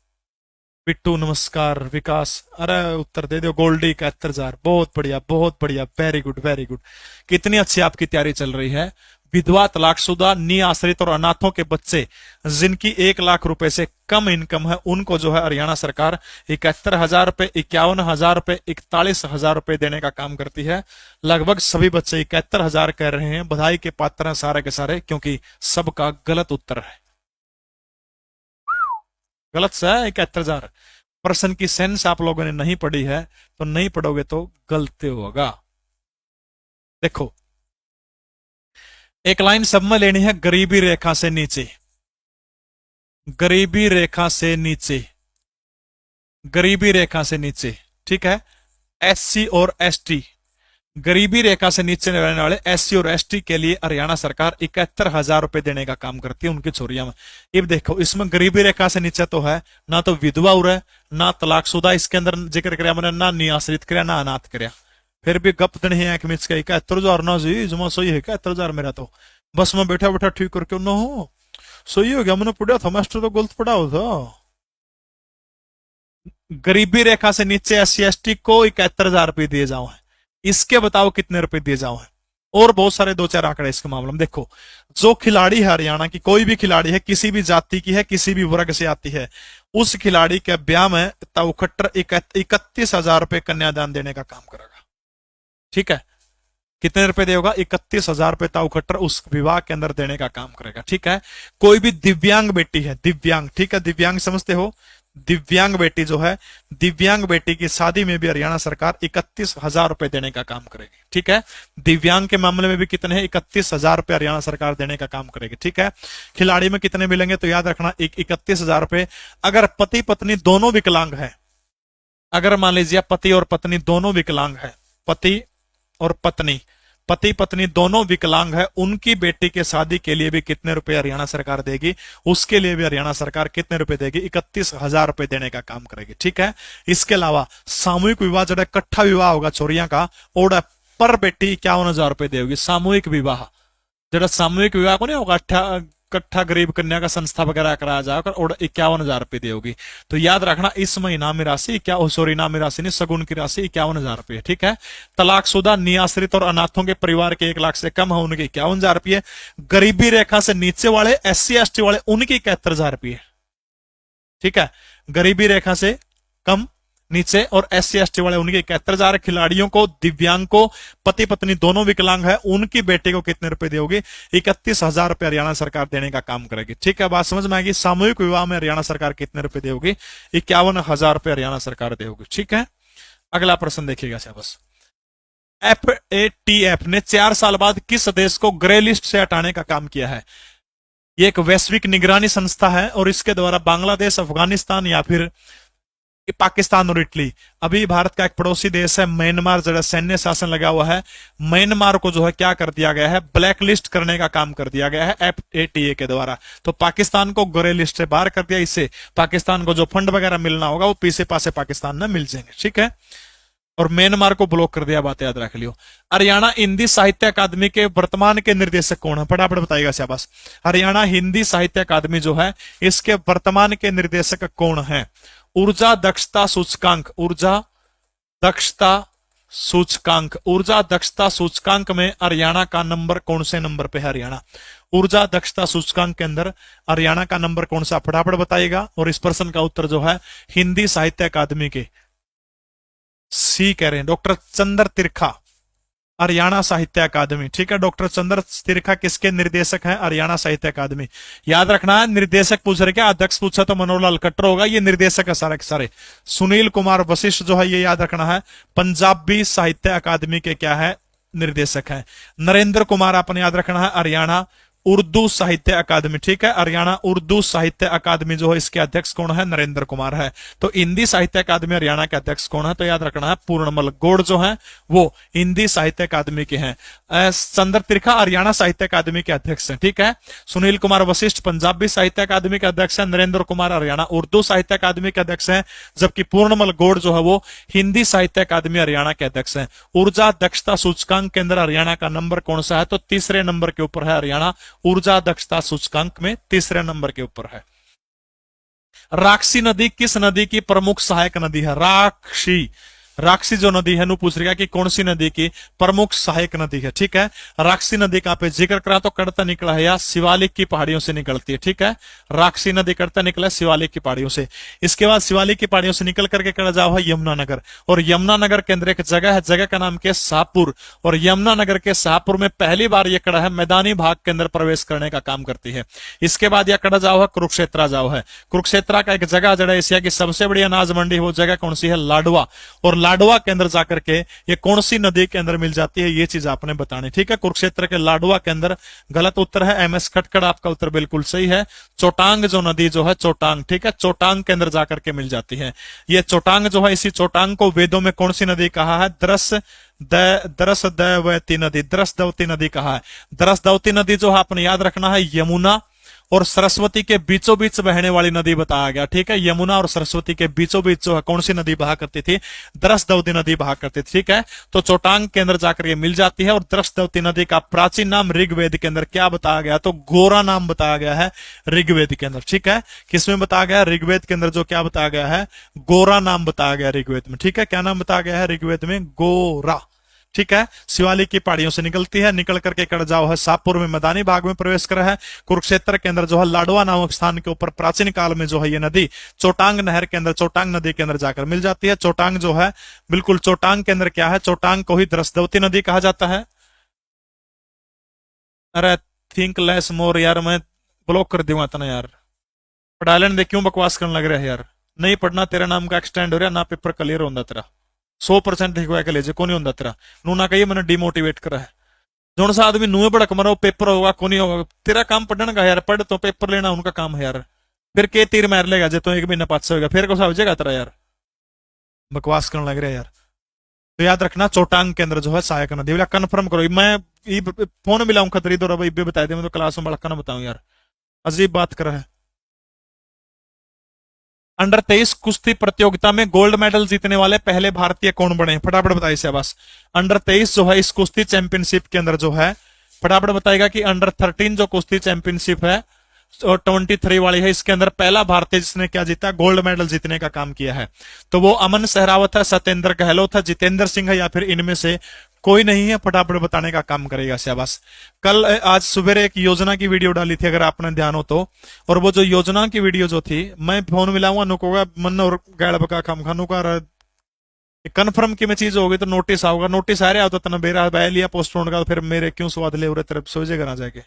S1: बिट्टू नमस्कार। विकास अरे उत्तर दे दो। गोल्डी 71,000, बहुत बढ़िया, वेरी गुड वेरी गुड। कितनी अच्छी आपकी तैयारी चल रही है। विधवा, तलाकशुदा, निराश्रित और अनाथों के बच्चे जिनकी 1 लाख रुपए से कम इनकम है उनको जो है हरियाणा सरकार 71,000 रुपए, 51,000 रुपए, 41,000 रुपए देने का काम करती है। लगभग सभी बच्चे 71,000 कह रहे हैं, बधाई के पात्र हैं सारे के सारे, क्योंकि सबका गलत उत्तर है। गलत से है 71,000। प्रश्न की सेंस आप लोगों ने नहीं पढ़ी है तो नहीं पढ़ोगे तो गलती होगा। देखो एक लाइन सब में लेनी है, गरीबी रेखा से नीचे, गरीबी रेखा से नीचे, गरीबी रेखा से नीचे, ठीक है। एससी और एसटी, गरीबी रेखा से नीचे रहने वाले एससी और एसटी के लिए हरियाणा सरकार 71,000 रुपए देने का काम करती है उनकी छोरिया में। अब देखो इसमें गरीबी रेखा से नीचे तो है ना, तो विधवा उर है ना, तलाकशुदा इसके अंदर जिक्र कराया मैंने, ना निराश्रित कराया ना अनाथ कराया, फिर भी गप दिन है 71,000 ना जी जमा सही है 71,000 मेरा तो बस मैं बैठा बैठा ठीक करके ना हो सही हो गया, मैंने पढ़ा था मास्टर तो गलत पढ़ा था। गरीबी रेखा से नीचे एससी एसटी को 71,000 रुपए दिए जाओ है, इसके बताओ कितने रुपए दिए जाओ है। और बहुत सारे 2-4 आंकड़े इसके मामले में। देखो जो खिलाड़ी है हरियाणा की, कोई भी खिलाड़ी है, किसी भी जाति की है, किसी भी वर्ग से आती है, उस खिलाड़ी के ब्याह में ताउखट्टर 31,000 रुपए कन्यादान देने का काम करेगा, ठीक है। कितने रुपए देगा? 31,000 रुपए ताउखट्टर उस विवाह के अंदर देने का काम करेगा, ठीक है। कोई भी दिव्यांग बेटी है, दिव्यांग, ठीक है, दिव्यांग समझते हो, दिव्यांग बेटी जो है, दिव्यांग बेटी की शादी में भी हरियाणा सरकार 31,000 रुपए देने का काम करेगी, ठीक है। दिव्यांग के मामले में भी कितने हैं? 31,000 रुपए हरियाणा सरकार देने का काम करेगी, ठीक है। खिलाड़ी में कितने मिलेंगे? तो याद रखना 31,000 रुपए। अगर पति पत्नी दोनों विकलांग है, अगर मान लीजिए पति और पत्नी दोनों विकलांग है, पति और पत्नी, पति पत्नी दोनों विकलांग है, उनकी बेटी के शादी के लिए भी कितने रुपए हरियाणा सरकार देगी? उसके लिए भी हरियाणा सरकार कितने रुपए देगी? 31,000 रुपए देने का काम करेगी, ठीक है। इसके अलावा सामूहिक विवाह जो इकट्ठा विवाह होगा छोरिया का, और पर बेटी 51,000 रुपए देगी। सामूहिक विवाह, जो सामूहिक विवाह को नहीं होगा इकट्ठा गरीब कन्या का संस्था वगैरह कराया जाएगा और 51,000 रुपए देगी। तो याद रखना इस महीना में राशि इनामी राशि नहीं, सगुन की राशि 51,000 रुपए, ठीक है। तलाकशुदा, निराश्रित और अनाथों के परिवार के 1 लाख से कम है उनके 51,000 रुपए। गरीबी रेखा से नीचे वाले एससी एसटी वाले उनकी 71,000 रुपए, ठीक है। गरीबी रेखा से कम नीचे और एससी एसटी वाले उनके 71,000। खिलाड़ियों को, दिव्यांग को, पति पत्नी दोनों विकलांग है, उनकी बेटे को कितने रुपए दोगे? 31,000 रुपए हरियाणा सरकार देने का काम करेगी, ठीक है। बात समझ में आएगी। सामूहिक विवाह में हरियाणा सरकार कितने रुपए देगी? 51,000 रुपए हरियाणा सरकार देगी, ठीक है। अगला प्रश्न देखिएगा शाबाश। FATF ने 4 साल बाद किस देश को ग्रे लिस्ट से हटाने का काम किया है? ये एक वैश्विक निगरानी संस्था है और इसके द्वारा बांग्लादेश, अफगानिस्तान या फिर पाकिस्तान और इटली, अभी भारत का एक पड़ोसी देश है म्यांमार, जरा सैन्य शासन लगा हुआ है, म्यांमार को जो है क्या कर दिया गया है? ब्लैक लिस्ट करने का काम कर दिया गया है FATA के द्वारा। तो पाकिस्तान को ग्रे लिस्ट से बाहर कर दिया, इससे पाकिस्तान को जो फंड वगैरह मिलना होगा वो पीछे पासे पाकिस्तान में मिल जाएंगे, ठीक है। और म्यांमार को ब्लॉक कर दिया, बात याद रख लियो। हरियाणा हिंदी साहित्य अकादमी के वर्तमान के निर्देशक कौन है, फटाफट बताइएगा शाबाश। हरियाणा हिंदी साहित्य अकादमी जो है इसके वर्तमान के निर्देशक कौन है? ऊर्जा दक्षता सूचकांक, ऊर्जा दक्षता सूचकांक, ऊर्जा दक्षता सूचकांक में हरियाणा का नंबर कौन से नंबर पे है? हरियाणा ऊर्जा दक्षता सूचकांक के अंदर हरियाणा का नंबर कौन सा, फटाफट बताइएगा। और इस प्रश्न का उत्तर जो है हिंदी साहित्य अकादमी के सी कह रहे हैं डॉक्टर चंद्र तिरखा, हरियाणा साहित्य अकादमी। ठीक है, डॉक्टर चंद्र तिरखा किसके निर्देशक हैं? हरियाणा साहित्य अकादमी। याद रखना है, निर्देशक पूछ रहे, क्या अध्यक्ष पूछा तो मनोहर लाल खट्टर होगा, ये निर्देशक है सारे के सारे। सुनील कुमार वशिष्ठ जो है ये याद रखना है पंजाबी साहित्य अकादमी के क्या है? निर्देशक है। नरेंद्र कुमार आपने याद रखना है हरियाणा उर्दू साहित्य अकादमी। ठीक है, हरियाणा उर्दू साहित्य अकादमी जो है इसके अध्यक्ष कौन है? नरेंद्र कुमार है। तो हिंदी साहित्य अकादमी हरियाणा के अध्यक्ष कौन है? तो याद रखना है पूर्णमल गौड़ जो है वो हिंदी साहित्य अकादमी के हैं। चंद्र तिरखा हरियाणा साहित्य अकादमी के अध्यक्ष हैं। ठीक है, सुनील कुमार वशिष्ठ पंजाबी साहित्य अकादमी के अध्यक्ष हैं, नरेंद्र कुमार हरियाणा उर्दू साहित्य अकादमी के अध्यक्ष हैं, जबकि पूर्णमल गौड़ जो है वो हिंदी साहित्य अकादमी हरियाणा के अध्यक्ष हैं। ऊर्जा दक्षता सूचकांक के अंदर हरियाणा का नंबर कौन सा है? तो तीसरे नंबर के ऊपर है हरियाणा, ऊर्जा दक्षता सूचकांक में तीसरे नंबर के ऊपर है। राक्षी नदी किस नदी की प्रमुख सहायक नदी है? राक्षी जो नदी है नु पूछ रहा कि कौन सी नदी की प्रमुख सहायक नदी है। ठीक है, राक्षी नदी का पे जिक्र करा तो कड़ता निकला है या शिवालिक की पहाड़ियों से निकलती है। ठीक है, राक्षी नदी कड़ता निकला है शिवालिक की पहाड़ियों से। इसके बाद शिवालिक की पहाड़ियों से निकल करके कड़ा जाओ है यमुनानगर, और यमुनानगर के अंदर एक जगह है, जगह का नाम क्या है? शाहपुर। और यमुनानगर के शाहपुर में पहली बार यह कड़ा है मैदानी भाग के अंदर प्रवेश करने का काम करती है। इसके बाद यह कड़ा जाओ है कुरुक्षेत्रा जाओ है। कुरुक्षेत्रा का एक जगह जड़ा एशिया की सबसे बड़ी अनाज मंडी, वो जगह कौन सी है? लाडवा। और लाडवा के अंदर जाकर के ये कौन सी नदी के अंदर मिल जाती है, ये चीज आपने बतानी। ठीक है, कुरुक्षेत्र के लाडवा के अंदर। गलत उत्तर है एमएस खटकड़, आपका उत्तर बिल्कुल सही है। चोटांग जो नदी जो है चोटांग, ठीक है, चोटांग के अंदर जाकर के मिल जाती है। ये चोटांग जो है, इसी चोटांग को वेदों में कौन सी नदी कहा है? दरसदवती नदी, दरसदवती नदी कहा है। दरसदवती नदी जो है आपने याद रखना है यमुना और सरस्वती के बीचों बीच बहने वाली नदी बताया गया। ठीक है, यमुना और सरस्वती के बीचों बीच जो है कौन सी नदी बहा करती थी? दरसदवती नदी बहा करती थी। ठीक है, तो चोटांग के अंदर जाकर ये मिल जाती है। और दरसदवती नदी का प्राचीन नाम ऋग्वेद के अंदर क्या बताया गया? तो गोरा नाम बताया गया है ऋग्वेद के अंदर। ठीक है, किसमें बताया गया? ऋग्वेद के अंदर जो क्या बताया गया है? गोरा नाम बताया गया ऋग्वेद में। ठीक है, क्या नाम बताया गया है ऋग्वेद में? गोरा। ठीक है, शिवालिक की पहाड़ियों से निकलती है, निकल करके कड़ जाओ है शाहपुर में मैदानी भाग में प्रवेश कर है। कुरुक्षेत्र के अंदर जो है लाडवा नामक स्थान के ऊपर प्राचीन काल में जो है ये नदी चोटांग नहर के अंदर, चोटांग नदी के अंदर जाकर मिल जाती है। चोटांग जो है बिल्कुल चोटांग के अंदर क्या है? चोटांग को ही दरसदवती नदी कहा जाता है। अरे थिंक लेस मोर यार, मैं ब्लॉक कर दूंगा तना यार, पढ़ा लेने दे, क्यों बकवास करने लग रहा है यार? नहीं पढ़ना, तेरा नाम का एक्सटेंड हो रहा ना, पेपर क्लियर होता तेरा 100% ठीक हुआ के ले को नहीं होता तेरा। नू ना कहिए मैंने डिमोटिवेट करा है। जोन सा आदमी नूहे बड़क मरो पेपर होगा को नहीं होगा, तेरा काम पढ़ने का यार, पढ़ तो पेपर लेना उनका काम है यार। फिर के तीर मार लेगा जे तो 1 महीना 500 होगा, फिर को हो जाएगा तेरा यार, बकवास करने लग रहा है यार। तो याद रखना चोटांग के अंदर जो है सहायक नदी, बोला कन्फर्म करो। मैं फोन मिलाऊं खतरी दो रहा बता दे, मैं तो क्लास में बड़का ना बताऊं यार, अजीब बात कर रहा है। अंडर 23 कुश्ती प्रतियोगिता में गोल्ड मेडल जीतने वाले पहले भारतीय कौन बने? फटाफट बताइए शाबाश। अंडर 23 जो है इस कुश्ती चैंपियनशिप के अंदर जो है, फटाफट बताएगा कि अंडर 13 जो कुश्ती चैंपियनशिप है और 23 वाली है, इसके अंदर पहला भारतीय जिसने क्या जीता? गोल्ड मेडल जीतने का काम किया है। तो वो अमन सहरावत है, सत्येंद्र गहलोत है, जितेंद्र सिंह है, या फिर इनमें से कोई नहीं है? फटाफट बताने का काम करेगा शाबाश। कल आज सुबह एक योजना की वीडियो डाली थी अगर आपने ध्यान हो तो, और वो जो योजना की वीडियो जो थी, मैं फोन मिलाऊंगा नुकोगा मन और गैड़ बका खम खानू का कन्फर्म की में चीज होगी तो नोटिस आओगा, नोटिस आ रहा होता तना बेरा बह लिया पोस्टपोन का, फिर मेरे क्यों स्वाद ले रहे तरफ सोचे करा जाके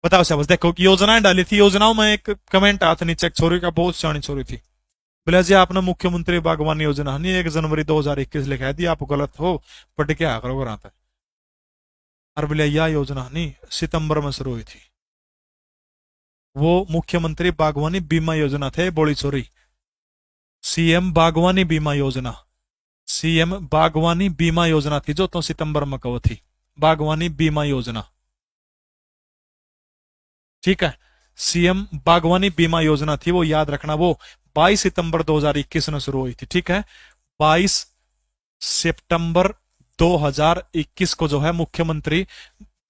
S1: बताओ शाबाश। देखो योजनाएं डाली थी, योजनाओं में एक कमेंट आया था नीचे, एक छोरी का बहुत सियाणी छोरी थी, बोले जी आपने मुख्यमंत्री बागवानी योजना नहीं 1 जनवरी 2021 लिखा दी, आप गलत हो, पढ़ के आकर हो रहा था। और बोले यह योजना नहीं सितंबर में शुरू हुई थी, वो मुख्यमंत्री बागवानी बीमा योजना थे, बोली छोरी, सीएम बागवानी बीमा योजना, सीएम बागवानी बीमा योजना थी जो तो सितंबर में कहो थी, बागवानी बीमा योजना। ठीक है, सीएम बागवानी बीमा योजना थी, वो याद रखना, वो 22 सितंबर 2021 में शुरू हुई थी। ठीक है, 22 सितंबर 2021 को जो है मुख्यमंत्री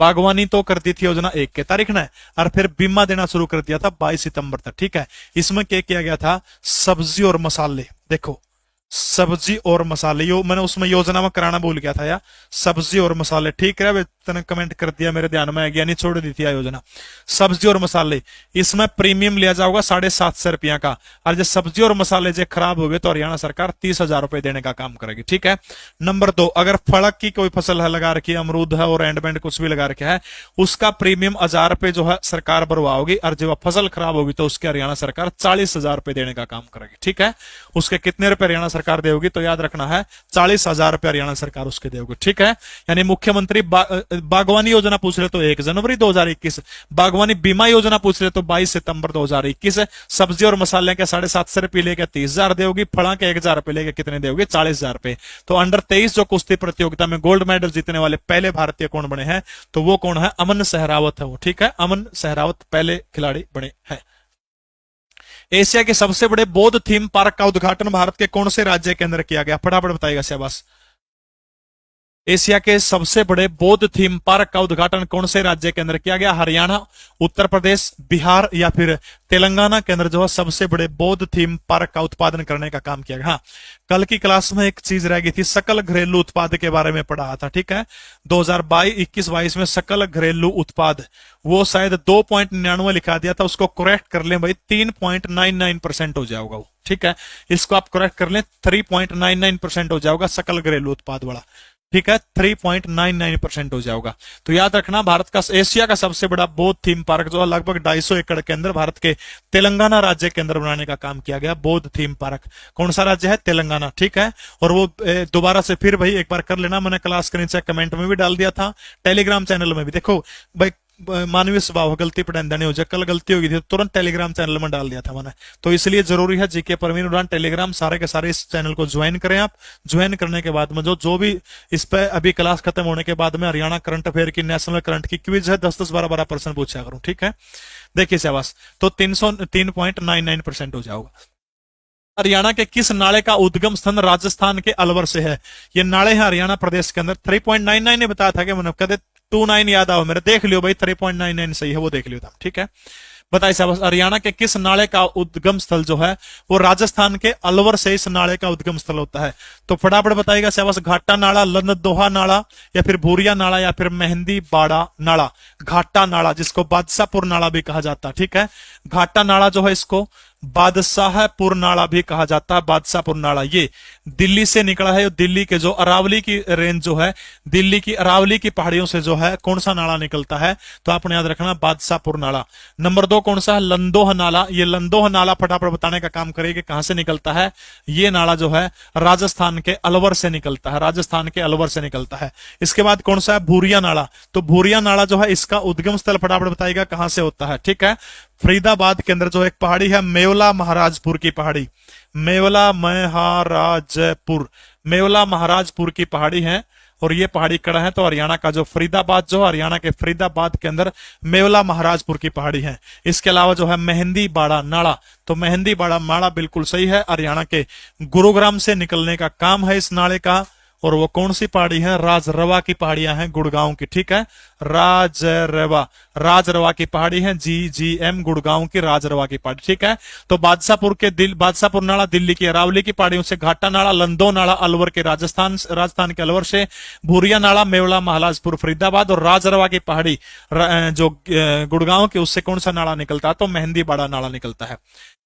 S1: बागवानी तो कर दी थी योजना 1 के तारीख ने, और फिर बीमा देना शुरू कर दिया था 22 सितंबर तक। ठीक है, इसमें क्या किया गया था, सब्जी और मसाले, देखो सब्जी और मसाले, यो मैंने उसमें योजना में कराना भूल गया था यार, सब्जी और मसाले, ठीक है, तने कमेंट कर दिया, मेरे ध्यान में आ गया, नहीं छोड़ दी थी योजना। सब्जी और मसाले, इसमें प्रीमियम लिया जाएगा 750 रुपया का, और जो सब्जी और मसाले जो खराब हो गए तो हरियाणा सरकार 30,000 रुपए देने का काम करेगी। ठीक है। नंबर 2, अगर फड़क की कोई फसल है लगा रखी है, अमरूद है और एंड बैंड कुछ भी लगा रखा है, उसका प्रीमियम 1000 रुपए जो है सरकार भरवाओगी, और जब फसल खराब होगी तो उसके हरियाणा सरकार 40,000 रुपए देने का काम करेगी। ठीक है, उसके कितने रुपए हरियाणा सरकार देगी तो याद रखना है 40,000 रुपए हरियाणा सरकार उसके देगी। ठीक है, यानी मुख्यमंत्री बागवानी योजना पूछ रहे तो 1 जनवरी 2021, बागवानी बीमा योजना पूछ रहे तो 22 सितंबर 2021, सब्जी और मसाले के 750 रुपए लेके 30,000 देगी, फड़ा के 1,000 रुपए लेके कितने देगी, 40,000 रुपए। तो अंडर 23 जो कुश्ती प्रतियोगिता में गोल्ड मेडल जीतने वाले पहले भारतीय कौन बने हैं, तो वो कौन है, अमन सहरावत है वो। ठीक है, अमन सहरावत पहले खिलाड़ी बने हैं। एशिया के सबसे बड़े बौद्ध थीम पार्क का उद्घाटन भारत के कौन से राज्य के अंदर किया गया, फटाफट बताइएगा शाबाश। एशिया के सबसे बड़े बौद्ध थीम पार्क का उद्घाटन कौन से राज्य के अंदर किया गया, हरियाणा, उत्तर प्रदेश, बिहार या फिर तेलंगाना के अंदर जो है सबसे बड़े बौद्ध थीम पार्क का उत्पादन करने का काम किया गया। हाँ, कल की क्लास में एक चीज रह गई थी, सकल घरेलू उत्पाद के बारे में पढ़ा था। ठीक है, 2021-22 में सकल घरेलू उत्पाद वो शायद 2.99 लिखा दिया था, उसको करेक्ट कर लें भाई, 3.99% हो जाएगा। ठीक है, इसको आप करेक्ट कर लें, 3.99% हो जाएगा सकल घरेलू उत्पाद वाला। ठीक है, 3.99% हो जाएगा। तो याद रखना, भारत का एशिया का सबसे बड़ा बौद्ध थीम पार्क जो है लगभग 250 एकड़ के अंदर भारत के तेलंगाना राज्य के अंदर बनाने का काम किया गया। बौद्ध थीम पार्क कौन सा राज्य है, तेलंगाना। ठीक है, और वो दोबारा से फिर भाई एक बार कर लेना, मैंने क्लास के नीचे कमेंट में भी डाल दिया था, टेलीग्राम चैनल में भी। देखो भाई, मानवीय स्वभाव, गलती पटंदा नहीं हो जाए, कल गलती होगी थी तो तुरंत टेलीग्राम चैनल में डाल दिया था मैंने, तो इसलिए जरूरी है जीके परवीन उड़ान टेलीग्राम सारे के सारे इस चैनल को ज्वाइन करें आप। ज्वाइन करने के बाद में जो भी इस पे अभी क्लास खत्म होने के बाद में हरियाणा करंट अफेयर की, नेशनल करंट की क्विज है, 10-10, 12-12 प्रश्न पूछा करूं। ठीक है, देखिए शाबाश, तो 303.99% हो जाएगा। हरियाणा के किस नाले का उद्गम स्थान राजस्थान के अलवर से है, ये नाले है हरियाणा प्रदेश के अंदर। 3.99 ने बताया था कि मैंने कदे 29 याद आओ मेरे, देख लियो भाई, 3.99 सही है, वो देख लियो था। ठीक है, बताइए साहब, हरियाणा के किस नाले का उद्गम स्थल जो है वो राजस्थान के अलवर से इस नाले का उद्गम स्थल होता है, तो फटाफट बताइएगा साहब, घाटा नाला, लंदोहा नाला या फिर भूरिया नाला या फिर मेहंदी बाड़ा नाला। घाटा नाला जिसको बादशाहपुर नाला भी कहा जाता है। ठीक है, घाटा नाला जो है इसको बादशाहपुर नाला भी कहा जाता है, बादशाहपुर नाला। ये दिल्ली से निकला है, दिल्ली के जो अरावली की रेंज जो है, दिल्ली की अरावली की पहाड़ियों से जो है कौन सा नाला निकलता है, तो आपने याद रखना बादशाहपुर नाला। नंबर 2 कौन सा है, लंदोह नाला। ये लंदोह नाला फटाफट बताने का काम करेगी कहां से निकलता है, ये नाला जो है राजस्थान के अलवर से निकलता है, राजस्थान के अलवर से निकलता है। इसके बाद कौन सा है, भूरिया नाला। तो भूरिया नाला जो है इसका उद्गम स्थल फटाफट बताइएगा कहां से होता है। ठीक है, फरीदाबाद के अंदर जो एक पहाड़ी है, मेवला महाराजपुर की पहाड़ी, मेवला महाराजपुर, मेवला महाराजपुर की पहाड़ी है, और ये पहाड़ी कड़ा है। तो हरियाणा का जो फरीदाबाद जो हरियाणा के फरीदाबाद के अंदर मेवला महाराजपुर की पहाड़ी है। इसके अलावा जो है मेहंदी बाड़ा नाला, तो मेहंदी बाड़ा नाला बिल्कुल सही है, हरियाणा के गुरुग्राम से निकलने का काम है इस नाले का। और वो कौन सी पहाड़ी है, राजरवा की पहाड़ियां हैं गुड़गांव की। ठीक है, राजरवा, राजरवा की पहाड़ी है, GGM गुड़गांव की राजरवा की पहाड़ी। ठीक है, तो बादशाहपुर नाला दिल्ली की अरावली की पहाड़ियों से, घाटा नाला, लंदो नाला अलवर के राजस्थान के अलवर से, भूरिया नाला मेवला महाराजपुर फरीदाबाद, और राजरवा की पहाड़ी जो गुड़गांव के, उससे कौन सा नाला निकलता है, तो मेहंदी बाड़ा नाला निकलता है।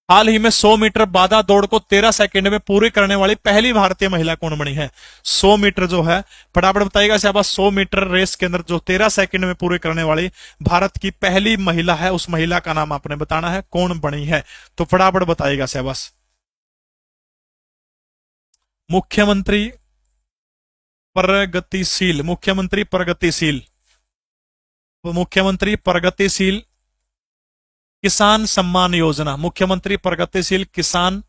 S1: हाल ही में 100 मीटर बाधा दौड़ को 13 सेकंड में पूरी करने वाली पहली भारतीय महिला कौन बनी है। 100 मीटर जो है फटाफट बताइएगा शाबाश, 100 मीटर रेस के अंदर जो 13 सेकंड में पूरी करने वाली भारत की पहली महिला है, उस महिला का नाम आपने बताना है, कौन बनी है, तो फटाफट बताइएगा शाबाश। मुख्यमंत्री प्रगतिशील, मुख्यमंत्री प्रगतिशील, मुख्यमंत्री प्रगतिशील किसान सम्मान योजना, मुख्यमंत्री प्रगतिशील किसान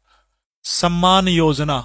S1: सम्मान योजना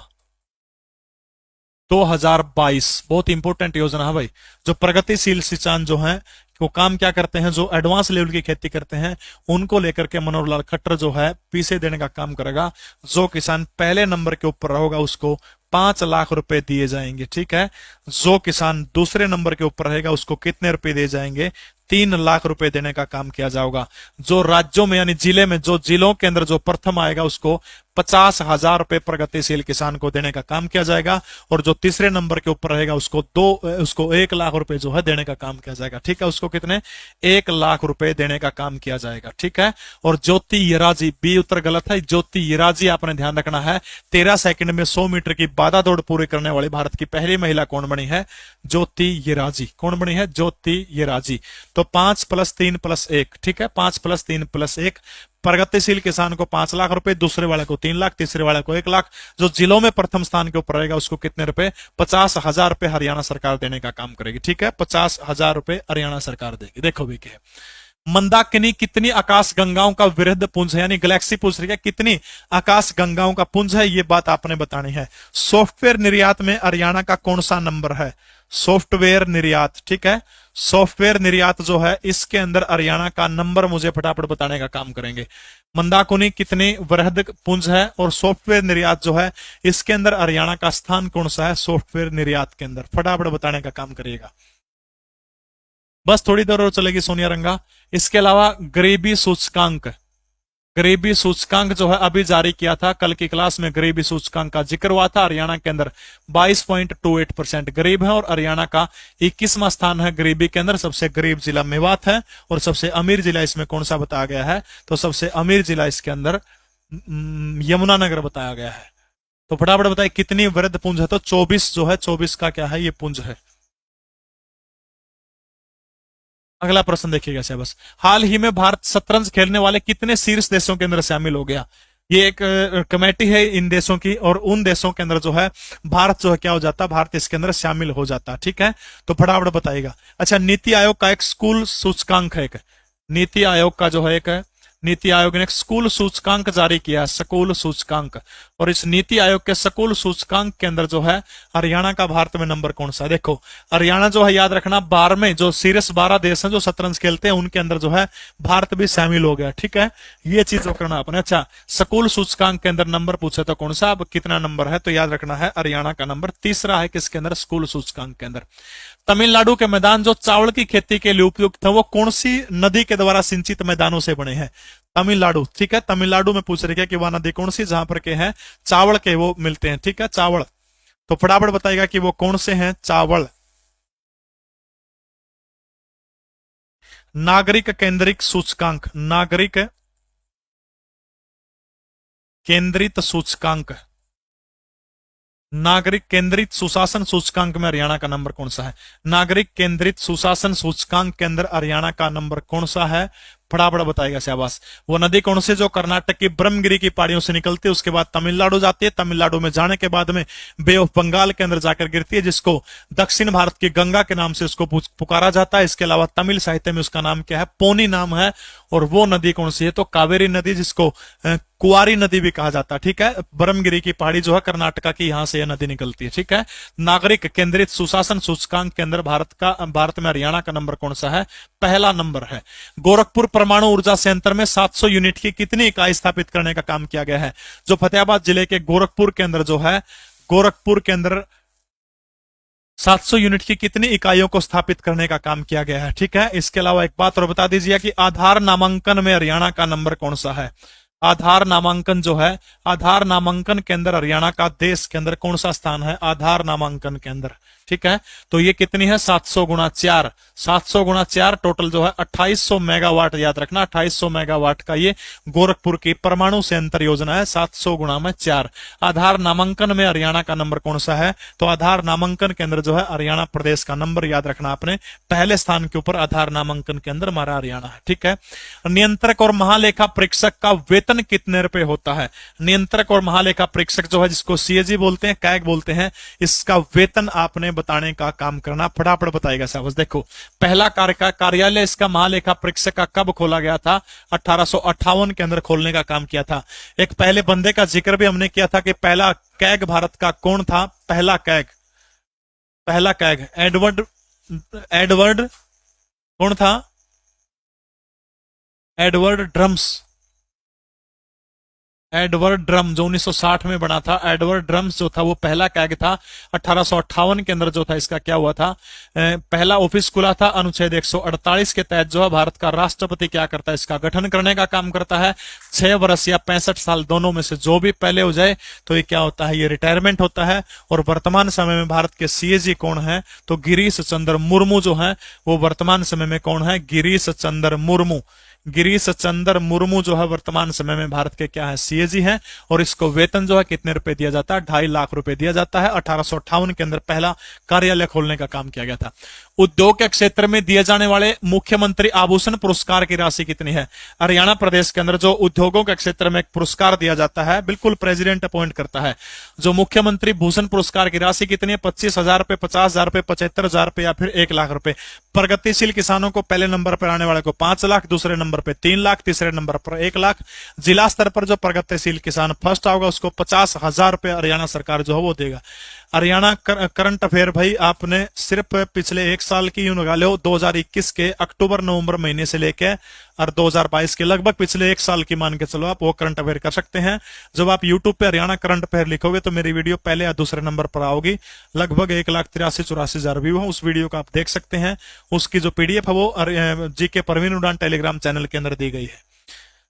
S1: 2022 बहुत इंपॉर्टेंट योजना है भाई। जो प्रगतिशील किसान जो हैं वो काम क्या करते हैं, जो एडवांस लेवल की खेती करते हैं उनको लेकर के मनोहर लाल खट्टर जो है पीछे देने का काम करेगा। जो किसान पहले नंबर के ऊपर होगा उसको 5 लाख रुपए दिए जाएंगे। ठीक है, जो किसान दूसरे नंबर के ऊपर रहेगा उसको कितने रुपए दिए जाएंगे? 3 लाख रुपए देने का काम किया जाएगा। जो राज्यों में यानी जिले में, जो जिलों के अंदर जो प्रथम आएगा उसको 50,000 रुपए प्रगतिशील किसान को देने का काम किया जाएगा, और जो तीसरे नंबर के ऊपर रहेगा उसको 1 लाख रुपए जो है देने का काम किया जाएगा। ठीक है, उसको कितने? 1 लाख रुपए देने का काम किया जाएगा। ठीक है, और ज्योति येराजी, बी उत्तर गलत है, ज्योति येराजी आपने ध्यान रखना है। 13 सेकंड में 100 मीटर की बाधा दौड़ पूरी करने वाली भारत की पहली महिला कौन बनी है? ज्योति येराजी। कौन बनी है? ज्योति येराजी। तो 5 + 3 + 1। ठीक है, 5 + 3 + 1। प्रगतिशील किसान को 5 लाख रुपए, दूसरे वाले को 3 लाख, तीसरे वाले को 1 लाख। जो जिलों में प्रथम स्थान के ऊपर रहेगा उसको कितने रुपए? 50,000 रुपए हरियाणा सरकार देने का काम करेगी। ठीक है, 50,000 रुपए हरियाणा सरकार देगी। देखो भी क्या, मंदाकिनी कितनी आकाश गंगाओं का वृहद पुंज है, यानी गैलेक्सी पूछ रही है कितनी आकाश गंगाओं का पुंज है, ये बात आपने बतानी है। सॉफ्टवेयर निर्यात में हरियाणा का कौन सा नंबर है? सॉफ्टवेयर निर्यात। ठीक है, सॉफ्टवेयर निर्यात जो है इसके अंदर हरियाणा का नंबर मुझे फटाफट बताने का काम करेंगे। मंदाकिनी कितनी वृहद पुंज है और सॉफ्टवेयर निर्यात जो है इसके अंदर हरियाणा का स्थान कौन सा है? सॉफ्टवेयर निर्यात के अंदर फटाफट बताने का काम करिएगा। बस थोड़ी देर और चलेगी सोनिया रंगा। इसके अलावा गरीबी सूचकांक, गरीबी सूचकांक जो है अभी जारी किया था, कल की क्लास में गरीबी सूचकांक का जिक्र हुआ था। हरियाणा के अंदर 22.28% गरीब है और हरियाणा का 21वां स्थान है गरीबी के अंदर। सबसे गरीब जिला मेवात है और सबसे अमीर जिला इसमें कौन सा बताया गया है? तो सबसे अमीर जिला इसके अंदर यमुनानगर बताया गया है। तो फटाफट बताइए कितनी वृहद पुंज है? तो 24 जो है, 24 का क्या है? ये पुंज है। अगला प्रश्न देखिएगा बस। हाल ही में भारत शतरंज खेलने वाले कितने शीर्ष देशों के अंदर शामिल हो गया? ये एक कमेटी है इन देशों की, और उन देशों के अंदर जो है भारत जो है क्या हो जाता है? भारत इसके अंदर शामिल हो जाता है। ठीक है, तो फटाफट बताइएगा। अच्छा, नीति आयोग का एक स्कूल सूचकांक है, नीति आयोग का जो है एक नीति आयोग ने एक स्कूल सूचकांक जारी किया है, स्कूल सूचकांक। और इस नीति आयोग के स्कूल सूचकांक के अंदर जो है हरियाणा का भारत में नंबर कौन सा है? देखो हरियाणा जो है, याद रखना 12वें जो शीर्ष 12 देश हैं जो शतरंज खेलते हैं उनके अंदर जो है भारत भी शामिल हो गया। ठीक है, ये चीज जो करना आपने। अच्छा, स्कूल सूचकांक के अंदर नंबर पूछे तो कौन सा, अब कितना नंबर है? तो याद रखना है हरियाणा का नंबर तीसरा है किसके अंदर? स्कूल सूचकांक के अंदर। तमिलनाडु के मैदान जो चावल की खेती के लिए उपयुक्त है वो कौन सी नदी के द्वारा सिंचित मैदानों से बने हैं? तमिलनाडु। ठीक है, तमिलनाडु में पूछ रही है कि वह नदी कौन सी जहां पर के हैं चावल के वो मिलते हैं। ठीक है, चावल। तो फटाफट बताएगा कि वो कौन से हैं? चावल। नागरिक केंद्रित सूचकांक, नागरिक केंद्रित सूचकांक, नागरिक केंद्रित सुशासन सूचकांक में हरियाणा का नंबर कौन सा है? नागरिक केंद्रित सुशासन सूचकांक के अंदर हरियाणा का नंबर कौन सा है? फटाफट बताएगा शाबाश। वो नदी कौन सी जो कर्नाटक की ब्रह्मगिरी की पहाड़ियों से निकलती है, उसके बाद तमिलनाडु जाती है, तमिलनाडु में जाने के बाद में बे ऑफ बंगाल के अंदर जाकर गिरती है, जिसको दक्षिण भारत की गंगा के नाम से उसको पुकारा जाता है। इसके अलावा तमिल साहित्य में उसका नाम क्या है? पोनी नाम है। और वो नदी कौन सी है? तो कावेरी नदी, जिसको कुआरी नदी भी कहा जाता है। ठीक है, ब्रह्मगिरी की पहाड़ी जो है कर्नाटका की, यहां से यह नदी निकलती है। ठीक है, नागरिक केंद्रित सुशासन सूचकांक के अंदर भारत में हरियाणा का नंबर कौन सा है? पहला नंबर है। गोरखपुर परमाणु ऊर्जा संयंत्र में 700 यूनिट की कितनी इकाई स्थापित करने का काम किया गया है? जो फतेहाबाद जिले के गोरखपुर के अंदर जो है, गोरखपुर के अंदर 700 यूनिट की कितनी इकाइयों को स्थापित करने का काम किया गया है? ठीक है, इसके अलावा एक बात और बता दीजिए कि आधार नामांकन में हरियाणा का नंबर कौन सा है? आधार नामांकन जो है, आधार नामांकन के अंदर हरियाणा का देश के अंदर कौन सा स्थान है? आधार नामांकन के अंदर। ठीक है, तो ये कितनी है? 700 गुणा 4, 700 गुणा 4 टोटल जो है 2800 मेगावाट। याद रखना 2800 मेगावाट का ये गोरखपुर की परमाणु संयंत्र योजना है। 700 गुणा में 4। आधार नामांकन में हरियाणा का नंबर कौन सा है? तो आधार नामांकन के अंदर जो है हरियाणा प्रदेश का नंबर याद रखना आपने, पहले स्थान के ऊपर आधार नामांकन के अंदर हमारा हरियाणा है। ठीक है, नियंत्रक और महालेखा परीक्षक का वेतन कितने रुपए होता है? नियंत्रक और महालेखा परीक्षक जो है, जिसको सीएजी बोलते हैं, कैग बोलते हैं, इसका वेतन आपने बताने का काम करना। फटाफट बताएगा साहब। देखो पहला कार्यालय इसका महालेखा परीक्षक का कब खोला गया था? 1858 के अंदर खोलने का काम किया था। एक पहले बंदे का जिक्र भी हमने किया था कि पहला कैग भारत का कौन था? पहला कैग एडवर्ड कौन था? Edward drums.
S2: एडवर्ड ड्रम जो 1960 में बना था, एडवर्ड ड्रम्स जो था वो पहला कैग था। 1858 के अंदर जो था इसका क्या हुआ था, पहला ऑफिस खुला था। अनुच्छेद 148 के तहत जो है भारत का राष्ट्रपति क्या करता है, इसका गठन करने का काम करता है। 6 वर्ष या 65 साल दोनों में से जो भी पहले हो जाए तो ये क्या होता है, ये रिटायरमेंट होता है। और वर्तमान समय में भारत के सीएजी कौन है, तो गिरीश चंद्र मुर्मू जो है वो वर्तमान समय में कौन है, गिरीश चंद्र मुर्मू। गिरीश चंद्र मुर्मू जो है वर्तमान समय में भारत के क्या है, सीएजी हैं। और इसको वेतन जो है कितने रुपए दिया जाता है, 2.5 लाख रुपए दिया जाता है। 1858 के अंदर पहला कार्यालय खोलने का काम किया गया था। उद्योग के क्षेत्र में दिए जाने वाले मुख्यमंत्री आभूषण पुरस्कार की राशि कितनी है। हरियाणा प्रदेश के अंदर जो उद्योगों के क्षेत्र में एक पुरस्कार दिया जाता है, बिल्कुल प्रेसिडेंट अपॉइंट करता है। जो मुख्यमंत्री भूषण पुरस्कार की राशि कितनी है, 25,000 रुपए, 50,000 रुपए, 75,000 रुपए या फिर 1 लाख रुपए। प्रगतिशील किसानों को पहले नंबर पर आने वाले को 5 लाख, दूसरे नंबर पर 3 लाख, तीसरे नंबर पर 1 लाख। जिला स्तर पर जो प्रगतिशील किसान फर्स्ट होगा उसको 50,000 रुपए हरियाणा सरकार जो है वो देगा। हरियाणा करंट अफेयर भाई आपने सिर्फ पिछले 1 साल की यूं लगा लो, 2021 के अक्टूबर नवंबर महीने से लेके और 2022 के लगभग पिछले 1 साल की मान के चलो आप वो करंट अफेयर कर सकते हैं। जब आप यूट्यूब पे हरियाणा करंट अफेयर लिखोगे तो मेरी वीडियो पहले या दूसरे नंबर पर आओगी। लगभग 1,83,84,000 व्यू है, उस वीडियो को आप देख सकते हैं। उसकी जो पीडीएफ है वो जीके परवीन उड़ान टेलीग्राम चैनल के अंदर दी गई है।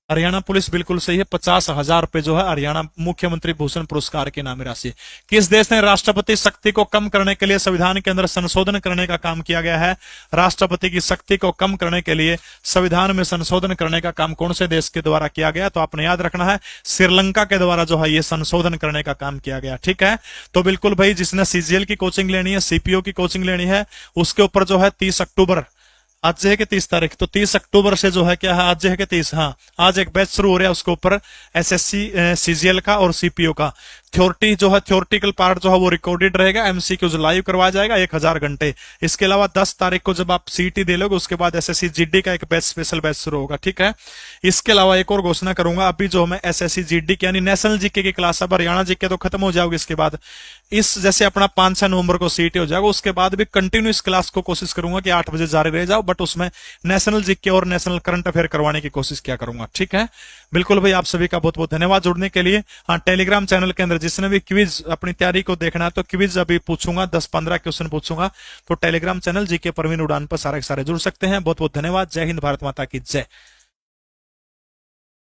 S2: हरियाणा पुलिस बिल्कुल सही है, 50,000 रुपए जो है हरियाणा मुख्यमंत्री भूषण पुरस्कार की नामी राशि। किस देश ने राष्ट्रपति शक्ति को कम करने के लिए संविधान के अंदर संशोधन करने का काम किया गया है। राष्ट्रपति की शक्ति को कम करने के लिए संविधान में संशोधन करने का काम कौन से देश के द्वारा किया गया, तो आपने याद रखना है श्रीलंका के द्वारा जो है ये संशोधन करने का काम किया गया। ठीक है, तो बिल्कुल भाई जिसने सीजीएल की कोचिंग लेनी है, सीपीओ की कोचिंग लेनी है, उसके ऊपर जो है 30 अक्टूबर, आज है कि 30 तारीख, तो 30 अक्टूबर से जो है क्या है, आज है कि 30, हाँ आज एक बैच शुरू हो रहा है उसके ऊपर एसएससी सीजीएल का और सीपीओ का। थ्योरिटी जो है, थ्योरिटिकल पार्ट जो है वो रिकॉर्डेड रहेगा, एमसीक्यू जो लाइव करवाया जाएगा 1000 घंटे। इसके अलावा 10 तारीख को जब आप सीटी दे लोगे उसके बाद एसएससी जीडी का एक बैच, स्पेशल बैच शुरू होगा। ठीक है, इसके अलावा एक और घोषणा करूंगा, अभी जो मैं एसएससी जीडी यानी नेशनल जीके की क्लास, अब हरियाणा जीके तो खत्म हो जाओगे इसके बाद, इस जैसे अपना 5-6 नवंबर को सीटी हो जाएगा, उसके बाद भी कंटिन्यूस क्लास को कोशिश करूंगा कि 8 बजे जारी रह जाओ, बट उसमें नेशनल जीके और नेशनल करंट अफेयर करवाने की कोशिश किया करूंगा। ठीक है, बिल्कुल भाई आप सभी का बहुत बहुत धन्यवाद जुड़ने के लिए। हाँ, टेलीग्राम चैनल के अंदर जिसने भी क्विज अपनी तैयारी को देखना है तो क्विज अभी पूछूंगा, 10-15 क्वेश्चन पूछूंगा, तो टेलीग्राम चैनल जीके परवीन उड़ान पर सारे के सारे जुड़ सकते हैं। बहुत बहुत धन्यवाद। जय हिंद, भारत माता की जय।